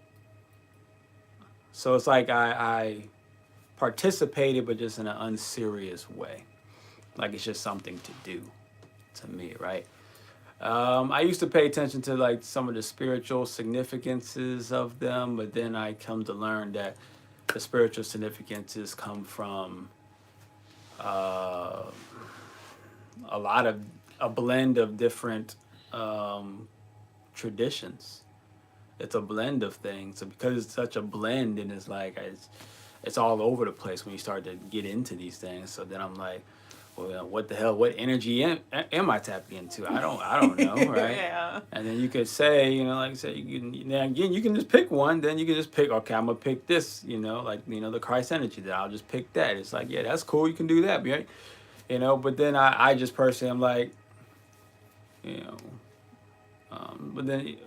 So it's like I participated, but just in an unserious way. Like it's just something to do to me, right? I used to pay attention to like some of the spiritual significances of them, but then I come to learn that the spiritual significances come from a blend of different traditions. It's a blend of things. So because it's such a blend, and it's like it's all over the place when you start to get into these things. So then I'm like, well, what the hell? What energy am I tapping into? I don't know, right? Yeah. And then you could say, you know, like I said, now again, you can just pick one. Then you can just pick, okay, I'm gonna pick this, you know, like, you know, the Christ energy. That I'll just pick that. It's like, yeah, that's cool. You can do that, right? You know. But then I just personally, I'm like, you know, but then.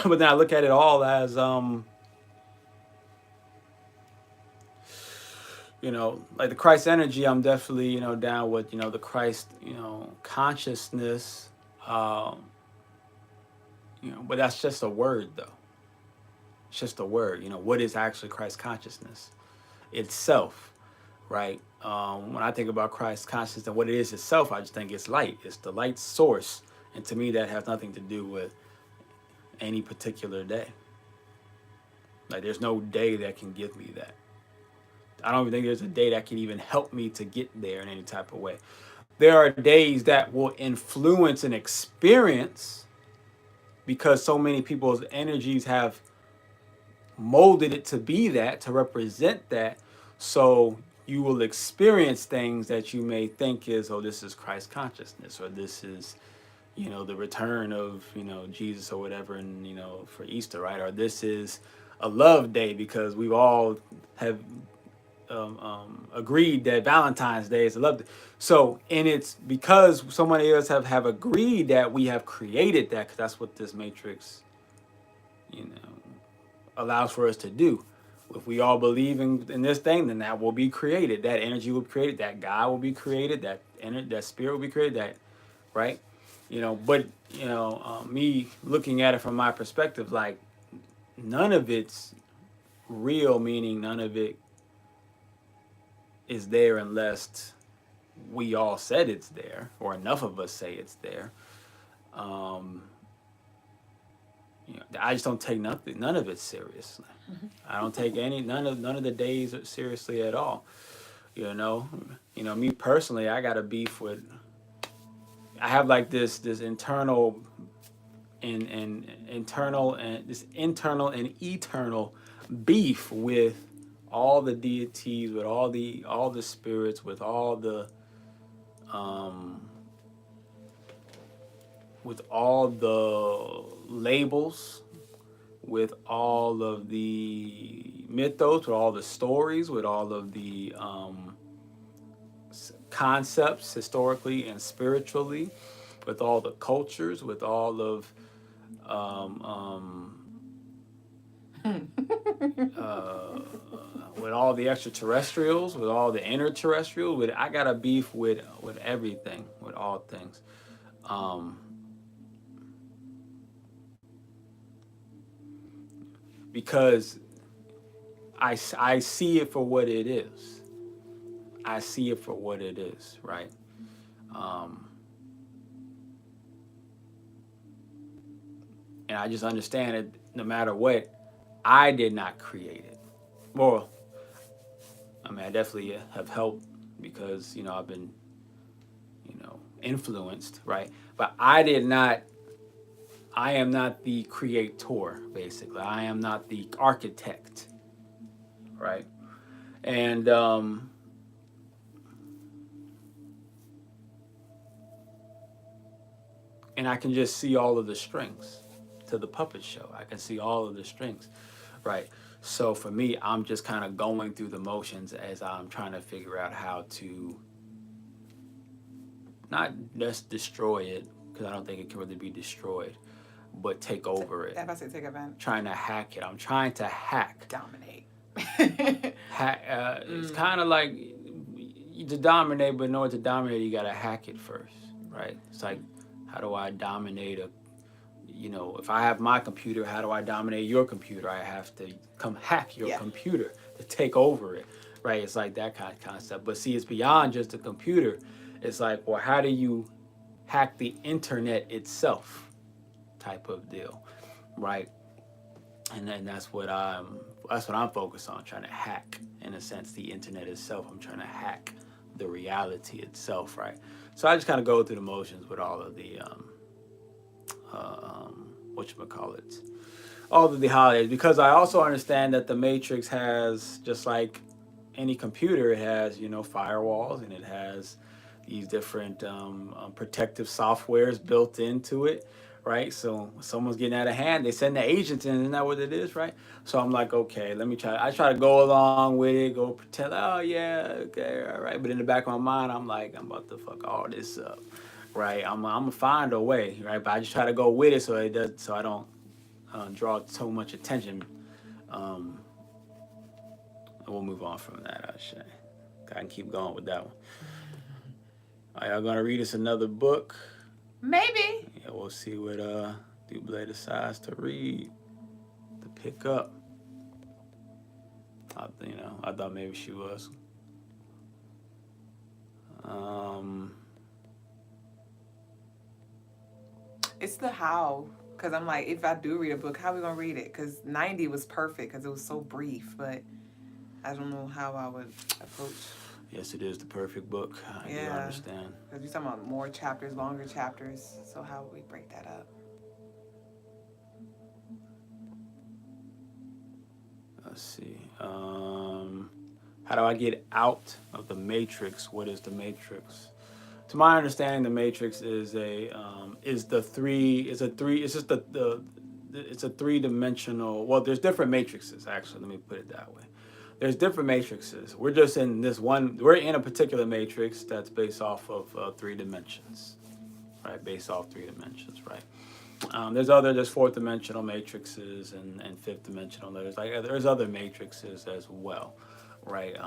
But then I look at it all as, you know, like the Christ energy, I'm definitely, you know, down with, you know, the Christ, you know, consciousness, you know, but that's just a word, though. It's just a word, you know, what is actually Christ consciousness itself, right? When I think about Christ consciousness and what it is itself, I just think it's light. It's the light source. And to me, that has nothing to do with any particular day. Like there's no day that can give me that. I don't even think there's a day that can even help me to get there in any type of way. There are days that will influence an experience because so many people's energies have molded it to be that, to represent that. So you will experience things that you may think is, oh, this is Christ consciousness, or this is, you know, the return of, you know, Jesus or whatever, and, you know, for Easter, right? Or this is a love day because we all have agreed that Valentine's Day is a love day. So, and it's because so many of us have agreed that we have created that, because that's what this matrix, you know, allows for us to do. If we all believe in this thing, then that will be created. That energy will be created. That God will be created. That spirit will be created. That, right? You know, but you know, me looking at it from my perspective, like none of it's real, meaning none of it is there unless we all said it's there, or enough of us say it's there. Um, you know, I just don't take none of it seriously. I don't take none of the days seriously at all. You know, me personally, I got a beef with. I have like this internal and internal and this internal and eternal beef with all the deities, with all the spirits, with all the um, with all the labels, with all of the mythos, with all the stories, with all of the concepts historically and spiritually, with all the cultures, with all of um, uh, with all the extraterrestrials, with all the interterrestrials. I got a beef with everything, with all things. Um, because I see it for what it is. I see it for what it is, right? Um, and I just understand it. No matter what, I did not create it. Well, I mean, I definitely have helped because I've been influenced, right? But I did not. I am not the creator, basically. I am not the architect, right? And and I can just see all of the strings to the puppet show. I can see all of the strings, right? So for me, I'm just kind of going through the motions as I'm trying to figure out how to not just destroy it, because I don't think it can really be destroyed, but take over it. That's about to take advantage. Trying to hack it. I'm trying to hack. Dominate. It's kind of like to dominate, but in order to dominate, you got to hack it first, right? It's like, how do I dominate if I have my computer, how do I dominate your computer? I have to come hack your computer to take over it, right? It's like that kind of concept. But see, it's beyond just the computer. It's like, well, how do you hack the internet itself type of deal, right? And then that's what I'm focused on, trying to hack, in a sense, the internet itself. I'm trying to hack the reality itself, right? So I just kind of go through the motions with all of the whatchamacallit, all of the holidays, because I also understand that the Matrix has, just like any computer, it has firewalls, and it has these different protective softwares built into it, right? So when someone's getting out of hand, they send the agents in. Isn't that what it is, right? So I'm like, okay, let me try. I try to go along with it, go pretend, oh yeah, okay, all right. But in the back of my mind, I'm like, I'm about to fuck all this up, right? I'm gonna find a way, right? But I just try to go with it so I don't draw so much attention. And we'll move on from that. I can keep going with that one. Are y'all gonna read us another book? Maybe. Yeah, we'll see what Duüblé decides to read, to pick up. I thought maybe she was. It's the how. Because I'm like, if I do read a book, how are we going to read it? Because 90 was perfect because it was so brief. But I don't know how I would approach. Yes, it is the perfect book. I do understand. Because you're talking about more chapters, longer chapters. So how would we break that up? Let's see. How do I get out of the matrix? What is the matrix? To my understanding, the matrix is it's a three-dimensional. Well, there's different matrices actually. Let me put it that way. There's different matrices. We're just in this one. We're in a particular matrix that's based off of 3 dimensions, right? Based off 3 dimensions, right? There's 4th dimensional matrices and 5th dimensional. There's other matrices as well, right?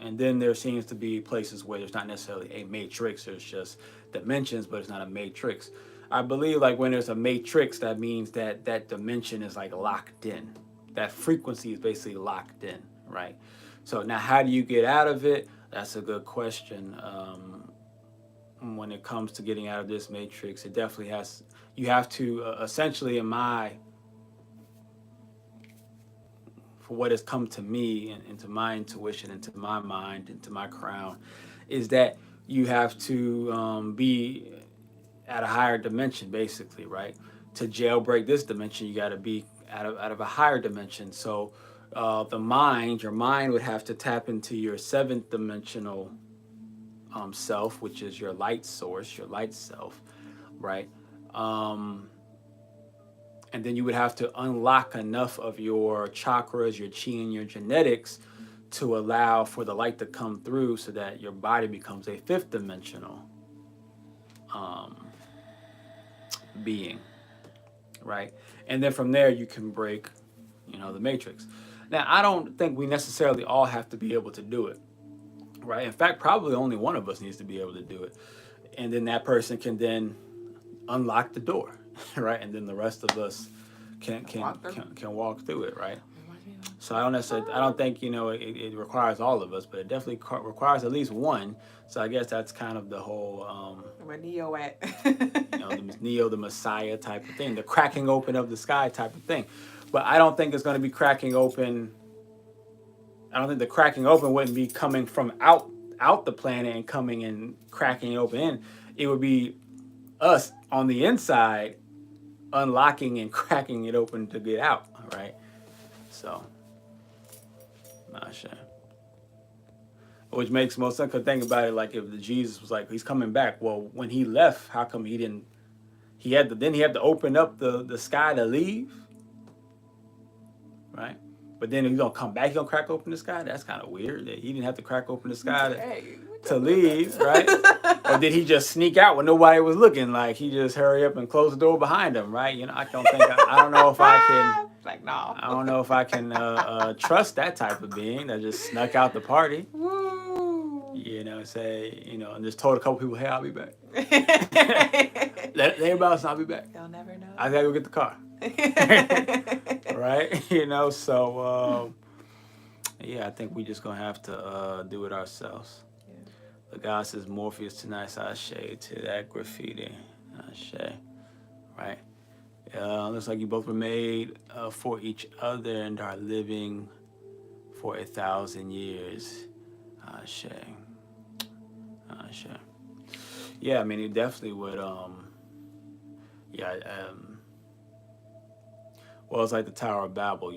And then there seems to be places where there's not necessarily a matrix. There's just dimensions, but it's not a matrix. I believe like when there's a matrix, that means that that dimension is like locked in. That frequency is basically locked in, right? So now how do you get out of it? That's a good question. When it comes to getting out of this matrix, it definitely you have to essentially for what has come to me and to my intuition and to my mind and to my crown, is that you have to be at a higher dimension, basically, right? To jailbreak this dimension, you got to be out of a higher dimension. So your mind would have to tap into your 7th dimensional self, which is your light source, your light self, right? And then you would have to unlock enough of your chakras, your chi, and your genetics to allow for the light to come through so that your body becomes a 5th dimensional being, right? And then from there, you can break, the matrix. Now, I don't think we necessarily all have to be able to do it, right? In fact, probably only one of us needs to be able to do it. And then that person can then unlock the door, right? And then the rest of us can walk through it, right? So I don't think it requires all of us, but it definitely requires at least one. So I guess that's kind of the whole where Neo at? the Neo, the Messiah type of thing, the cracking open of the sky type of thing. But I don't think it's going to be cracking open. I don't think the cracking open wouldn't be coming from out the planet and coming and cracking it open in. It would be us on the inside unlocking and cracking it open to get out, right? So, not sure. Which makes most sense. Cause think about it, like if the Jesus was like he's coming back. Well, when he left, how come he didn't? He had to open up the sky to leave, right? But then if he's gonna come back, he's gonna crack open the sky. That's kind of weird. That he didn't have to crack open the sky to leave, right? Or did he just sneak out when nobody was looking? Like he just hurry up and close the door behind him, right? I don't know if I can. Like, no. I don't know if I can trust that type of being that just snuck out the party. Woo. And just told a couple people, hey, I'll be back. Let everybody else know I'll be back. You'll never know. I gotta go get the car. Right? So I think we just gonna have to do it ourselves. Yeah. The God says Morpheus tonight, so I shade to that graffiti. I shade. Right? Looks like you both were made for each other and are living for 1,000 years. Shame. Yeah, I mean, it definitely would. Well, it's like the Tower of Babel.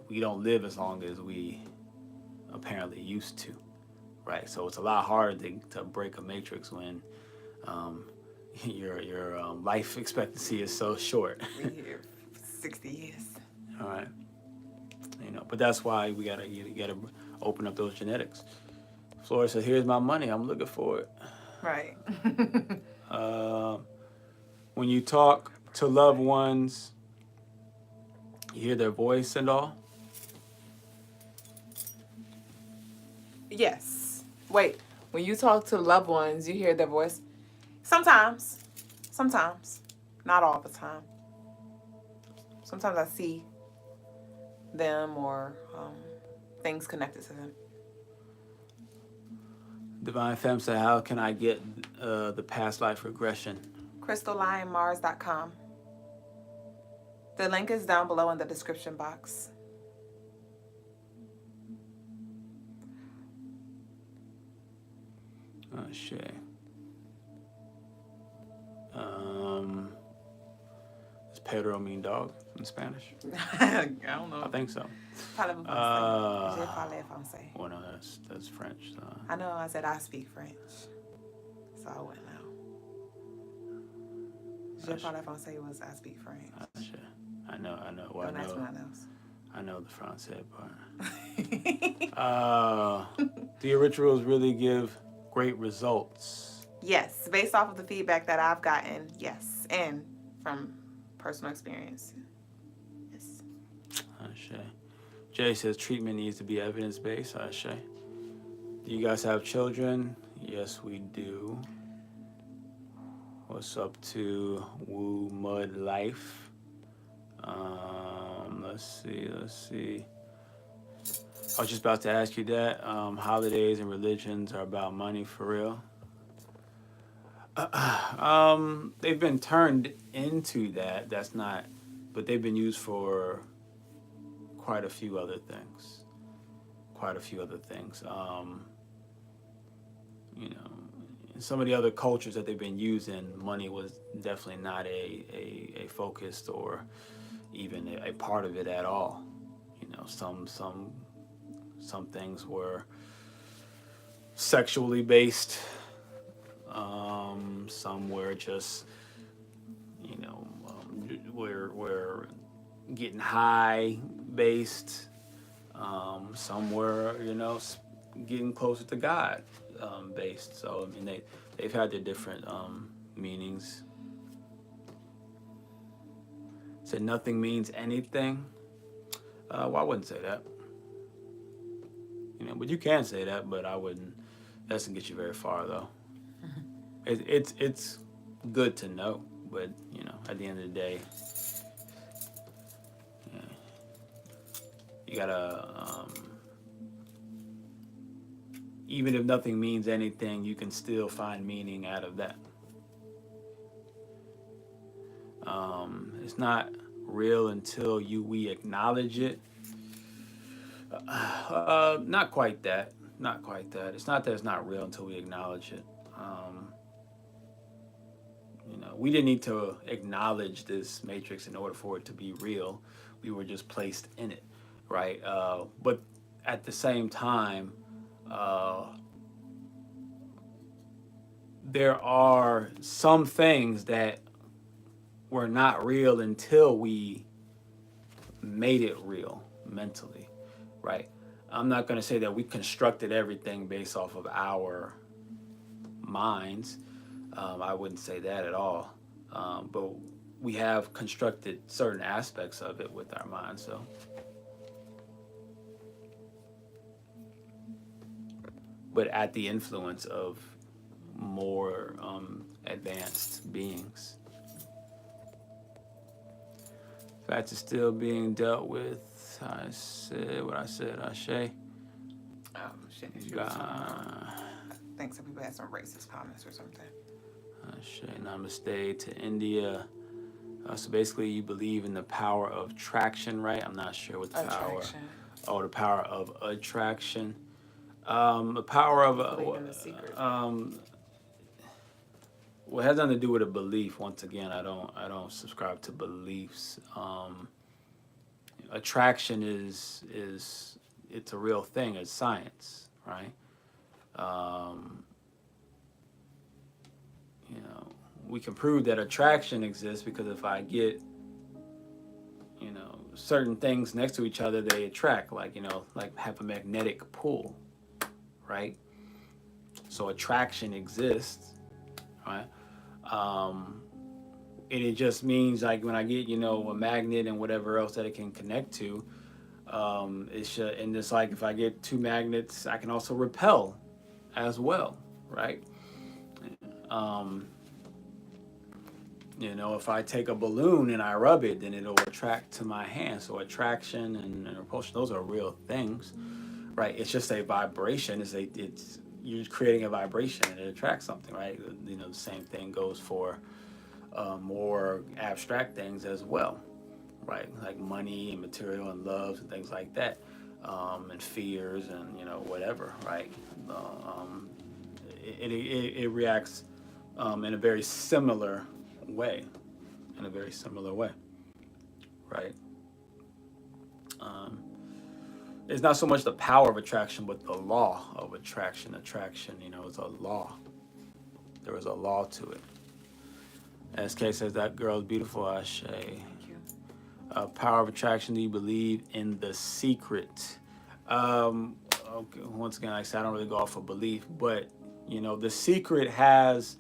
We don't live as long as we apparently used to, right? So it's a lot harder to break a matrix when your life expectancy is so short. We here 60 years. All right. But that's why you gotta open up those genetics. Flora says, "Here's my money. I'm looking for it." Right. When you talk to loved ones, you hear their voice and all. Yes. Wait. When you talk to loved ones, you hear their voice. Sometimes. Not all the time. Sometimes I see them or things connected to them. Divine Femme said, how can I get the past life regression? CrystallineMars.com. The link is down below in the description box. Oh, shit. This perro mean dog in Spanish? I don't know. I think so. Parlez-vous français? Je parle français. Well, no, that's French. I know. I said I speak French, so I wouldn't know. Je parle français was I speak French. I know. Well, don't ask me nothing else. I know the Francais part. Do your rituals really give great results? Yes, based off of the feedback that I've gotten, yes, and from personal experience. Yes. Ashe. Jay says treatment needs to be evidence-based. Ashe. Do you guys have children? Yes, we do. What's up to Woo Mud Life? Let's see. I was just about to ask you that. Holidays and religions are about money for real. They've been turned into that. That's not, but they've been used for quite a few other things. You know, in some of the other cultures that they've been using, money was definitely not a focused or even a part of it at all. You know, some things were sexually based. Some were just, you know, we're getting high based. Some were, you know, getting closer to God based. So I mean, they've had their different meanings. Said nothing means anything. Well, I wouldn't say that. You know, but you can say that, but I wouldn't. That doesn't get you very far, though. It's good to know, but you know, at the end of the day, yeah, you gotta. Even if nothing means anything, you can still find meaning out of that. It's not real until we acknowledge it. Not quite that. It's not that it's not real until we acknowledge it. You know, we didn't need to acknowledge this matrix in order for it to be real. We were just placed in it, right? But at the same time, there are some things that were not real until we made it real mentally, right? I'm not going to say that we constructed everything based off of our minds. I wouldn't say that at all. But we have constructed certain aspects of it with our minds. So, but at the influence of more advanced beings. Facts is still being dealt with. I said what I said. Ashe. Shit. I think some people had some racist comments or something. Ashe. Namaste to India. So basically, you believe in the power of traction, right? I'm not sure what the power. Oh, the power of attraction. The power of well, it has nothing to do with a belief. Once again, I don't subscribe to beliefs. Attraction is it's a real thing. It's science, right? You know, we can prove that attraction exists because if I get, you know, certain things next to each other, they attract, like, you know, like have a magnetic pull, right? So attraction exists, right? And it just means like when I get, you know, a magnet and whatever else that it can connect to, it should, and just like if I get two magnets, I can also repel as well, right? You know, if I take a balloon and I rub it, then it'll attract to my hand. So attraction and repulsion, those are real things, right? It's just a vibration. It's you're creating a vibration and it attracts something, right? You know, the same thing goes for more abstract things as well, right? Like money and material and loves and things like that, and fears and, you know, whatever, right? It reacts in a very similar way. right? It's not so much the power of attraction, but the law of attraction. Attraction, is a law. There is a law to it. SK says that girl is beautiful, Ashe. Thank you. Power of attraction. Do you believe in the secret? Okay, once again, like I said, I don't really go off of belief, but the secret has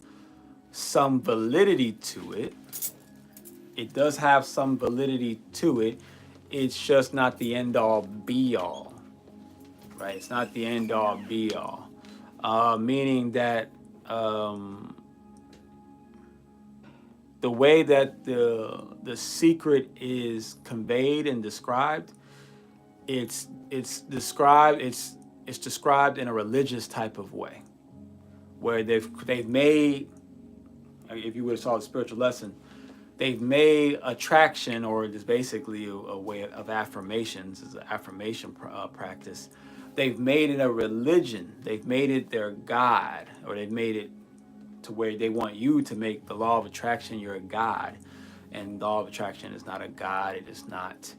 some validity to it. It does have some validity to it. It's just not the end all be all, right? It's not the end all be all. Meaning that the way that the secret is conveyed and described, it's described in a religious type of way, where they've made, if you would have saw the spiritual lesson, they've made attraction, or it is basically a way of affirmations, is an affirmation practice. They've made it a religion. They've made it their God, or they've made it to where they want you to make the law of attraction your God. And the law of attraction is not a God. It is not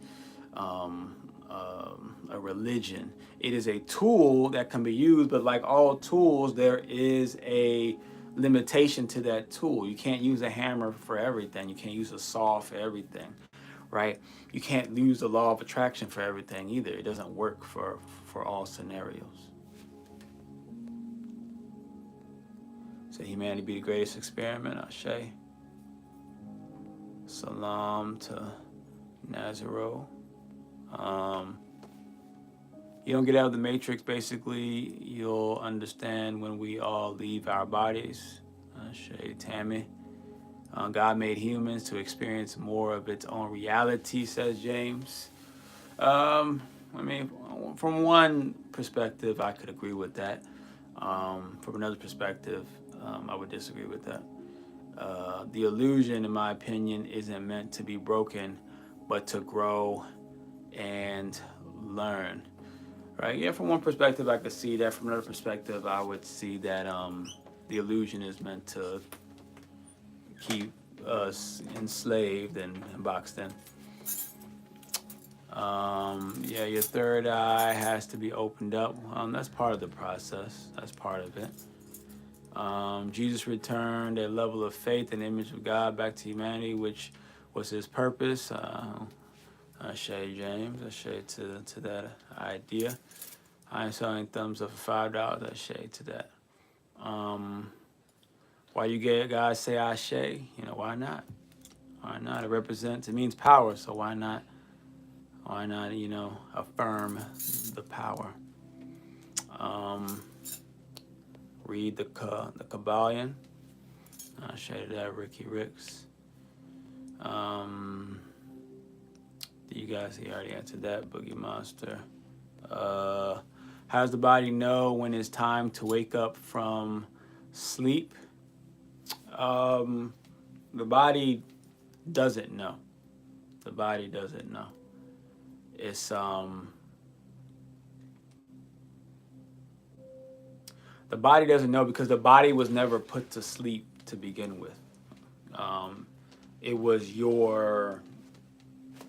a religion. It is a tool that can be used, but like all tools, there is a limitation to that tool. You can't use a hammer for everything. You can't use a saw for everything, right? You can't use the law of attraction for everything either. It doesn't work for all scenarios. So humanity be the greatest experiment, Ashe. Salam to Nazaro. You don't get out of the matrix, basically, you'll understand when we all leave our bodies. Ashe, Tammy. God made humans to experience more of its own reality, says James. From one perspective, I could agree with that. From another perspective, I would disagree with that. The illusion, in my opinion, isn't meant to be broken, but to grow and learn. Right? Yeah, from one perspective, I could see that. From another perspective, I would see that the illusion is meant to keep us enslaved and boxed in. Your third eye has to be opened up. That's part of the process. That's part of it. Jesus returned a level of faith and image of God back to humanity, which was his purpose. Ashe, James. Ashe to that idea. I am selling thumbs up for $5. Ashe to that. Why you guys say Ashe? Why not? Why not? It means power, so why not? Why not, affirm the power? Read the Kabbalion. Ashe to that, Ricky Ricks. You guys, he already answered that, Boogie Monster. How does the body know when it's time to wake up from sleep? The body doesn't know. The body doesn't know. It's the body doesn't know because the body was never put to sleep to begin with. It was your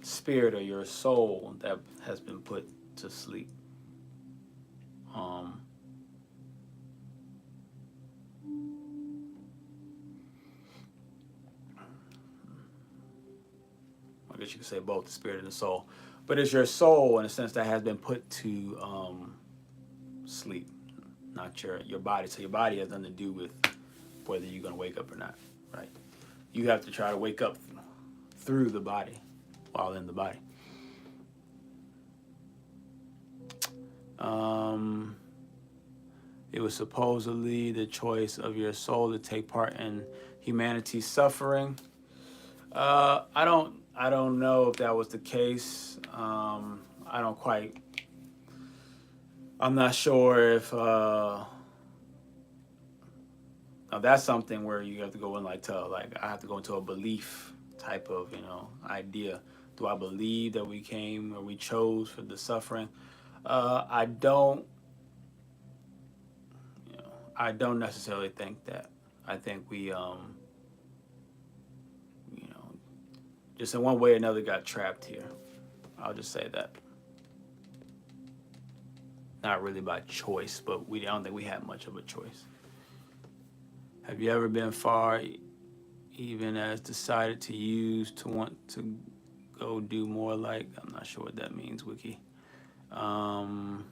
spirit or your soul that has been put to sleep. I guess you could say both, the spirit and the soul. But it's your soul, in a sense, that has been put to sleep, not your body. So your body has nothing to do with whether you're going to wake up or not, right? You have to try to wake up through the body while in the body. It was supposedly the choice of your soul to take part in humanity's suffering. I don't know if that was the case. I'm not sure if now that's something where you have to go in I have to go into a belief type of idea. Do I believe that we came or we chose for the suffering? I don't necessarily think that. I think we just in one way or another got trapped here. I'll just say that. Not really by choice, but I don't think we had much of a choice. Have you ever been far, even as decided to use to want to go do more like? I'm not sure what that means, Wiki. Salam.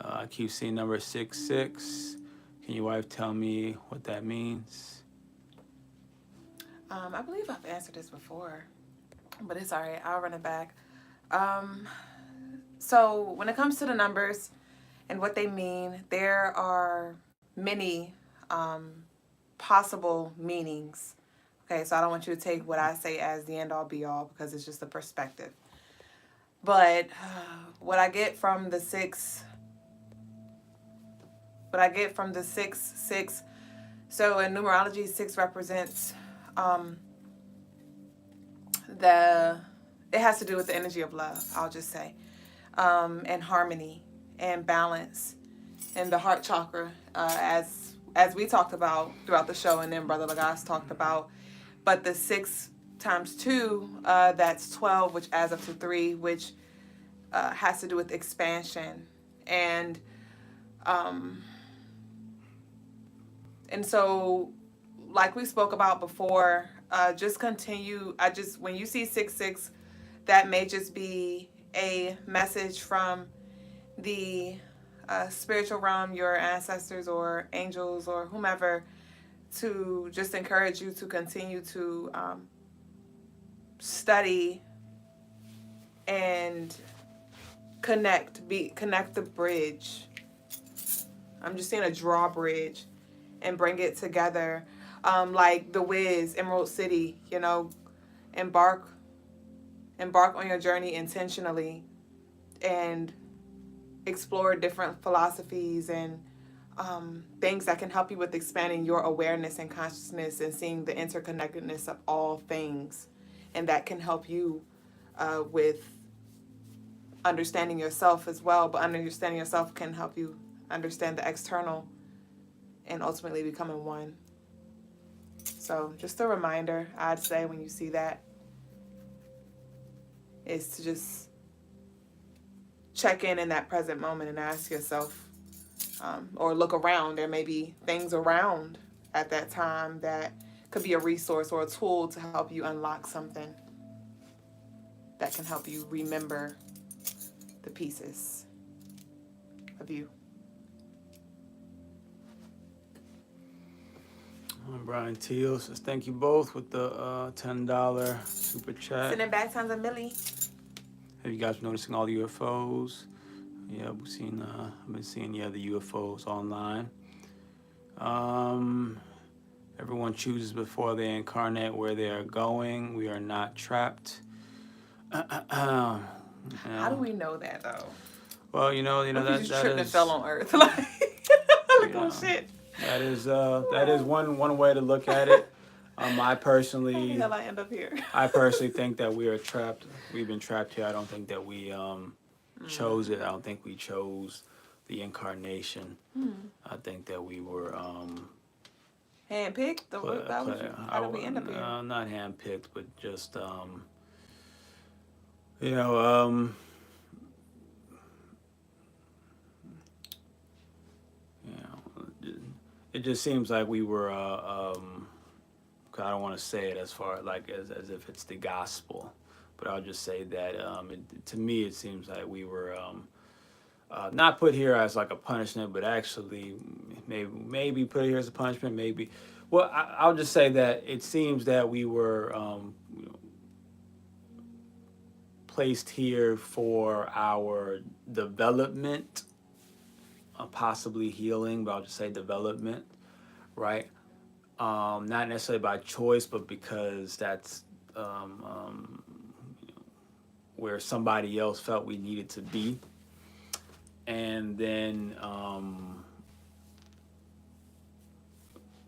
I keep seeing number 66. Can your wife tell me what that means? I believe I've answered this before, but it's all right. I'll run it back. So when it comes to the numbers and what they mean, there are many possible meanings. Okay, so I don't want you to take what I say as the end all be all because it's just a perspective. But what I get from the six, so in numerology, 6 represents it has to do with the energy of love, I'll just say, and harmony and balance and the heart chakra, as we talked about throughout the show, and then Brother Logas talked about. But the 6 times 2, that's 12, which adds up to 3, which has to do with expansion. And so, like we spoke about before, just continue. When you see 666, that may just be a message from the spiritual realm, your ancestors or angels or whomever, to just encourage you to continue to study and connect the bridge. I'm just seeing a drawbridge and bring it together, like the Wiz, Emerald City. Embark on your journey intentionally and explore different philosophies and things that can help you with expanding your awareness and consciousness and seeing the interconnectedness of all things. And that can help you with understanding yourself as well. But understanding yourself can help you understand the external and ultimately becoming one. So just a reminder, I'd say, when you see that, is to just check in that present moment and ask yourself, or look around. There may be things around at that time that could be a resource or a tool to help you unlock something that can help you remember the pieces of you. Brian Teal says thank you both with the $10 super chat. Sending back tons of Millie. Have you guys been noticing all the UFOs? Yeah, I've been seeing the UFOs online. Everyone chooses before they incarnate where they are going. We are not trapped. How do we know that though? Well, that just tripped is, and fell on Earth. Like, oh shit. That is one way to look at it. I personally How the hell I end up here? I personally think that we are trapped. We've been trapped here. I don't think that we chose it. I don't think we chose the incarnation. I think that we were handpicked. How did we end up here? Not handpicked, but just it just seems like we were I don't want to say it as far like as if it's the gospel, but I'll just say that to me it seems like we were not put here as like a punishment, but actually maybe put here as a punishment. Maybe, well, I'll just say that it seems that we were placed here for our development, possibly healing, but I'll just say development, right? Not necessarily by choice, but because that's where somebody else felt we needed to be. And then,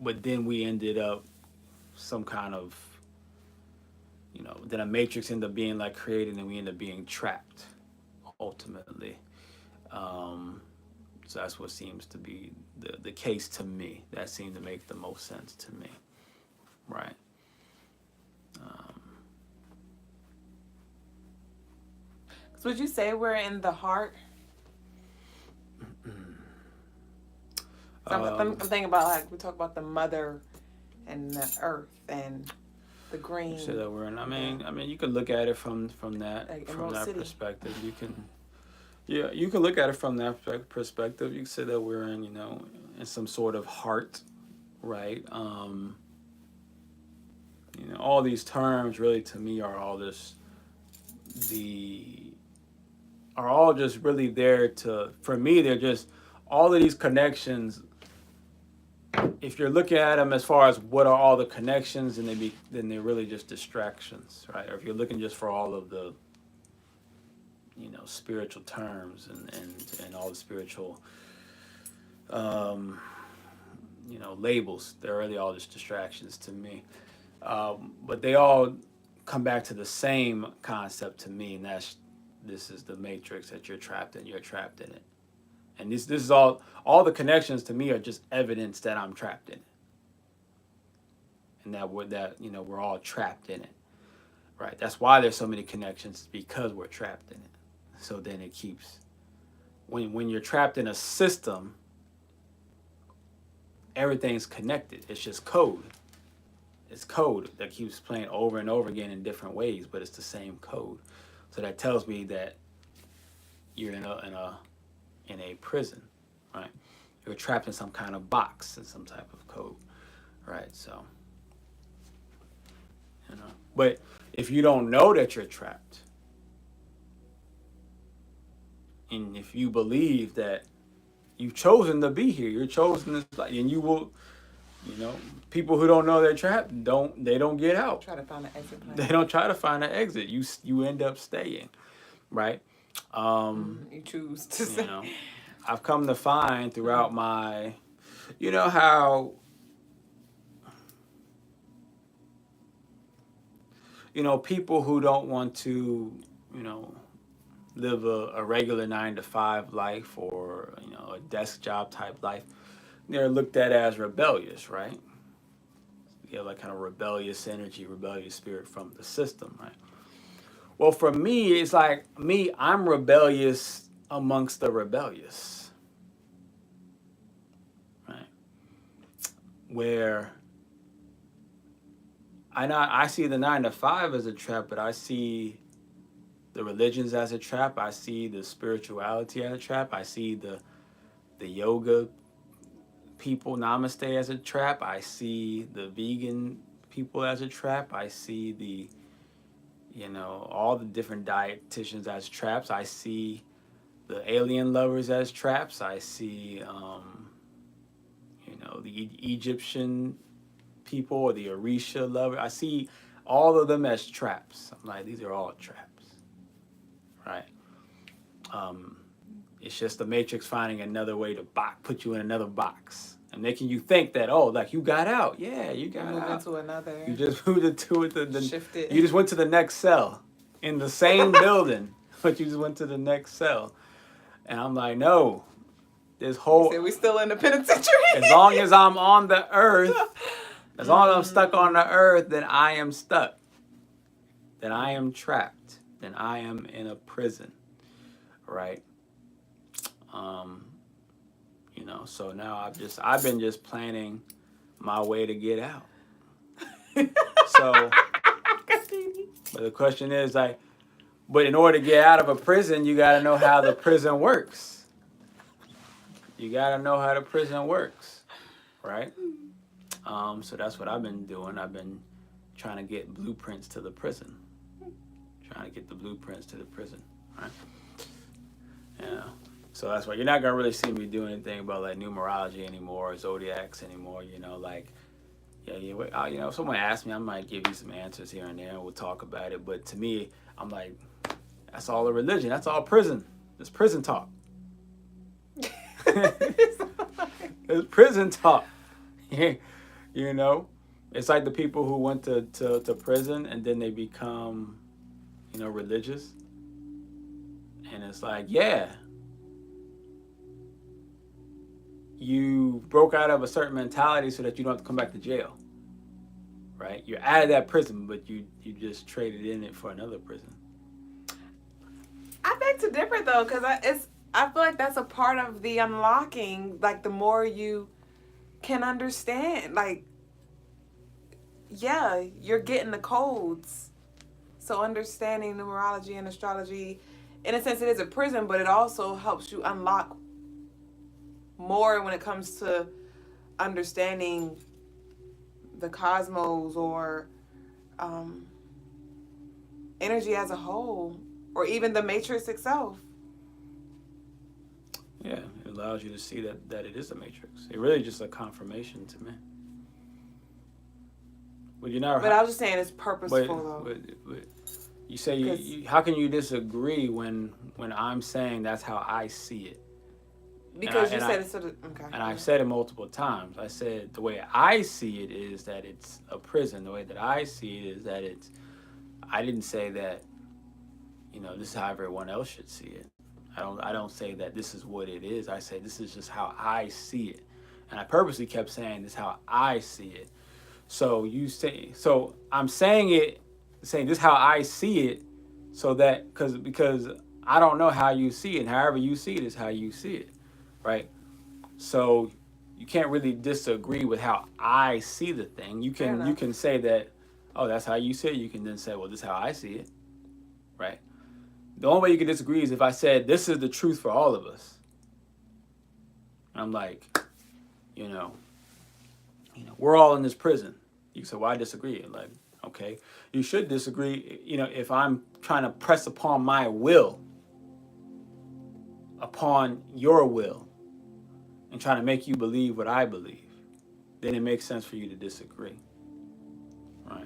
but then we ended up some kind of, then a matrix ended up being like created and we ended up being trapped ultimately. So that's what seems to be the case to me. That seemed to make the most sense to me, right? So would you say we're in the heart? So I'm thinking about, like, we talk about the mother and the earth and the green. So that we're in. I mean, you could look at it from that Like that perspective. You can, yeah, you can look at it from that perspective. You can say that we're in, in some sort of heart, right? All these terms really to me are all just really there to, for me, they're just all of these connections. If you're looking at them as far as what are all the connections, then they're really just distractions, right? Or if you're looking just for all of the, spiritual terms and all the spiritual, labels, they're really all just distractions to me. But they all come back to the same concept to me, and this is the matrix that you're trapped in. You're trapped in it. And this is all the connections to me are just evidence that I'm trapped in it. And that we're all trapped in it. Right? That's why there's so many connections, because we're trapped in it. So then it keeps, when you're trapped in a system, everything's connected. It's just code. It's code that keeps playing over and over again in different ways, but it's the same code. So that tells me that you're in a prison, right? You're trapped in some kind of box, in some type of code, right? So, but if you don't know that you're trapped, and if you believe that you've chosen to be here, you're chosen this life, and you will, people who don't know they're trapped they don't get out. Try to find an exit plan. They don't try to find an exit. You end up staying, right? You choose to say. I've come to find throughout my, how, people who don't want to, live a regular 9-to-5 life, or, a desk job type life, they're looked at as rebellious, right? You have like kind of rebellious energy, rebellious spirit from the system, right? Well, for me, it's like I'm rebellious amongst the rebellious, right? Where I see the 9-to-5 as a trap, but I see the religions as a trap. I see the spirituality as a trap. I see the yoga people, namaste, as a trap. I see the vegan people as a trap. I see the, all the different dietitians as traps. I see the alien lovers as traps. I see, the Egyptian people, or the Orisha lover. I see all of them as traps. I'm like, these are all traps, right? It's just the matrix finding another way to put you in another box and making you think that, like, you got out. Yeah, you got out. Moved into another. You just moved into it. Shifted. You just went to the next cell in the same building, but you just went to the next cell. And I'm like, no, this whole. We still in the penitentiary. As long as I'm on the earth, as long as I'm stuck on the earth, then I am stuck. Then I am trapped. Then I am in a prison, right? So now I've been just planning my way to get out. So, but the question is, but in order to get out of a prison, you got to know how the prison works. You got to know how the prison works, right? So that's what I've been doing. I've been trying to get blueprints to the prison. Trying to get the blueprints to the prison, right? Yeah. So that's why you're not gonna really see me do anything about like numerology anymore, or zodiacs anymore. If someone asks me, I might give you some answers here and there, and we'll talk about it. But to me, I'm like, that's all a religion. That's all prison. It's prison talk. It's prison talk. It's like the people who went to prison and then they become, religious. And it's like, yeah, you broke out of a certain mentality so that you don't have to come back to jail, right? You're out of that prison, but you just traded in it for another prison. I beg to differ though, because I feel like that's a part of the unlocking. Like the more you can understand, like yeah, you're getting the codes. So understanding numerology and astrology, in a sense, it is a prison, but it also helps you unlock more when it comes to understanding the cosmos or um, energy as a whole, or even the matrix itself. Yeah, it allows you to see that it is a matrix. It really just a confirmation to me. But you never. But I was just saying it's purposeful though. But you say Because how can you disagree when I'm saying that's how I see it? because you said it's sort of okay. And I've said it multiple times. I said the way I see it is that it's a prison. The way that I see it is that it's. I didn't say that, this is how everyone else should see it. I don't say that this is what it is. I say this is just how I see it. And I purposely kept saying this is how I see it. So I'm saying this is how I see it, so that because I don't know how you see it. And however you see it is how you see it, right? So you can't really disagree with how I see the thing. You can say that, oh, that's how you see it. You can then say, well, this is how I see it, right? The only way you can disagree is if I said this is the truth for all of us. And I'm like, we're all in this prison. You say, well, I disagree. Like, okay, you should disagree. If I'm trying to press upon my will, upon your will, and trying to make you believe what I believe, then it makes sense for you to disagree, right?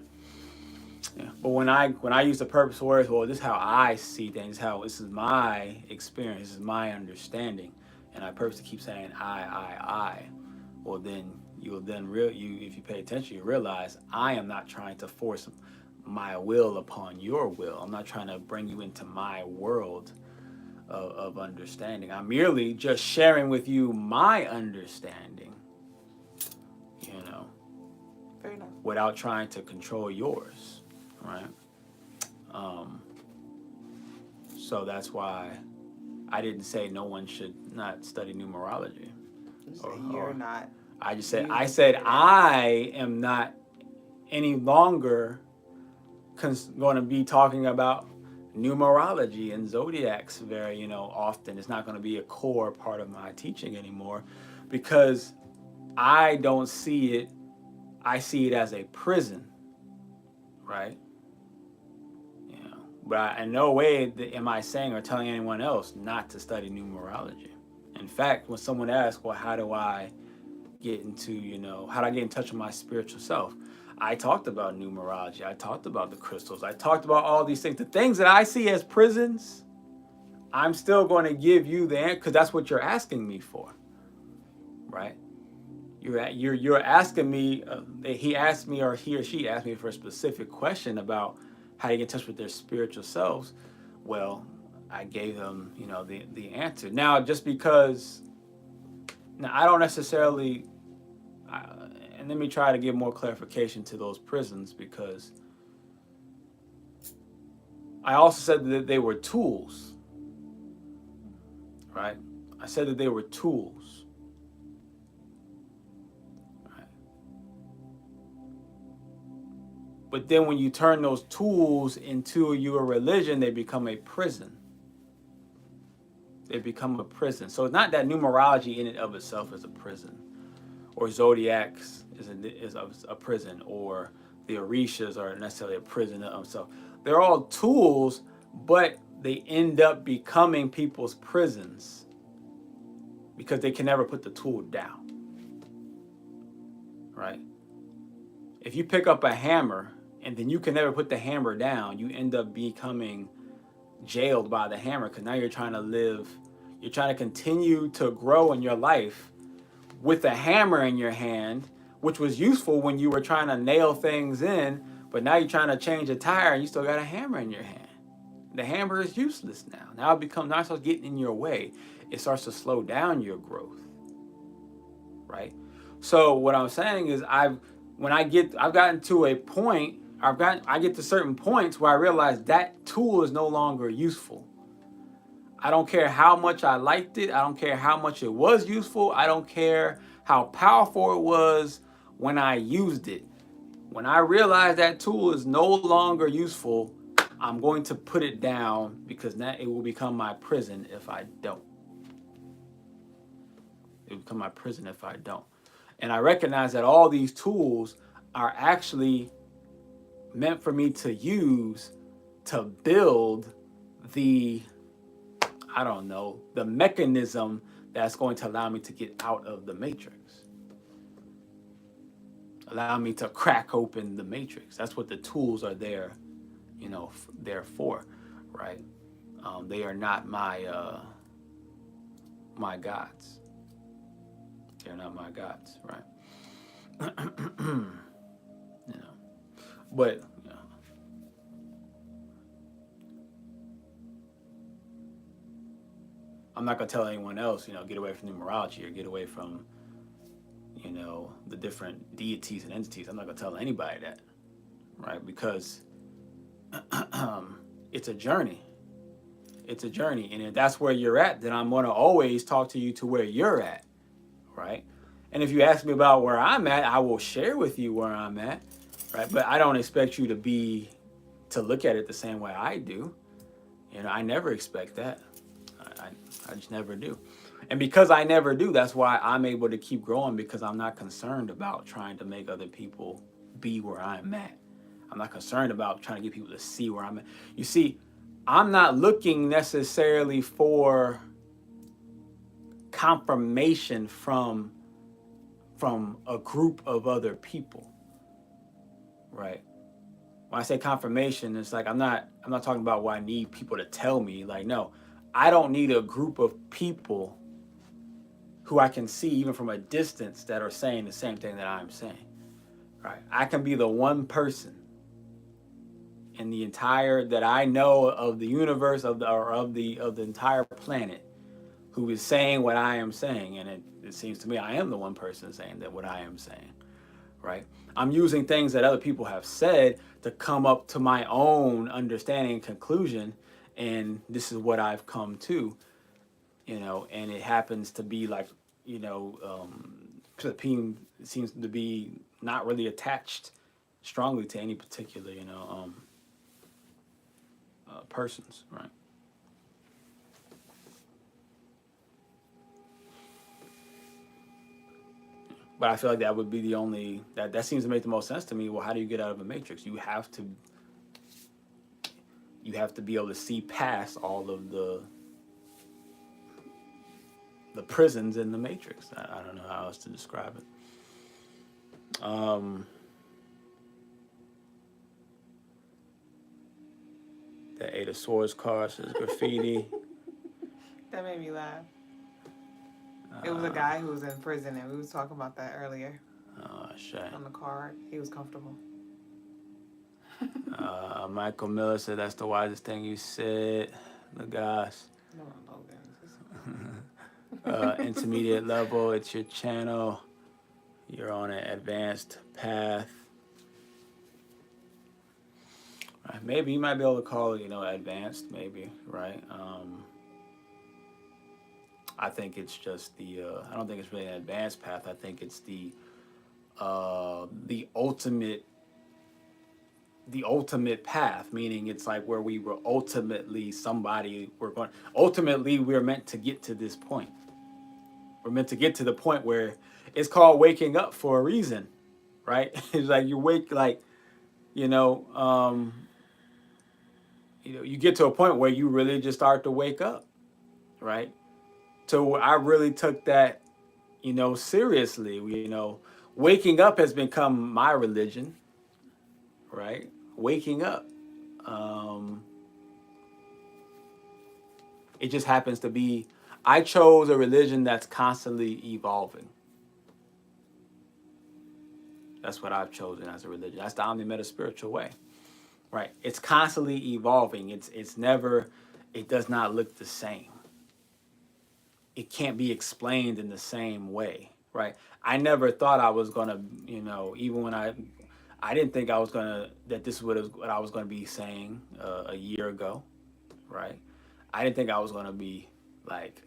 Yeah. But when I use the purposeful words, well, this is how I see things. This is my experience. This is my understanding, and I purposely keep saying I. Well, then if you pay attention, you realize I am not trying to force my will upon your will. I'm not trying to bring you into my world of understanding. I'm merely just sharing with you my understanding, Fair enough. without trying to control yours, right? So that's why I didn't say no one should not study numerology. You're not. I said I am not any longer going to be talking about numerology and zodiacs very often. It's not going to be a core part of my teaching anymore, because I don't see it. I see it as a prison, right? But in no way am I saying or telling anyone else not to study numerology. In fact, when someone asks, well, how do I get into, how do I get in touch with my spiritual self? I talked about numerology. I talked about the crystals. I talked about all these things. The things that I see as prisons, I'm still going to give you the answer, because that's what you're asking me for, right? You're asking me. He asked me, or he or she asked me for a specific question about how you get in touch with their spiritual selves. Well, I gave them, the answer. Now, just because, I don't necessarily, and let me try to give more clarification to those prisons, because I also said that they were tools, right? I said that they were tools, right? But then when you turn those tools into your religion, they become a prison. They become a prison. So it's not that numerology in and of itself is a prison, or zodiacs is a prison, or the orishas are necessarily a prison of themselves. They're all tools, but they end up becoming people's prisons because they can never put the tool down, right? If you pick up a hammer and then you can never put the hammer down, you end up becoming jailed by the hammer, because now you're trying to continue to grow in your life with a hammer in your hand, which was useful when you were trying to nail things in, but now you're trying to change a tire and you still got a hammer in your hand. The hammer is useless now. Now it starts getting in your way. It starts to slow down your growth, right? So what I'm saying is I've gotten to a point, I get to certain points where I realize that tool is no longer useful. I don't care how much I liked it. I don't care how much it was useful. I don't care how powerful it was when I used it. When I realize that tool is no longer useful, I'm going to put it down because now it will become my prison if I don't. It will become my prison if I don't. And I recognize that all these tools are actually meant for me to use to build the, I don't know, the mechanism that's going to allow me to get out of the matrix. Allow me to crack open the matrix. That's what the tools are there, you know, there for, right? They are not my my gods. They're not my gods, right? You know, but you know, I'm not gonna tell anyone else, you know, get away from numerology or get away from, you know, the different deities and entities. I'm not gonna tell anybody that, right? Because it's a journey. It's a journey, and if that's where you're at, then I'm gonna always talk to you to where you're at, right? And if you ask me about where I'm at, I will share with you where I'm at, right? But I don't expect you to look at it the same way I do. You know, I never expect that. I just never do. And because I never do, that's why I'm able to keep growing, because I'm not concerned about trying to make other people be where I'm at. I'm not concerned about trying to get people to see where I'm at. You see, I'm not looking necessarily for confirmation from a group of other people, right? When I say confirmation, it's like I'm not talking about what I need people to tell me. Like, no, I don't need a group of people who I can see even from a distance that are saying the same thing that I'm saying, right? I can be the one person in the entire that I know of the universe of the entire planet who is saying what I am saying, and it seems to me I am the one person saying that what I am saying, right? I'm using things that other people have said to come up to my own understanding and conclusion, and this is what I've come to, you know, and it happens to be like, you know, Philippine seems to be not really attached strongly to any particular, you know, persons, right? But I feel like that would be the only that seems to make the most sense to me. Well, how do you get out of a matrix? You have to be able to see past all of the prisons in the matrix. I don't know how else to describe it. The Eight of Swords card says graffiti. That made me laugh. It was a guy who was in prison, and we was talking about that earlier. Oh, shit. On the card, he was comfortable. Michael Miller said that's the wisest thing you said. Logas. No, Logan. Intermediate level, it's your channel. You're on an advanced path. Right, maybe you might be able to call it, you know, advanced, maybe, right? I think it's just the. I don't think it's really an advanced path. I think it's the ultimate path, meaning it's like where we were ultimately ultimately we're meant to get to this point. We're meant to get to the point where it's called waking up for a reason, right? It's like you wake, like, you know, you get to a point where you really just start to wake up, right? So I really took that, you know, seriously. You know, waking up has become my religion, right? Waking up. It just happens to be, I chose a religion that's constantly evolving. That's what I've chosen as a religion. That's the omni-meta spiritual way, right? It's constantly evolving. It's never, it does not look the same. It can't be explained in the same way, right? I never thought I was gonna, you know, even when I didn't think I was gonna, that this was what I was gonna be saying a year ago, right? I didn't think I was going to be like,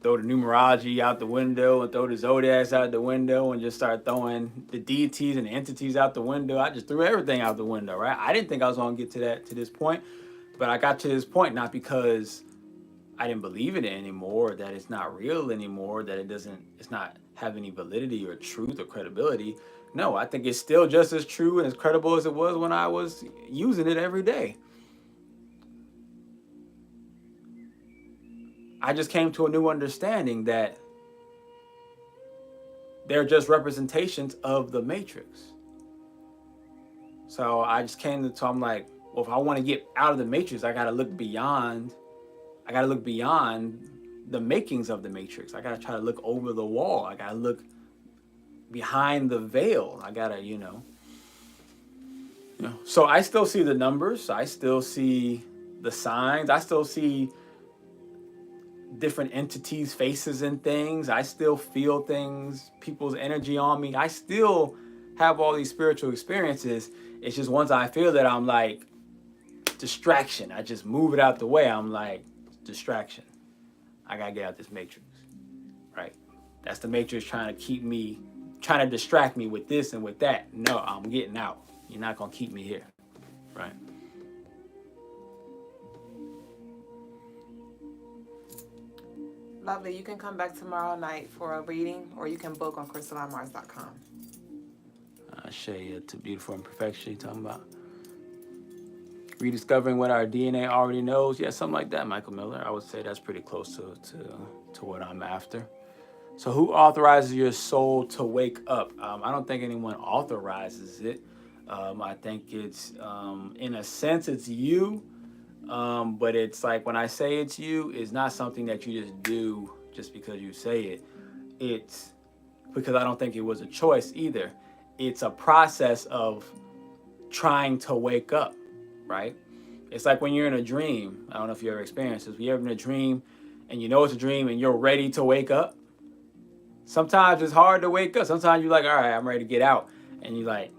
throw the numerology out the window and throw the zodiacs out the window and just start throwing the deities and the entities out the window. I just threw everything out the window, right? I didn't think I was going to get to this point, but I got to this point not because I didn't believe in it anymore, that it's not real anymore, that it's not have any validity or truth or credibility. No, I think it's still just as true and as credible as it was when I was using it every day. I just came to a new understanding that they're just representations of the matrix. So I just came to, I'm like, well, if I want to get out of the matrix, I got to look beyond. I got to look beyond the makings of the matrix. I got to try to look over the wall. I got to look behind the veil. I got to, So I still see the numbers. I still see the signs. I still see different entities, faces and things. I still feel things, people's energy on me. I still have all these spiritual experiences. It's just once I feel that, I'm like, distraction. I just move it out the way. I'm like, distraction. I gotta get out this matrix, right? That's the matrix trying to distract me with this and with that. No, I'm getting out. You're not gonna keep me here, right? Lovely. You can come back tomorrow night for a reading, or you can book on CrystalineMars.com. Shay, to beautiful imperfection, you talking about rediscovering what our DNA already knows? Yeah, something like that, Michael Miller. I would say that's pretty close to what I'm after. So who authorizes your soul to wake up? I don't think anyone authorizes it. I think it's, in a sense, it's you. But it's like, when I say it's you, it's not something that you just do just because you say it. It's because I don't think it was a choice either. It's a process of trying to wake up, right? It's like when you're in a dream. I don't know if you ever experienced this. When you're in a dream and you know it's a dream and you're ready to wake up. Sometimes it's hard to wake up. Sometimes you're like, all right, I'm ready to get out. And you're like,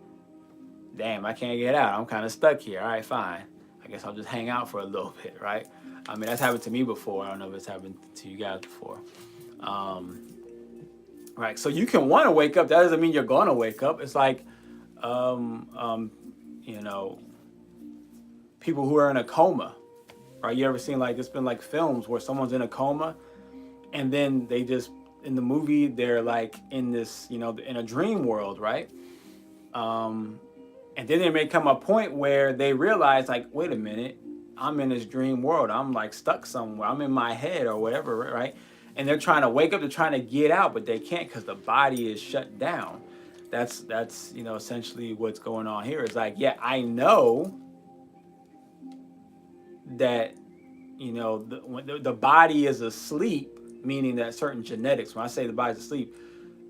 damn, I can't get out. I'm kind of stuck here. All right, fine. I guess I'll just hang out for a little bit, right? I mean, that's happened to me before. I don't know if it's happened to you guys before. Right, so you can want to wake up. That doesn't mean you're going to wake up. It's like, people who are in a coma, right? You ever seen, like, it's been like films where someone's in a coma and then they just, in the movie, they're like in this, in a dream world, right? And then there may come a point where they realize, like, wait a minute, I'm in this dream world. I'm like stuck somewhere. I'm in my head or whatever, right? And they're trying to wake up. They're trying to get out, but they can't because the body is shut down. That's essentially what's going on here. It's like, yeah, I know that the body is asleep, meaning that certain genetics. When I say the body's asleep,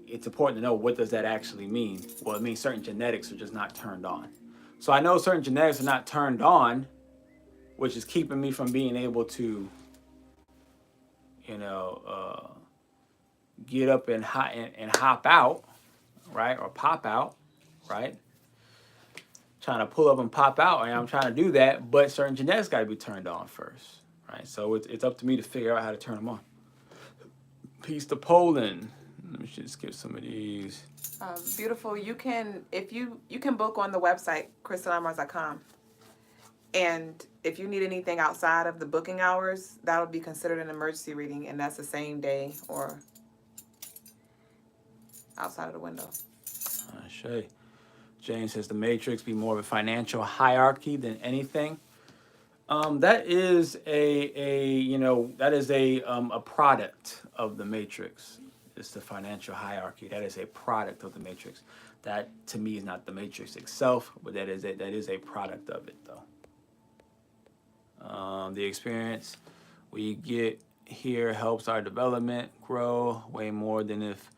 it's important to know, what does that actually mean? Well, it means certain genetics are just not turned on. So I know certain genetics are not turned on, which is keeping me from being able to, get up and hop out, right? Or pop out, right? Trying to pull up and pop out, and I'm trying to do that, but certain genetics got to be turned on first, right? So it's up to me to figure out how to turn them on. Peace to Poland. Let me just get some of these. Beautiful. You can, if you can book on the website CrystalineMars.com, and if you need anything outside of the booking hours, that'll be considered an emergency reading, and that's the same day or outside of the window. Shay. James says the Matrix be more of a financial hierarchy than anything. That is a product of the Matrix. It's the financial hierarchy. That is a product of the Matrix. That, to me, is not the Matrix itself, but that is a product of it, though. The experience we get here helps our development grow way more than if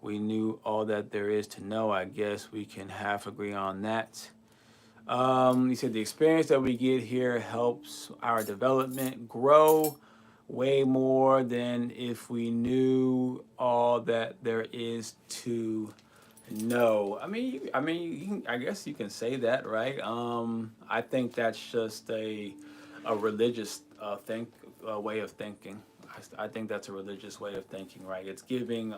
we knew all that there is to know. I guess we can half agree on that. He said the experience that we get here helps our development grow way more than if we knew all that there is to know. I guess you can say that, right? I think that's just a religious way of thinking. I think that's a religious way of thinking, right? It's giving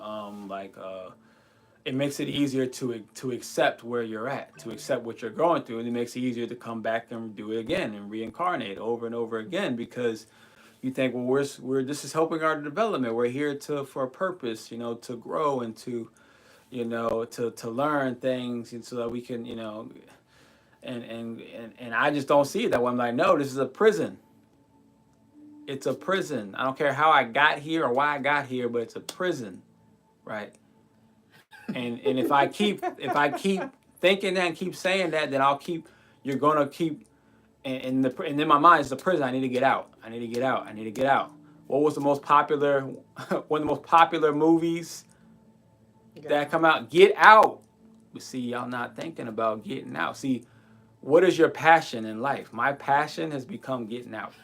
it makes it easier to accept where you're at, to accept what you're going through, and it makes it easier to come back and do it again and reincarnate over and over again, because you think, well, we're this is helping our development. We're here for a purpose, to grow and to to learn things, and so that we can, and I just don't see it that way. I'm like, no, this is a prison. It's a prison. I don't care how I got here or why I got here, but it's a prison, right? And if I keep thinking that and keep saying that, then you're gonna keep, and in my mind, it's a prison. I need to get out. I need to get out. I need to get out. What was the most popular one of the most popular movies that come out? Get Out. But see, y'all not thinking about getting out. See, what is your passion in life? My passion has become getting out.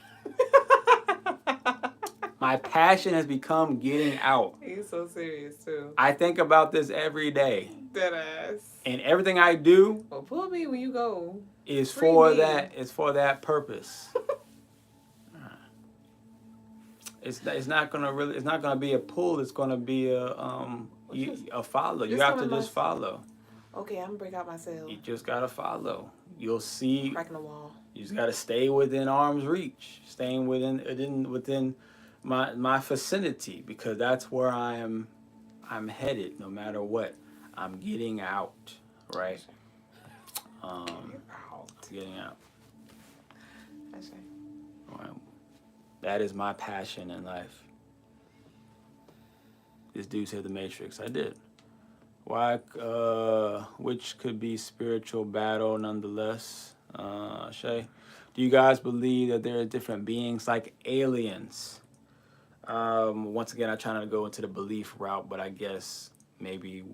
My passion has become getting out. He's so serious too. I think about this every day. Deadass. And everything I do, well, pull me when you go, is for that purpose. It's not gonna be a pull. It's gonna be a follow. You have to just follow. Okay, I'm gonna break out my cell. You just gotta follow. You'll see. Cracking the wall. You just gotta stay within arm's reach, staying within my vicinity, because that's where I'm headed. No matter what, I'm getting out, right? Getting out. Right. That is my passion in life. This dude said the Matrix. I did. Why? Which could be spiritual battle nonetheless. Shay, do you guys believe that there are different beings like aliens? Once again, I'm trying to go into the belief route, but I guess maybe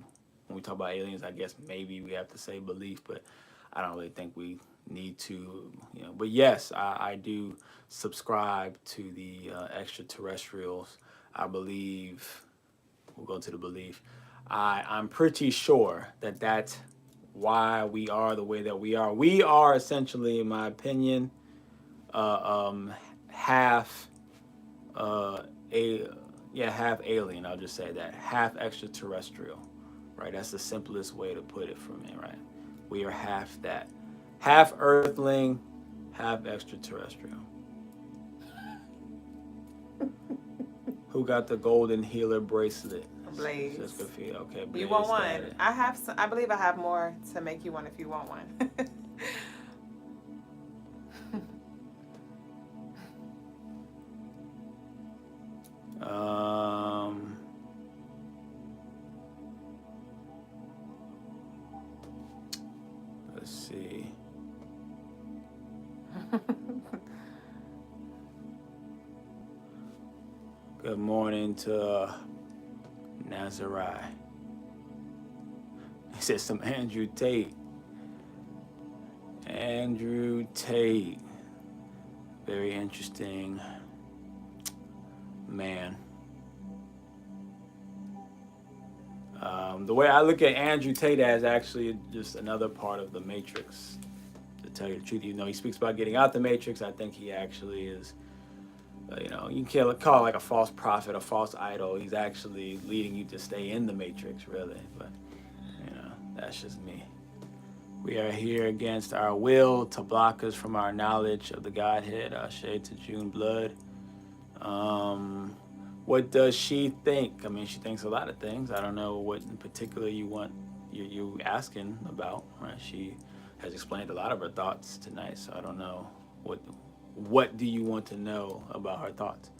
when we talk about aliens, I guess maybe we have to say belief, but I don't really think we need to, But yes, I do subscribe to the extraterrestrials. I believe, we'll go to the belief. I'm pretty sure that that's why we are the way that we are. We are essentially, in my opinion, half half alien. I'll just say that, half extraterrestrial, right? That's the simplest way to put it for me, right? We are half that, half earthling, half extraterrestrial. Who got the golden healer bracelet? Blaze. That's good for you. Okay, Blaze, you want one? I believe I have more to make you one if you want one. Let's see. Good morning to Nazari. He said some Andrew Tate. Andrew Tate. Very interesting man. The way I look at Andrew Tate as actually just another part of the Matrix. To tell you the truth, he speaks about getting out the Matrix. I think he actually is, you can call it like a false prophet, a false idol. He's actually leading you to stay in the Matrix, really. But, that's just me. We are here against our will to block us from our knowledge of the Godhead. Shade to June Blood. What does she think? I mean, she thinks a lot of things. I don't know what in particular you asking about, right? She has explained a lot of her thoughts tonight, so I don't know what do you want to know about her thoughts.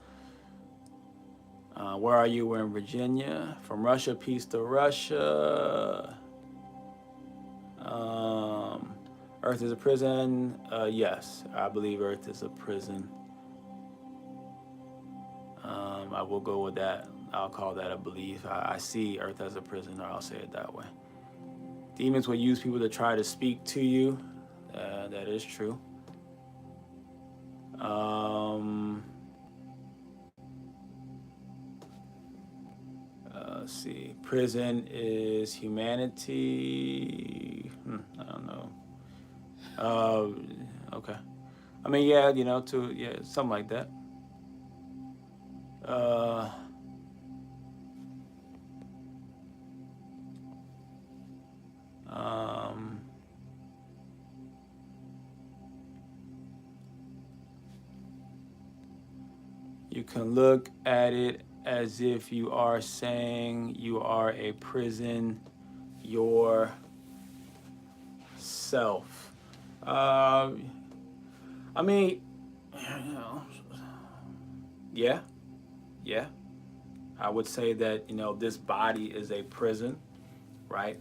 Where are you? We're in Virginia. From Russia, peace to Russia. Earth is a prison. Yes, I believe Earth is a prison. I will go with that. I'll call that a belief. I see Earth as a prison, or I'll say it that way. Demons will use people to try to speak to you. That is true. Let's see. Prison is humanity. I don't know. Okay. I mean, yeah, something like that. Um, you can look at it as if you are saying you are a prison yourself. I mean, yeah, yeah. I would say that this body is a prison, right?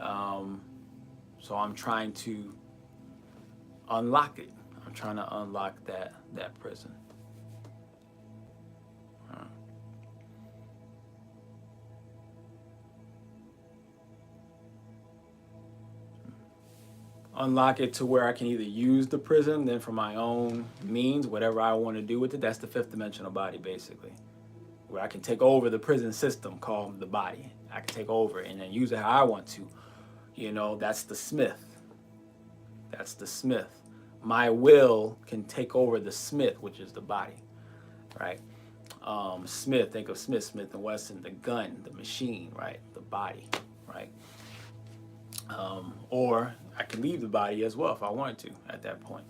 Um, so I'm trying to unlock it. I'm trying to unlock that prison. Unlock it to where I can either use the prison, then for my own means, whatever I want to do with it. That's the fifth dimensional body, basically, where I can take over the prison system called the body. I can take over it and then use it how I want to. That's the smith. That's the smith. My will can take over the smith, which is the body, right? Smith, think of Smith and Wesson, the gun, the machine, right? The body, right? Or I can leave the body as well if I wanted to at that point.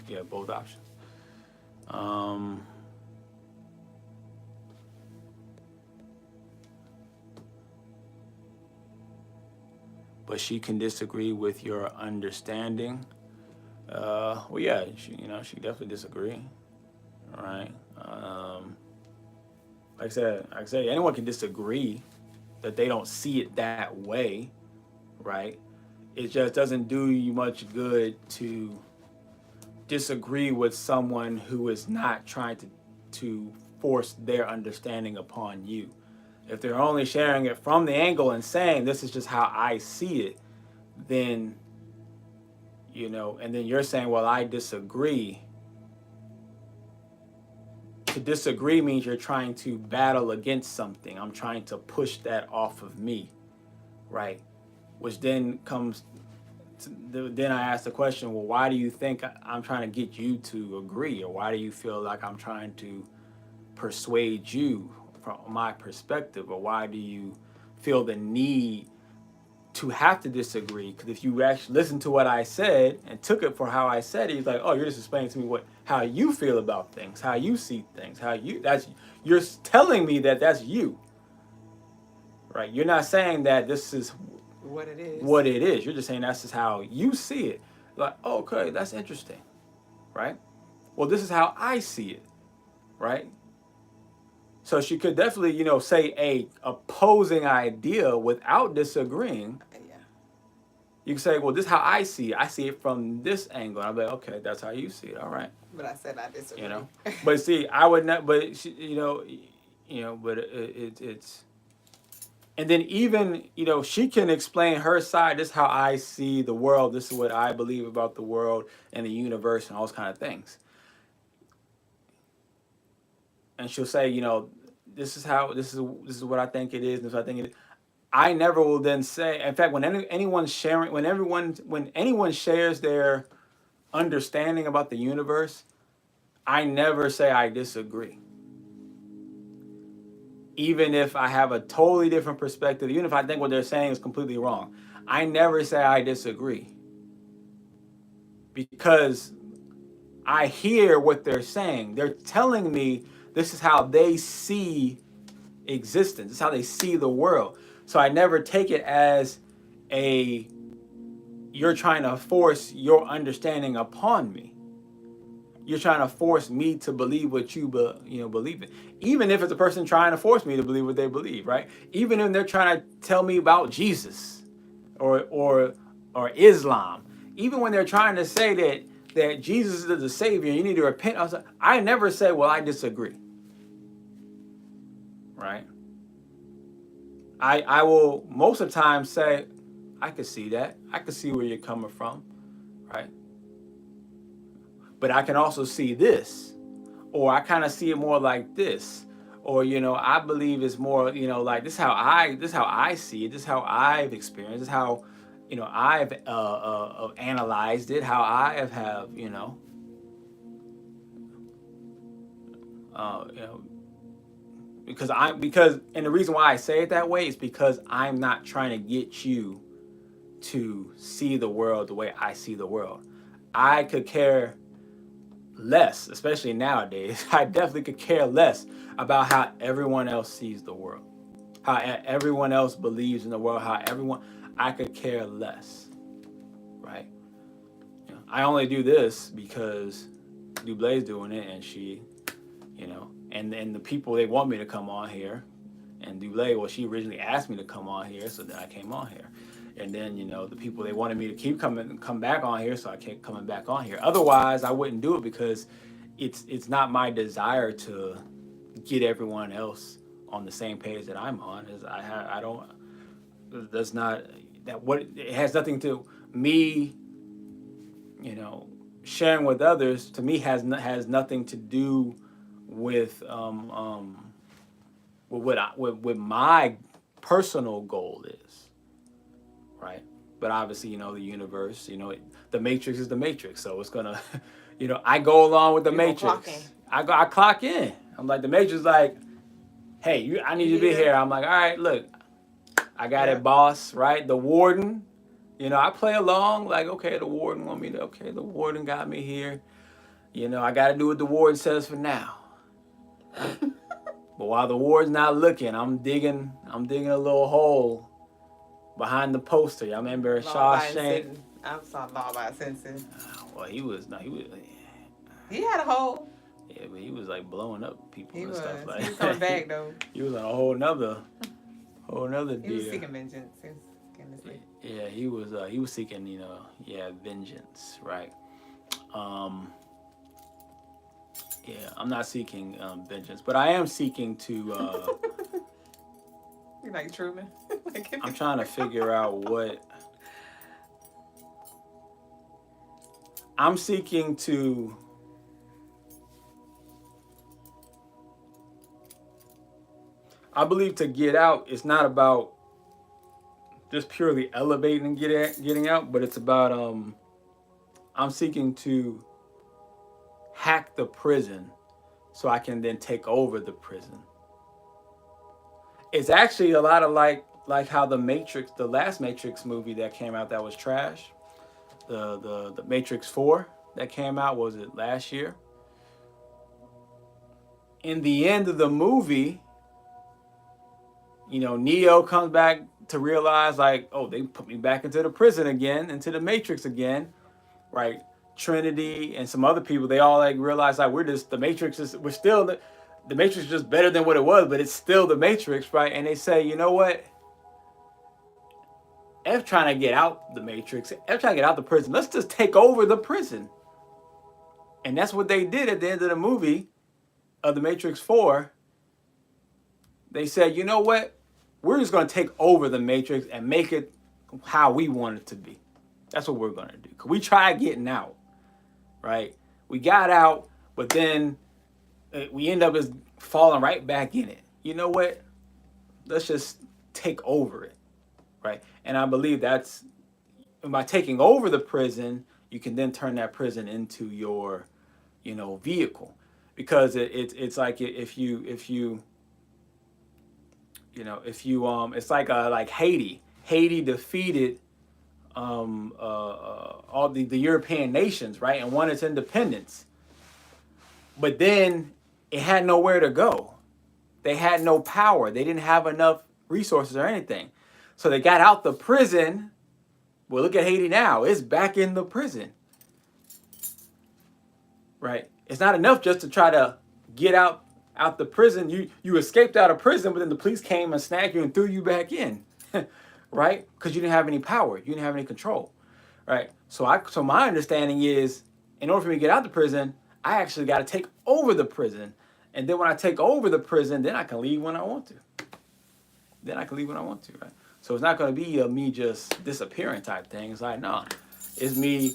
You have both options. But she can disagree with your understanding. Well, yeah, she definitely disagree, right? Like I said, anyone can disagree that they don't see it that way, right? It just doesn't do you much good to disagree with someone who is not trying to force their understanding upon you. If they're only sharing it from the angle and saying this is just how I see it, then and then you're saying, well, I disagree. To disagree means you're trying to battle against something. I'm trying to push that off of me, right? Which then comes then I ask the question, well, why do you think I'm trying to get you to agree? Or why do you feel like I'm trying to persuade you from my perspective? Or why do you feel the need to have to disagree? Because if you actually listen to what I said and took it for how I said it, he's like, oh, you're just explaining to me how you feel about things, how you see things, you're telling me that that's you, right? You're not saying that this is what it is. You're just saying that's just how you see it. Like, oh, okay, that's interesting, right? Well, this is how I see it, right? So she could definitely, say a opposing idea without disagreeing. Yeah. You can say, well, this is how I see it. I see it from this angle. And I'm like, okay, that's how you see it. All right. But I said I disagree. But see, I would not. But she, but it's. And then even she can explain her side. This is how I see the world. This is what I believe about the world and the universe and all those kind of things. And she'll say, this is what I think it is. This is what I think it is. I never will then say. In fact, when anyone's sharing, when anyone shares their understanding about the universe, I never say I disagree. Even if I have a totally different perspective, even if I think what they're saying is completely wrong, I never say I disagree. Because I hear what they're saying. They're telling me this is how they see existence. This is how they see the world. So I never take it as you're trying to force your understanding upon me. You're trying to force me to believe what you believe in. Even if it's a person trying to force me to believe what they believe, right? Even if they're trying to tell me about Jesus or Islam. Even when they're trying to say that Jesus is the Savior and you need to repent, I never say, well, I disagree. Right? I will most of the time say, I could see that. I could see where you're coming from, right? But I can also see this, or I kind of see it more like this, or I believe it's more like this is how I see it. This is how I've experienced. This is how I've analyzed it. How I have You know, and the reason why I say it that way is because I'm not trying to get you to see the world the way I see the world. I could care less, especially nowadays. I definitely could care less about how everyone else sees the world, how everyone else believes in the world, I could care less, right? You know, I only do this because Duüblé's doing it, and she, you know, and the people, they want me to come on here, and Duüblé, well, she originally asked me to come on here, so then I came on here. And then, you know, the people, they wanted me to come back on here, so I kept coming back on here. Otherwise, I wouldn't do it, because it's not my desire to get everyone else on the same page that I'm on. It has nothing to me, you know, sharing with others. To me, has nothing to do with what my personal goal is, right? But obviously, you know, the universe, you know, the matrix is the matrix, so it's gonna, you know, I go along with the matrix. I clock in. I'm like, the matrix, like, hey, I need you to be here. I'm like, all right, look, I got it, boss, right? The warden, you know, I play along, like, okay, the warden the warden got me here. You know, I got to do what the warden says for now. But while the warden's not looking, I'm digging a little hole behind the poster. Y'all remember Shawshank? I'm sorry, law by senses. Well, he He had a hole. Yeah, but he was like blowing up people He and was. stuff like that. He was coming back though. He was on a whole nother deal. He was seeking vengeance. Yeah, he was seeking, you know, vengeance, right? Yeah, I'm not seeking vengeance, but I am seeking to. You like Truman? I'm trying to figure out what. I'm seeking to. I believe to get out, it's not about just purely elevating and getting out, but it's about I'm seeking to hack the prison so I can then take over the prison. It's actually a lot of like how the Matrix, the last Matrix movie that came out that was trash, the Matrix 4 that came out, was it last year? In the end of the movie, you know, Neo comes back to realize, like, oh, they put me back into the prison again, into the Matrix again, right? Trinity and some other people, they all like realize, like, we're still the Matrix is just better than what it was, but it's still the Matrix, right? And they say, you know what? F trying to get out the Matrix, F trying to get out the prison. Let's just take over the prison. And that's what they did at the end of the movie of the Matrix 4. They said, you know what? We're just going to take over the Matrix and make it how we want it to be. That's what we're going to do. Because we tried getting out, right? We got out, but then we end up just falling right back in it. You know what? Let's just take over it, right? And I believe that's, by taking over the prison, you can then turn that prison into your, you know, vehicle. Because it's like if you it's like Haiti. Haiti defeated all the European nations, right, and won its independence. But then it had nowhere to go. They had no power. They didn't have enough resources or anything. So they got out the prison. Well, look at Haiti now. It's back in the prison, right? It's not enough just to try to get out the prison. You escaped out of prison, but then the police came and snagged you and threw you back in, right? Because you didn't have any power, you didn't have any control, right? So my understanding is, in order for me to get out the prison, I actually got to take over the prison, and then when I take over the prison, then I can leave when I want to. Right? So it's not going to be me just disappearing type thing. It's like, no, it's me,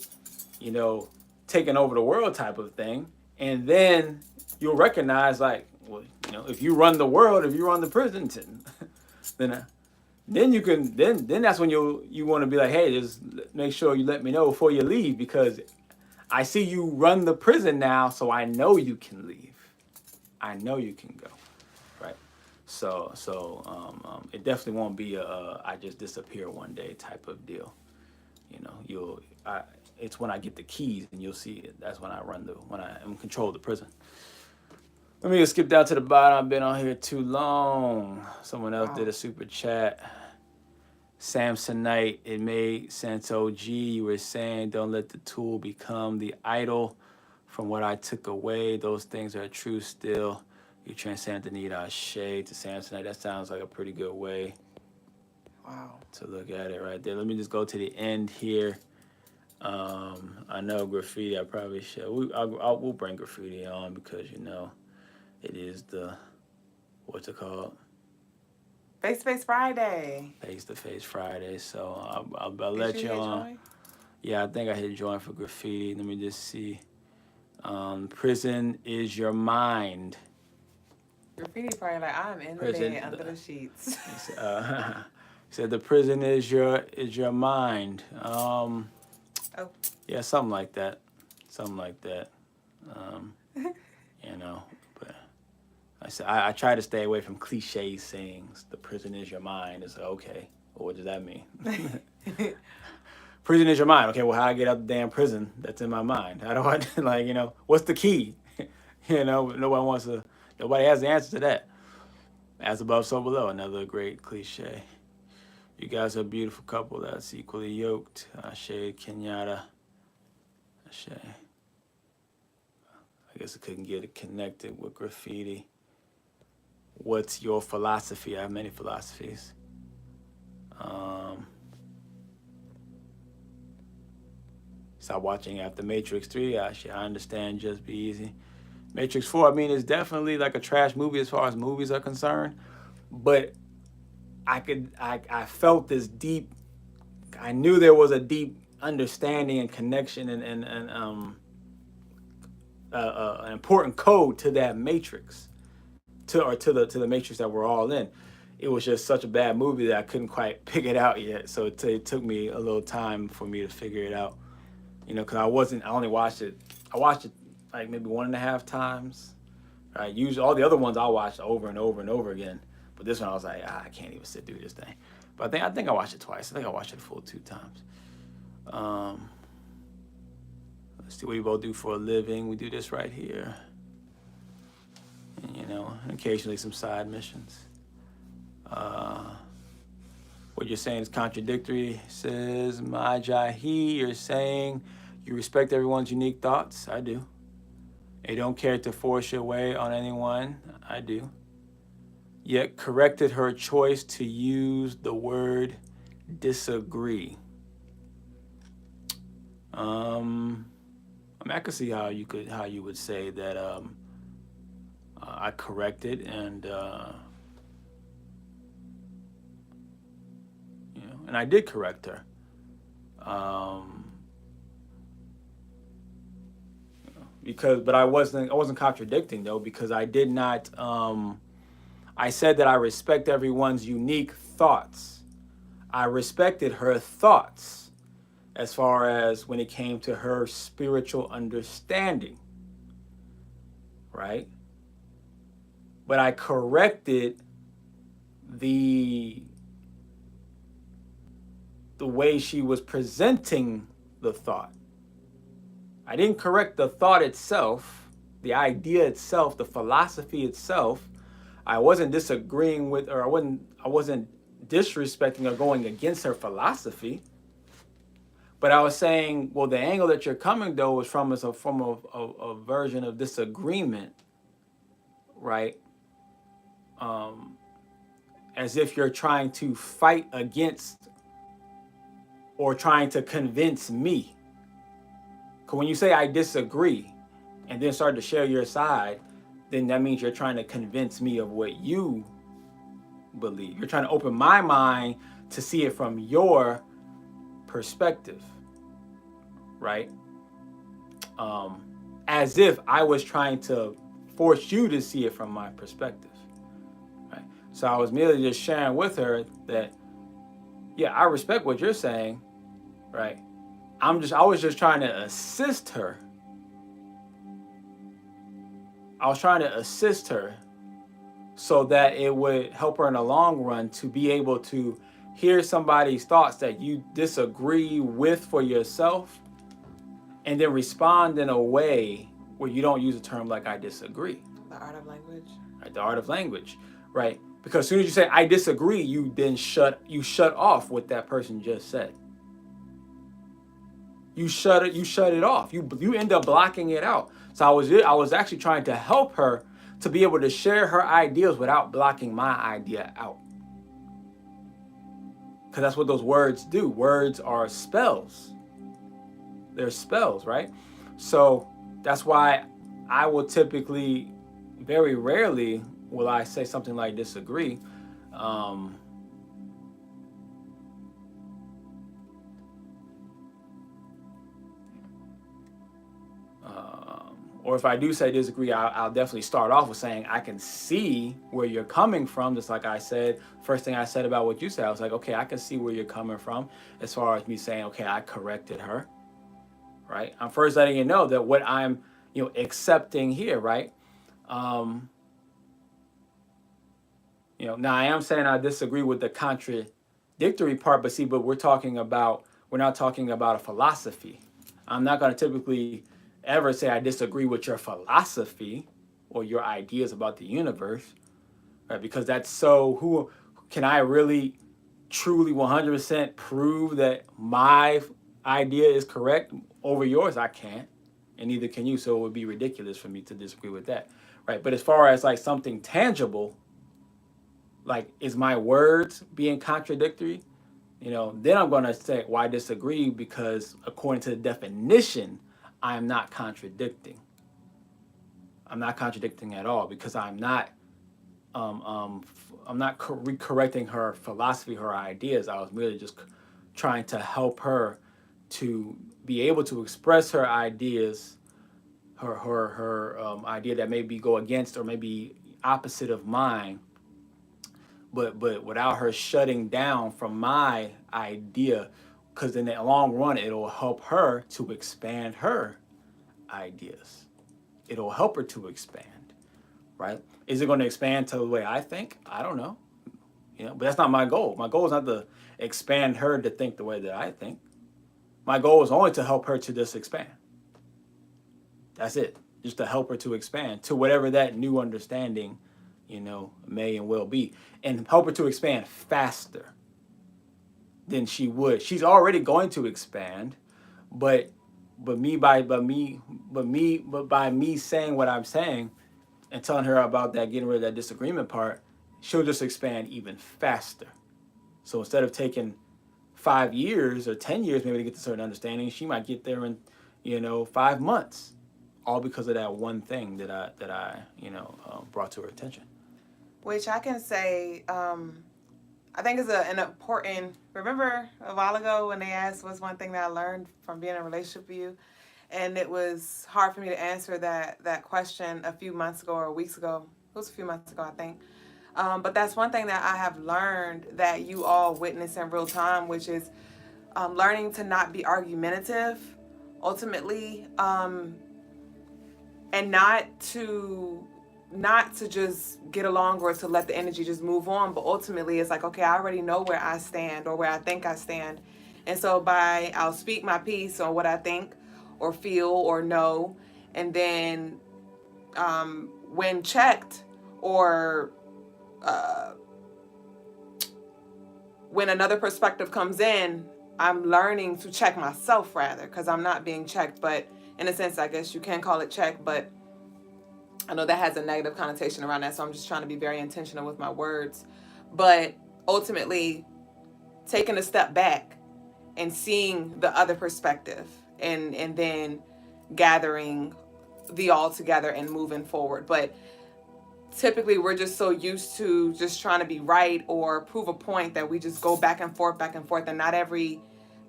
you know, taking over the world type of thing, and then you'll recognize, like, well, you know, if you run the world, if you run the prison, then you can, then that's when you want to be like, hey, just make sure you let me know before you leave, because I see you run the prison now, so I know you can leave. I know you can go, right? So it definitely won't be a I just disappear one day type of deal. You know, it's when I get the keys and you'll see it. That's when when I am in control of the prison. Let me just skip down to the bottom. I've been on here too long. Someone else did a super chat. Samsonite, it made sense. OG, you were saying don't let the tool become the idol. From what I took away, those things are true still. You transcend the need shade to Samsonite. That sounds like a pretty good way to look at it right there. Let me just go to the end here. I know graffiti, I probably should. We'll bring graffiti on because, you know, it is the, what's it called? Face-to-Face Friday. Face-to-Face Friday. So I'll let you on. Yeah, I think I hit join for graffiti. Let me just see. Prison is your mind. Graffiti probably like, I'm in the bed under the sheets. Said the prison is your mind. Yeah, something like that. You know, but I said I try to stay away from cliche sayings. The prison is your mind. It's like, okay, well, what does that mean? Prison is your mind. Okay, well, how do I get out the damn prison that's in my mind? How do I, like, you know, what's the key? You know, nobody has the answer to that. As above, so below. Another great cliche. You guys are a beautiful couple that's equally yoked. Ashe, Kenyatta. Ashe. I guess I couldn't get it connected with graffiti. What's your philosophy? I have many philosophies. Stop watching after Matrix 3. I understand, just be easy. Matrix 4, I mean, it's definitely like a trash movie as far as movies are concerned. But I felt this deep, I knew there was a deep understanding and connection and an important code to that matrix, to the matrix that we're all in. It was just such a bad movie that I couldn't quite pick it out yet. So it took me a little time for me to figure it out. You know, because I watched it like maybe 1.5 times. Right? Usually all the other ones I watched over and over and over again. But this one I was like, I can't even sit through this thing. But I think I watched it twice. I think I watched it full 2 times. Let's see what we both do for a living. We do this right here. And, you know, occasionally some side missions. What you're saying is contradictory, says Majahi. You're saying you respect everyone's unique thoughts. I do. You don't care to force your way on anyone. I do. Yet corrected her choice to use the word disagree. I mean, I could see how you would say that I corrected and you know, and I did correct her. But I wasn't contradicting though, because I did not. I said that I respect everyone's unique thoughts. I respected her thoughts as far as when it came to her spiritual understanding, right? But I corrected the way she was presenting the thought. I didn't correct the thought itself, the idea itself, the philosophy itself. I wasn't disagreeing with, or I wasn't disrespecting or going against her philosophy. But I was saying, well, the angle that you're coming though is from a version of disagreement, right? As if you're trying to fight against or trying to convince me. Because when you say I disagree and then start to share your side, then that means you're trying to convince me of what you believe. You're trying to open my mind to see it from your perspective, right? As if I was trying to force you to see it from my perspective, right? So I was merely just sharing with her that, yeah, I respect what you're saying, right? I was just trying to assist her I was trying to assist her so that it would help her in the long run to be able to hear somebody's thoughts that you disagree with for yourself, and then respond in a way where you don't use a term like I disagree. The art of language. Right? The art of language, right? Because as soon as you say I disagree, you then shut off what that person just said. You shut it off. You end up blocking it out. So I was actually trying to help her to be able to share her ideas without blocking my idea out. Because that's what those words do. Words are spells. They're spells, right? So that's why I will typically, very rarely will I say something like disagree. Or if I do say disagree, I'll definitely start off with saying I can see where you're coming from. Just like I said, first thing I said about what you said, I was like, okay, I can see where you're coming from as far as me saying, okay, I corrected her, right? I'm first letting you know that what I'm, accepting here, right? Now I am saying I disagree with the contradictory part, but we're not talking about a philosophy. I'm not going to typically ever say I disagree with your philosophy or your ideas about the universe, right? Because that's who can I really truly 100% prove that my idea is correct over yours? I can't, and neither can you. So it would be ridiculous for me to disagree with that, right? But as far as like something tangible, like is my words being contradictory, then I'm going to say, well, I disagree because according to the definition, I'm not contradicting. I'm not contradicting at all because I'm not correcting her philosophy, her ideas. I was merely just trying to help her to be able to express her ideas, her idea that maybe go against or maybe opposite of mine, but without her shutting down from my idea, because in the long run, it'll help her to expand her ideas. It'll help her to expand, right? Is it going to expand to the way I think? I don't know. But that's not my goal. My goal is not to expand her to think the way that I think. My goal is only to help her to just expand. That's it. Just to help her to expand to whatever that new understanding, may and will be, and help her to expand faster than she would. She's already going to expand, but by me saying what I'm saying and telling her about that, getting rid of that disagreement part, she'll just expand even faster. So instead of taking 5 years or 10 years maybe to get to certain understanding, she might get there in 5 months, all because of that one thing that I brought to her attention. Which I can say, I think is an important. Remember a while ago when they asked what's one thing that I learned from being in a relationship with you, and it was hard for me to answer that question a few months ago or weeks ago. It was a few months ago, I think. But that's one thing that I have learned that you all witness in real time, which is learning to not be argumentative, ultimately, and not to just get along or to let the energy just move on, but ultimately it's like, okay, I already know where I stand or where I think I stand, and so I'll speak my piece on what I think or feel or know, and then when checked or when another perspective comes in, I'm learning to check myself rather, because I'm not being checked, but in a sense I guess you can call it check, but I know that has a negative connotation around that, so I'm just trying to be very intentional with my words. But ultimately, taking a step back and seeing the other perspective, and then gathering the all together and moving forward. But typically, we're just so used to just trying to be right or prove a point that we just go back and forth, and not every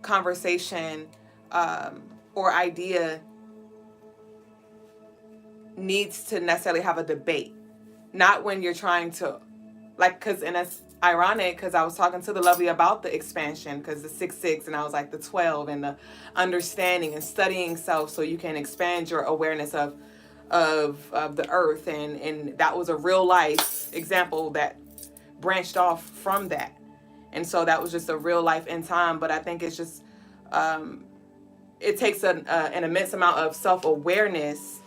conversation or idea needs to necessarily have a debate. Not when you're trying to, and that's ironic because I was talking to the lovely about the expansion, because the 6-6, and I was like the 12 and the understanding and studying self so you can expand your awareness of of the earth, and that was a real life example that branched off from that. And so that was just a real life in time. But I think it's just it takes an immense amount of self-awareness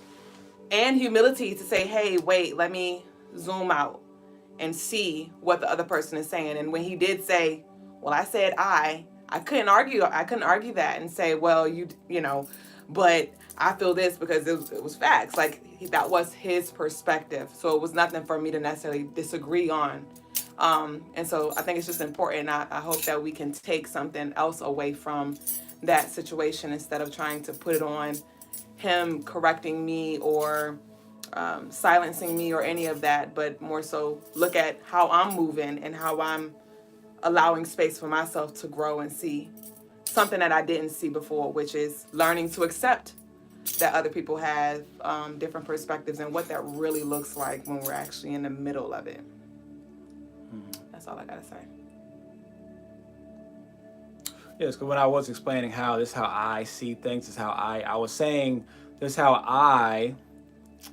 and humility to say, hey, wait, let me zoom out and see what the other person is saying. And when he did say, well, I said I couldn't argue that and say, well, you know, but I feel this because it was facts. Like that was his perspective. So it was nothing for me to necessarily disagree on. And so I think it's just important. I hope that we can take something else away from that situation instead of trying to put it on him correcting me or silencing me or any of that, but more so look at how I'm moving and how I'm allowing space for myself to grow and see something that I didn't see before, which is learning to accept that other people have different perspectives and what that really looks like when we're actually in the middle of it. That's all I gotta say. Yes, because when I was explaining how this is how I see things, this is how I was saying this is how I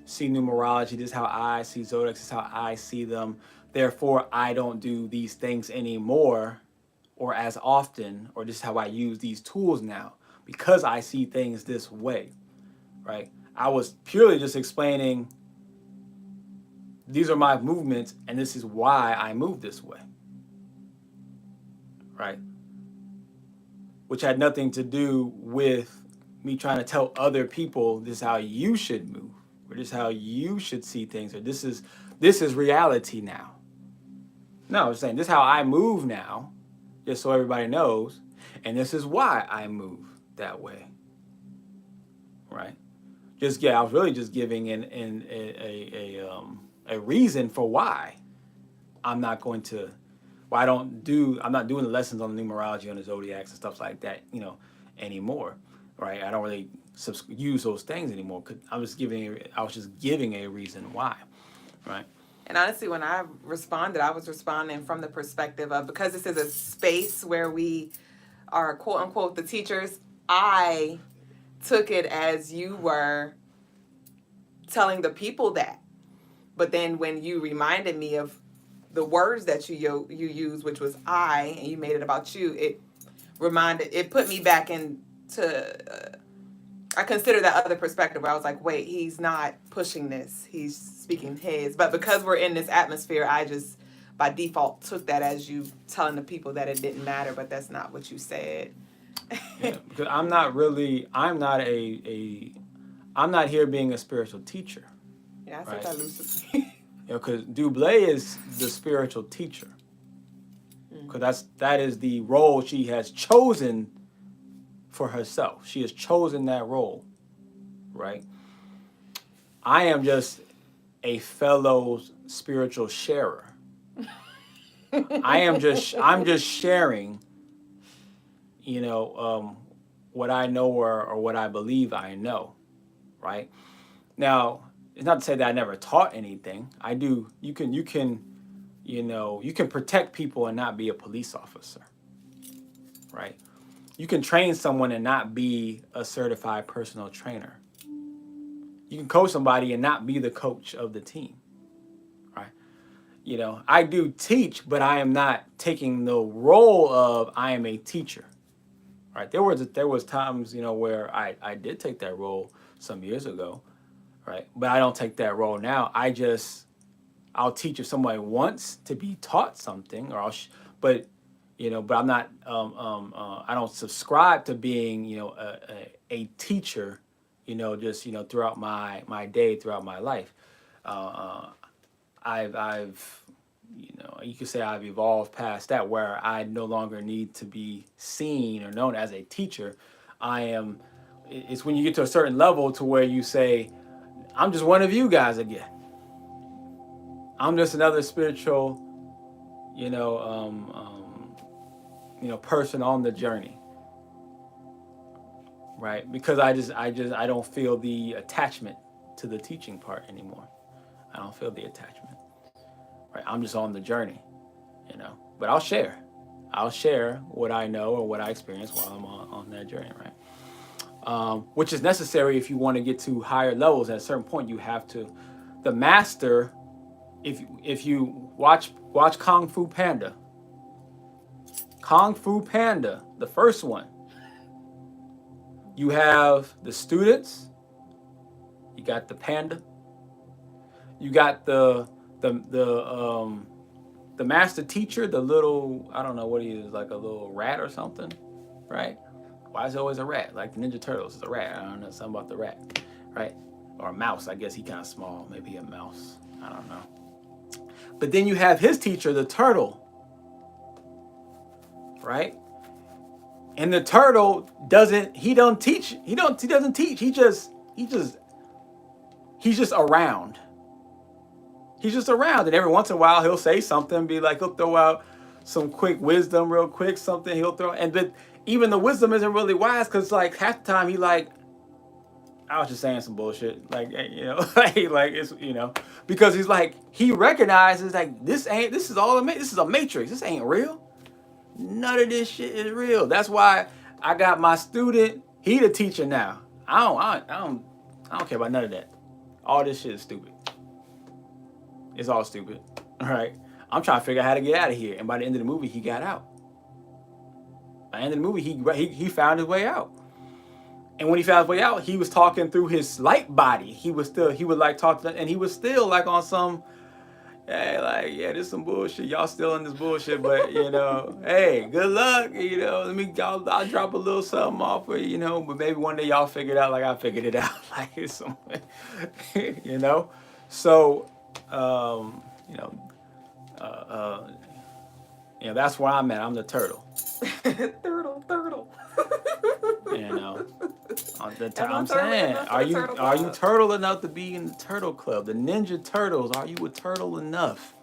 see numerology, this is how I see zodiacs, this is how I see them. Therefore, I don't do these things anymore or as often, or this is how I use these tools now because I see things this way, right? I was purely just explaining these are my movements and this is why I move this way, right? Which had nothing to do with me trying to tell other people this is how you should move, or this is how you should see things, or this is reality now. No, I was saying this is how I move now, just so everybody knows, and this is why I move that way. Right? Just I was really just giving a reason for why I'm not going to. I'm not doing the lessons on the numerology, on the zodiacs and stuff like that, anymore, right? I don't really use those things anymore. I was just giving a reason why, right? And honestly, when I responded, I was responding from the perspective of, because this is a space where we are quote unquote the teachers, I took it as you were telling the people that. But then when you reminded me of the words that you used, which was I, and you made it about you, it put me back into I consider that other perspective where I was like, wait, he's not pushing this, he's speaking his. But because we're in this atmosphere, I just by default took that as you telling the people that it didn't matter, but that's not what you said. Yeah, because I'm not here being a spiritual teacher. Yeah, I said right? that loosely. Because Duüblé is the spiritual teacher. Because that is the role she has chosen for herself. She has chosen that role, right? I am just a fellow spiritual sharer. I'm just sharing, what I know or what I believe I know, right? Now, it's not to say that I never taught anything. I do. You can protect people and not be a police officer, right? You can train someone and not be a certified personal trainer. You can coach somebody and not be the coach of the team, right? I do teach, but I am not taking the role of I am a teacher, right? There was times, where I did take that role some years ago, right? But I don't take that role now. I'll teach if somebody wants to be taught something, or but I'm not. I don't subscribe to being, a teacher, just throughout my day, throughout my life. I've you could say I've evolved past that, where I no longer need to be seen or known as a teacher. It's when you get to a certain level to where you say, I'm just one of you guys again. I'm just another spiritual, person on the journey, right? Because I don't feel the attachment to the teaching part anymore. I don't feel the attachment, right? I'm just on the journey, But I'll share what I know or what I experience while I'm on that journey, right? which is necessary if you want to get to higher levels. At a certain point, you have to. The master, if you watch Kung Fu Panda, the first one, you have the students, you got the panda, you got the master teacher, the little, I don't know what he is, like a little rat or something, right? Why is it always a rat? Like the Ninja Turtles is a rat. I don't know, something about the rat, right? Or a mouse. I guess he kind of small, maybe a mouse. I don't know. But then you have his teacher, the turtle, right? And the turtle doesn't teach. He's just around. He's just around, and every once in a while he'll say something, be like, he'll throw out some quick wisdom real quick, something he'll throw, but even the wisdom isn't really wise, because like half the time he like, I was just saying some bullshit, like, you know, like it's, you know, because he's like, he recognizes like this is a matrix, this ain't real, none of this shit is real. That's why I got my student, he the teacher now. I don't care about none of that. All this shit is stupid. It's all stupid. All right. I'm trying to figure out how to get out of here. And by the end of the movie, he got out. By the end of the movie, he found his way out. And when he found his way out, he was talking through his light body. He would like talk to them, and he was still like on some, hey, like, yeah, this is some bullshit. Y'all still in this bullshit, but you know, hey, good luck. You know, I'll drop a little something off for you, you know, but maybe one day y'all figure it out like I figured it out. Like it's some, you know? So you know, that's where I'm at. I'm the turtle. Turtle. You know, I'm saying, are you turtle enough to be in the turtle club? The Ninja Turtles, are you a turtle enough?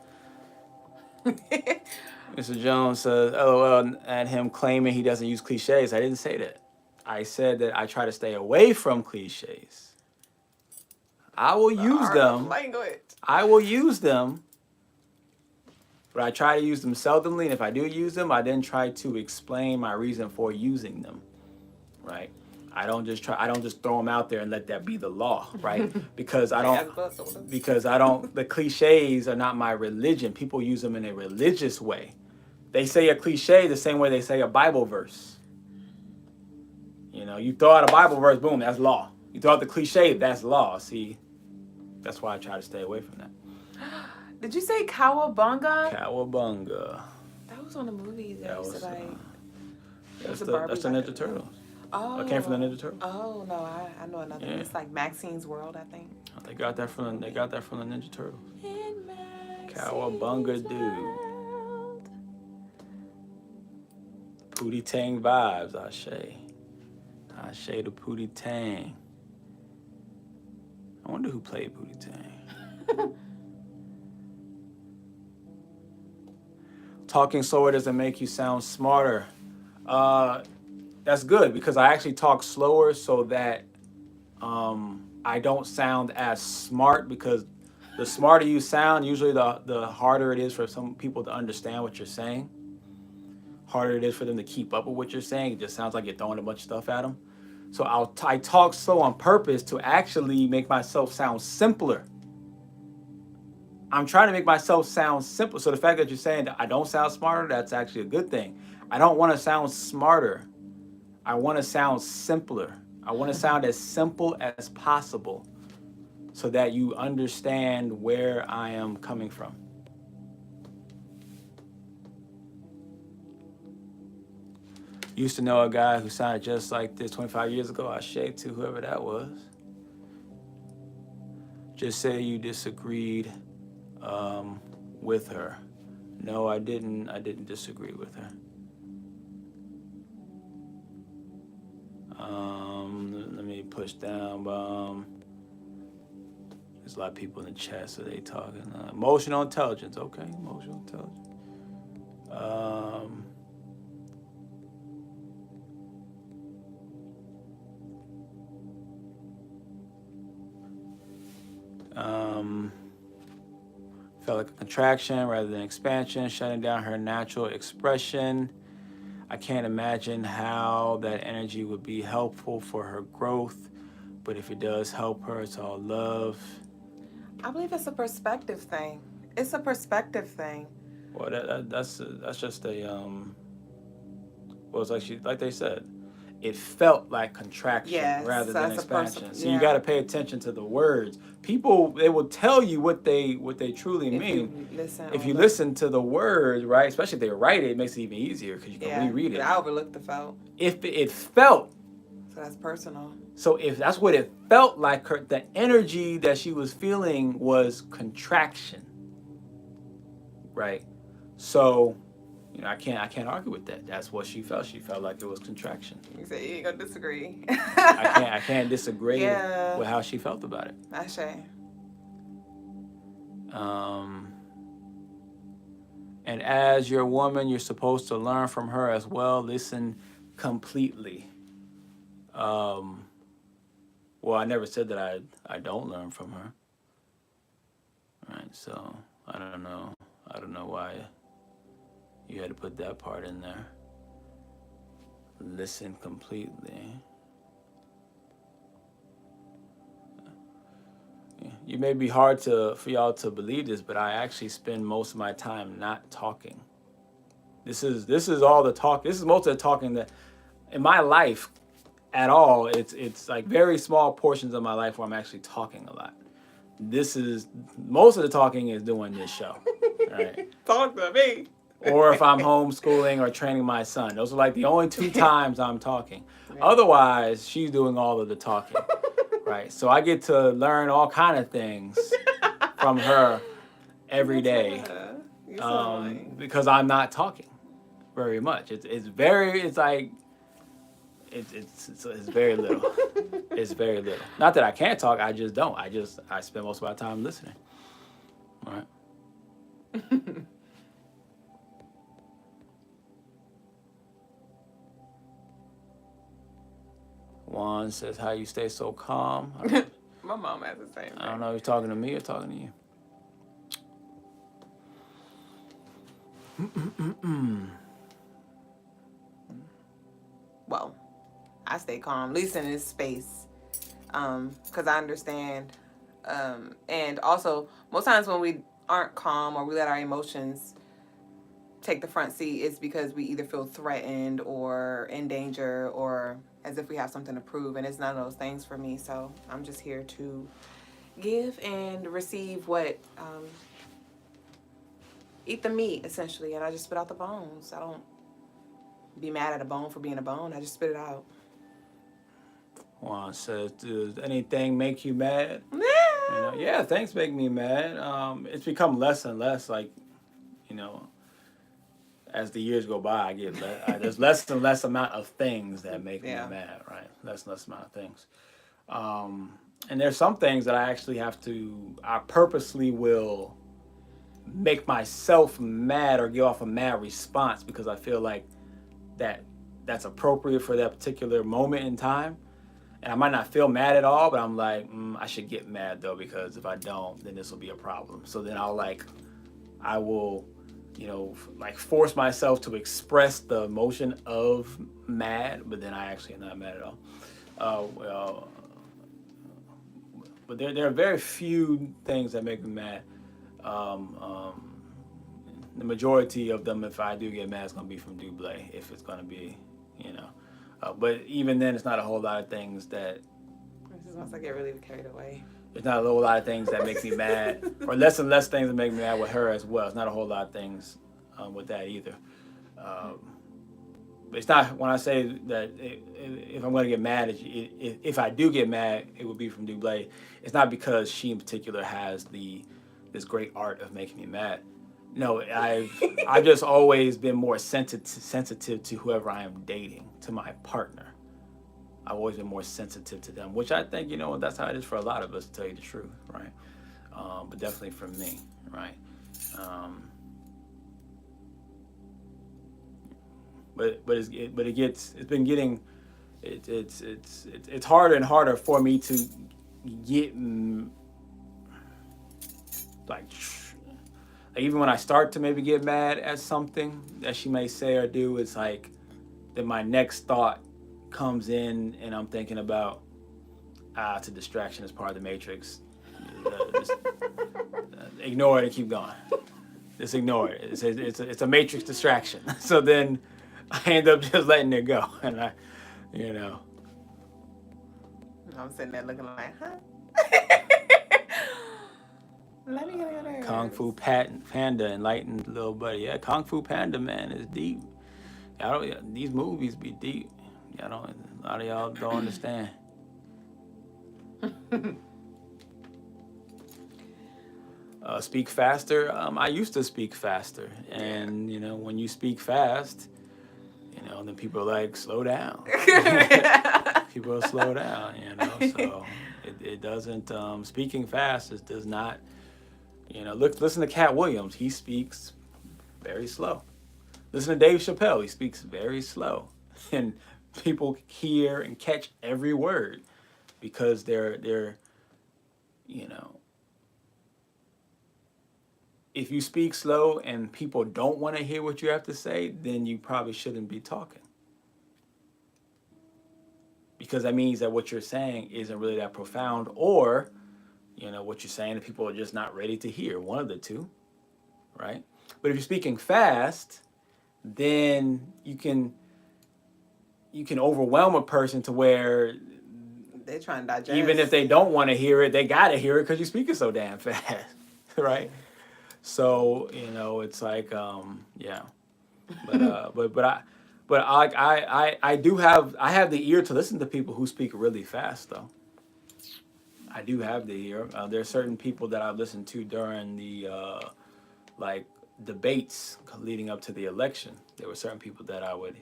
Mr. Jones says, LOL, at him claiming he doesn't use cliches. I didn't say that. I said that I try to stay away from cliches. I will use them. Language. I will use them, but I try to use them seldomly. And if I do use them, I then try to explain my reason for using them, right? I don't just throw them out there and let that be the law, right? Because the cliches are not my religion. People use them in a religious way. They say a cliche the same way they say a Bible verse. You know, you throw out a Bible verse, boom, that's law. You throw out the cliche, that's law. See, that's why I try to stay away from that. Did you say Cowabunga? Cowabunga. That was on the movie that used to like. That's the Ninja Turtles. Oh. I came from the Ninja Turtles. Oh no, I know another. Yeah. It's like Maxine's World, I think. They got that from the Ninja Turtles. Cowabunga, dude. Pootie Tang vibes, Ashe the Pootie Tang. I wonder who played Pootie Tang. Talking slower doesn't make you sound smarter. That's good, because I actually talk slower so that I don't sound as smart, because the smarter you sound, usually the harder it is for some people to understand what you're saying. Harder it is for them to keep up with what you're saying. It just sounds like you're throwing a bunch of stuff at them. So I talk slow on purpose to actually make myself sound simpler. I'm trying to make myself sound simple. So the fact that you're saying that I don't sound smarter, that's actually a good thing. I don't want to sound smarter. I want to sound simpler. I want to sound as simple as possible so that you understand where I am coming from. Used to know a guy who sounded just like this 25 years ago. I shake to whoever that was. Just say you disagreed with her. No, I didn't. I didn't disagree with her. Let me push down. There's a lot of people in the chat, so they talking. Emotional intelligence. Okay, emotional intelligence. Felt like a contraction rather than expansion, shutting down her natural expression. I can't imagine how that energy would be helpful for her growth, but if it does help her, it's all love. I believe it's a perspective thing. It's a perspective thing. Well, that's just a well, it's like they said, it felt like contraction Yes, rather than that's a person. expansion. So you got Yeah. to pay attention to the words. People, they will tell you what they truly If mean. you listen If or you look. listen to the words, right, especially if they write it, it makes it even easier because you can Yeah. reread But it. I overlooked the felt. If it felt, So that's personal. so if that's what it felt like, her, the energy that she was feeling was contraction, right? So, you know, I can't argue with that. That's what she felt. She felt like it was contraction. You say you ain't gonna disagree. I can't disagree Yeah. with how she felt about it. I say. And as your woman, you're supposed to learn from her as well. Listen completely. Well, I never said that I don't learn from her. Right, so I don't know. I don't know why you had to put that part in there. Listen completely. You may be hard for y'all to believe this, but I actually spend most of my time not talking. This is all the talk. This is most of the talking that in my life at all. It's like very small portions of my life where I'm actually talking a lot. This is most of the talking is doing this show, right? Talk to me. Or if I'm homeschooling or training my son. Those are like the only two times I'm talking. Yeah. Otherwise, she's doing all of the talking, right? So I get to learn all kind of things from her every day because I'm not talking very much. It's like it's very little. It's very little. Not that I can't talk. I just don't. I spend most of my time listening. All right. Juan says, "How you stay so calm?" My mom has the same thing. I don't know if you're talking to me or talking to you. Well, I stay calm, at least in this space, because I understand. And also, most times when we aren't calm or we let our emotions take the front seat, it's because we either feel threatened or in danger or as if we have something to prove. And it's none of those things for me. So I'm just here to give and receive what, eat the meat, essentially. And I just spit out the bones. I don't be mad at a bone for being a bone. I just spit it out. Juan says, "Does anything make you mad?" Yeah. You know, yeah, things make me mad. It's become less and less. Like, you know, as the years go by, there's less and less amount of things that make me mad. Right, less and less amount of things. And there's some things that I purposely will make myself mad or give off a mad response because I feel like that's appropriate for that particular moment in time. And I might not feel mad at all, but I'm like, I should get mad though, because if I don't, then this will be a problem. So then I will, you know, like force myself to express the emotion of mad, but then I actually am not mad at all. But there are very few things that make me mad. The majority of them, if I do get mad, it's going to be from Duüblé, if it's going to be, you know. But even then, it's not a whole lot of things that... This is once I get really carried away. There's not a whole lot of things that make me mad, or less and less things that make me mad with her as well. It's not a whole lot of things with that either. But it's not, when I say that if I'm going to get mad, if I do get mad, it would be from Duüblé. It's not because she in particular has this great art of making me mad. No, I've just always been more sensitive to whoever I am dating, to my partner. I've always been more sensitive to them, which I think, you know, that's how it is for a lot of us, to tell you the truth, right? But definitely for me, right? It's harder and harder for me to get like even when I start to maybe get mad at something that she may say or do, it's like then my next thought comes in, and I'm thinking about, it's a distraction. It's part of the matrix. Just, ignore it and keep going. Just ignore it. It's a matrix distraction. So then I end up just letting it go, and I'm sitting there looking like, huh? Let me get it. Kung Fu Panda, enlightened little buddy. Yeah, Kung Fu Panda, man, is deep. These movies be deep. A lot of y'all don't understand. Speak faster. I used to speak faster, and when you speak fast, then people are like, slow down. People slow down. So it doesn't. Speaking fast does not. Listen to Cat Williams. He speaks very slow. Listen to Dave Chappelle. He speaks very slow, and people hear and catch every word because they're. If you speak slow and people don't want to hear what you have to say, then you probably shouldn't be talking. Because that means that what you're saying isn't really that profound, or, what you're saying that people are just not ready to hear. One of the two, right? But if you're speaking fast, then you can overwhelm a person to where they're trying to digest. Even if they don't want to hear it, they got to hear it because you're speaking so damn fast, right? So it's like yeah, but I do have the ear to listen to people who speak really fast though. I do have the ear. There are certain people that I've listened to during the like debates leading up to the election. There were certain people that I would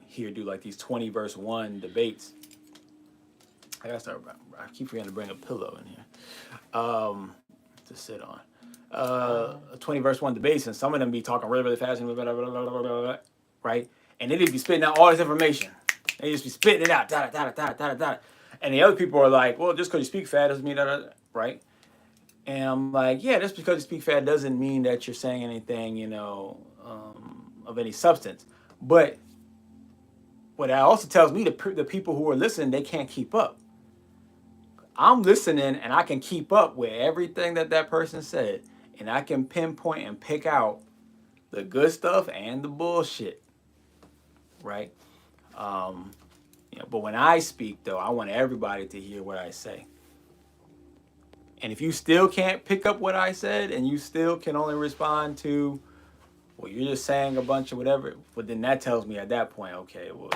hear do like these 20 verse 1 debates. I keep forgetting to bring a pillow in here. To sit on 20 verse 1 debates, and some of them be talking really, really fast and blah, blah, blah, blah, blah, blah, right? And they'd be spitting out all this information. They just be spitting it out, da, da, da, da, da, da. And the other people are like, well, just because you speak fast doesn't mean that, right? And I'm like, yeah, just because you speak fast doesn't mean that you're saying anything, of any substance. But what that also tells me, the people who are listening, they can't keep up. I'm listening and I can keep up with everything that person said, and I can pinpoint and pick out the good stuff and the bullshit, right? But when I speak though, I want everybody to hear what I say. And if you still can't pick up what I said and you still can only respond to, well, you're just saying a bunch of whatever, well, then that tells me at that point, okay, well,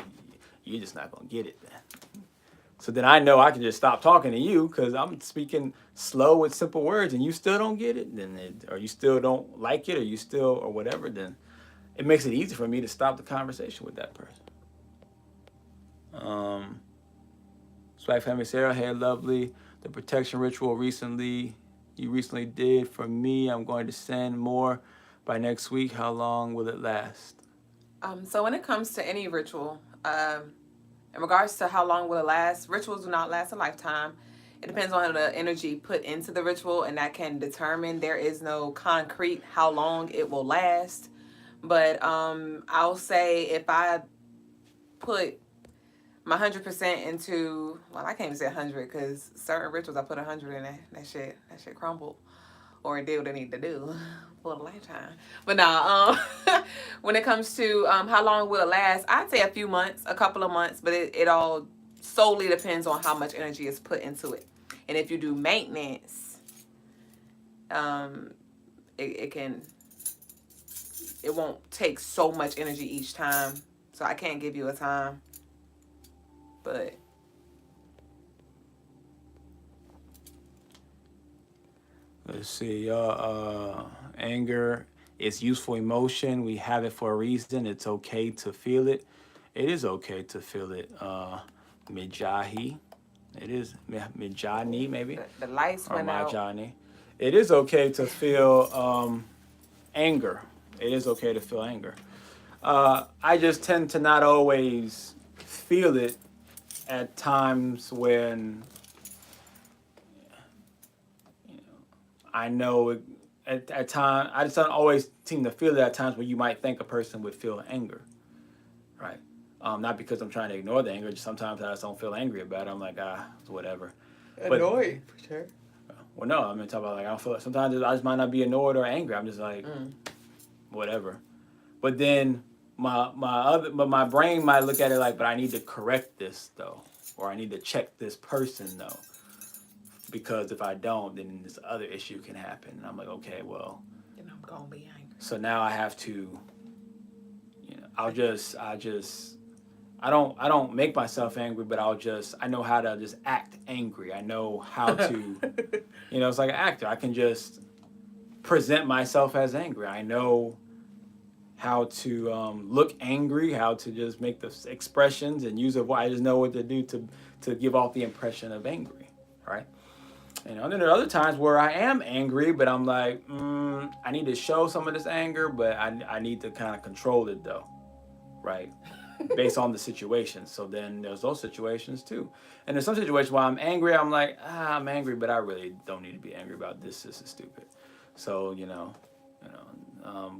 you're just not going to get it then. So then I know I can just stop talking to you because I'm speaking slow with simple words and you still don't get it, or you still don't like it, or whatever, then it makes it easy for me to stop the conversation with that person. Swag Family Sarah, hey, lovely. The protection ritual you recently did for me, I'm going to send more by next week. How long will it last? So when it comes to any ritual, in regards to how long will it last, rituals do not last a lifetime. It depends on the energy put into the ritual, and that can determine. There is no concrete how long it will last. But I'll say if I put my 100% into, well, I can't even say 100 because certain rituals I put 100 in that shit crumbled, or it did what it needed to do for the lifetime. But now, when it comes to how long will it last, I'd say a few months, a couple of months, but it all solely depends on how much energy is put into it. And if you do maintenance, it won't take so much energy each time. So I can't give you a time. But let's see, y'all. Anger is useful emotion. We have it for a reason. It's okay to feel it. It is okay to feel it. Mijahi. It is Mijani, maybe. The lights went out. Majani. It is okay to feel anger. It is okay to feel anger. I just tend to not always feel it at times when I know at times, I just don't always seem to feel that at times when you might think a person would feel anger, right? Not because I'm trying to ignore the anger, just sometimes I just don't feel angry about it. I'm like, it's whatever. Annoyed, for sure. Well, no, I'm talking about like I don't feel. Sometimes I just might not be annoyed or angry. I'm just like, whatever. But then my brain might look at it like, but I need to correct this though, or I need to check this person though, because if I don't, then this other issue can happen. And I'm like, okay, well, then I'm gonna be angry. So now I have to, I don't make myself angry, but I know how to just act angry. I know how to, it's like an actor. I can just present myself as angry. I know how to look angry, how to just make the expressions and use of what I just know what to do to give off the impression of angry, right? And then there are other times where I am angry, but I'm like, I need to show some of this anger, but I need to kind of control it though, right? Based on the situation. So then there's those situations too. And there's some situations where I'm angry, I'm like, I'm angry, but I really don't need to be angry about this. This is stupid. So,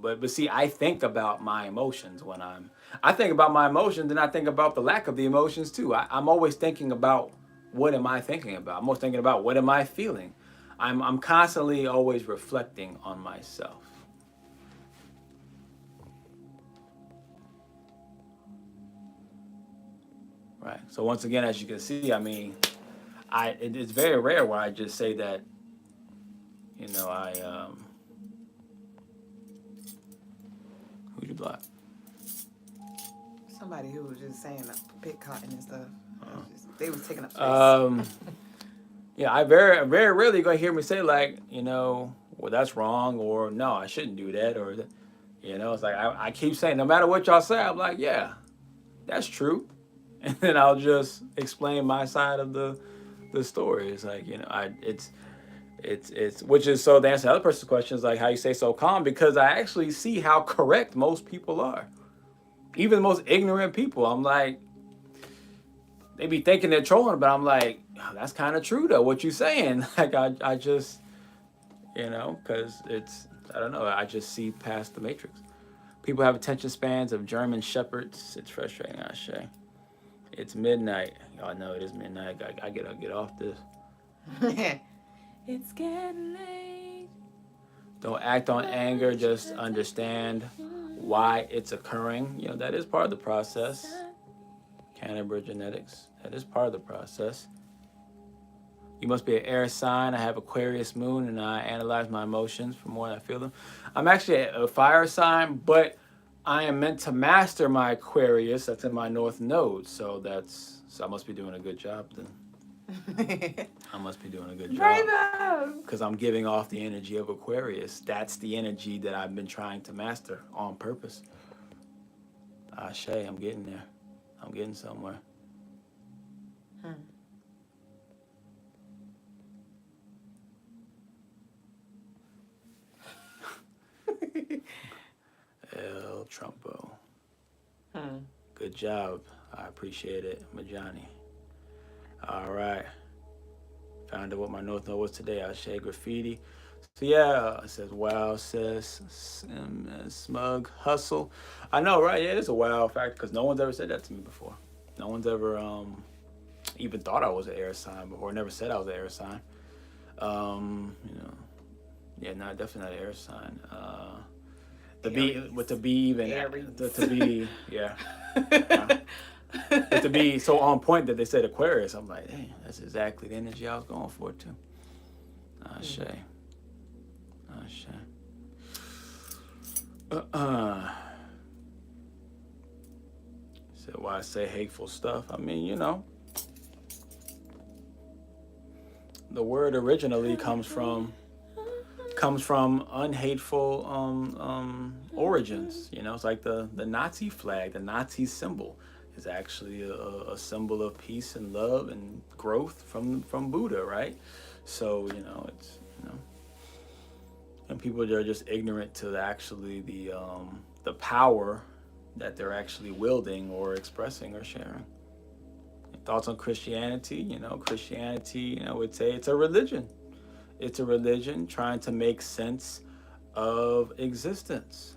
but see, I think about my emotions when I think about my emotions, and I think about the lack of the emotions too. I'm always thinking about what am I thinking about? I'm always thinking about what am I feeling? I'm constantly always reflecting on myself. Right. So once again, as you can see, I mean, it's very rare where I just say that, who'd you block? Somebody who was just saying pick cotton and stuff. They was taking up space. Yeah, I very, very rarely gonna hear me say like, well, that's wrong, or no, I shouldn't do that, or, it's like I keep saying, no matter what y'all say, I'm like, yeah, that's true, and then I'll just explain my side of the story. It's like, it's which is, so the answer to the other person's question is like, how you stay so calm, because I actually see how correct most people are, even the most ignorant people. I'm like, they be thinking they're trolling, but I'm like, oh, that's kind of true though, what you saying. Like I just, because I don't know, I just see past the matrix. People have attention spans of German shepherds. It's frustrating, I say. It's midnight. Y'all know it is midnight. I gotta get off this. It's getting late. Don't act on anger, just understand why it's occurring. That is part of the process. Canterbury genetics. That is part of the process. You must be an air sign. I have Aquarius moon, and I analyze my emotions for more than I feel them. I'm actually a fire sign, but I am meant to master my Aquarius. That's in my North Node, so I must be doing a good job then. I must be doing a good job. Because I'm giving off the energy of Aquarius. That's the energy that I've been trying to master on purpose. Ashe, I'm getting there. I'm getting somewhere. El Trumpo. Good job. I appreciate it, Majani. All right. Found out what my North Node was today. I shade graffiti. So yeah, it says wow, sis, smug hustle. I know, right? Yeah, it's a wow factor because no one's ever said that to me before. No one's ever even thought I was an air sign before. Never said I was an air sign. Yeah, no, definitely not an air sign. To be even to be yeah. But to be so on point that they said Aquarius, I'm like, dang, that's exactly the energy I was going for too. Ashe. Said why I say hateful stuff. I mean, the word originally comes from unhateful origins. It's like the Nazi flag, the Nazi symbol is actually a symbol of peace and love and growth from Buddha, right? So it's and people are just ignorant to the power that they're actually wielding or expressing or sharing. Thoughts on Christianity? Christianity, would say it's a religion. It's a religion trying to make sense of existence,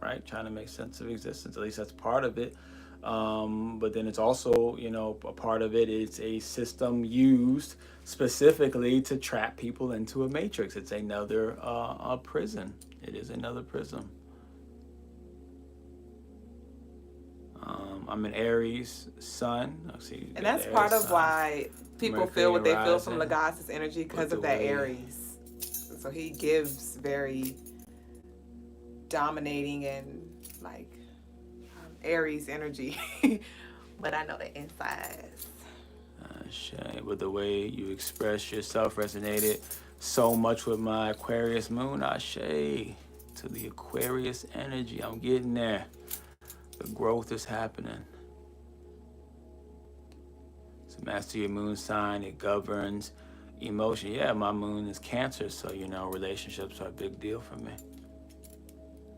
right? Trying to make sense of existence. At least that's part of it. But then it's also, a part of it is a system used specifically to trap people into a matrix. It's another a prison. It is another prison. I'm an Aries sun. And that's part of why people Mercury feel what they feel rising. from Logas' energy because of that Aries. So he gives very dominating and like Aries energy. But I know the insides. With the way you express yourself resonated so much with my Aquarius moon. Ashe, to the Aquarius energy. I'm getting there. The growth is happening. So master your moon sign. It governs emotion. Yeah, my moon is Cancer, so relationships are a big deal for me.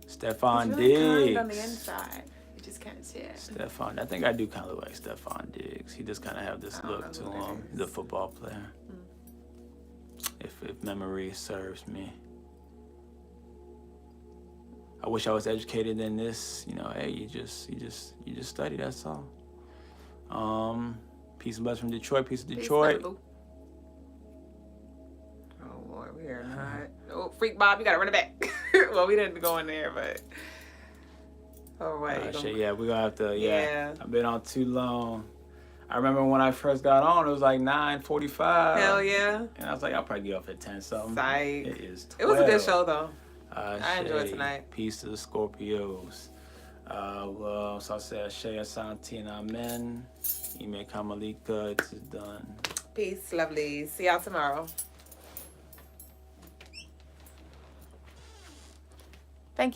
Stefan He's really Diggs. kind on the inside. You just can't see it. Stefan, I think I do kind of look like Stefan Diggs. He just kind of have this look to him. He's a football player. If memory serves me. I wish I was educated in this. Hey, you just study. That's all. Peace and blessings from Detroit. Peace of Detroit. Oh Lord, we are not. Oh, freak Bob, you gotta run it back. Well, we didn't go in there, but all right. Yeah, we're gonna have to. Yeah, I've been on too long. I remember when I first got on, it was like 9:45. Hell yeah. And I was like, I'll probably get off at 10 something. Psych. It is 12. It was a good show though. I enjoyed tonight. Peace to the Scorpios. So I said, Ashe Asante and Amen. Ime Kamalika, it's done. Peace, lovely. See y'all tomorrow.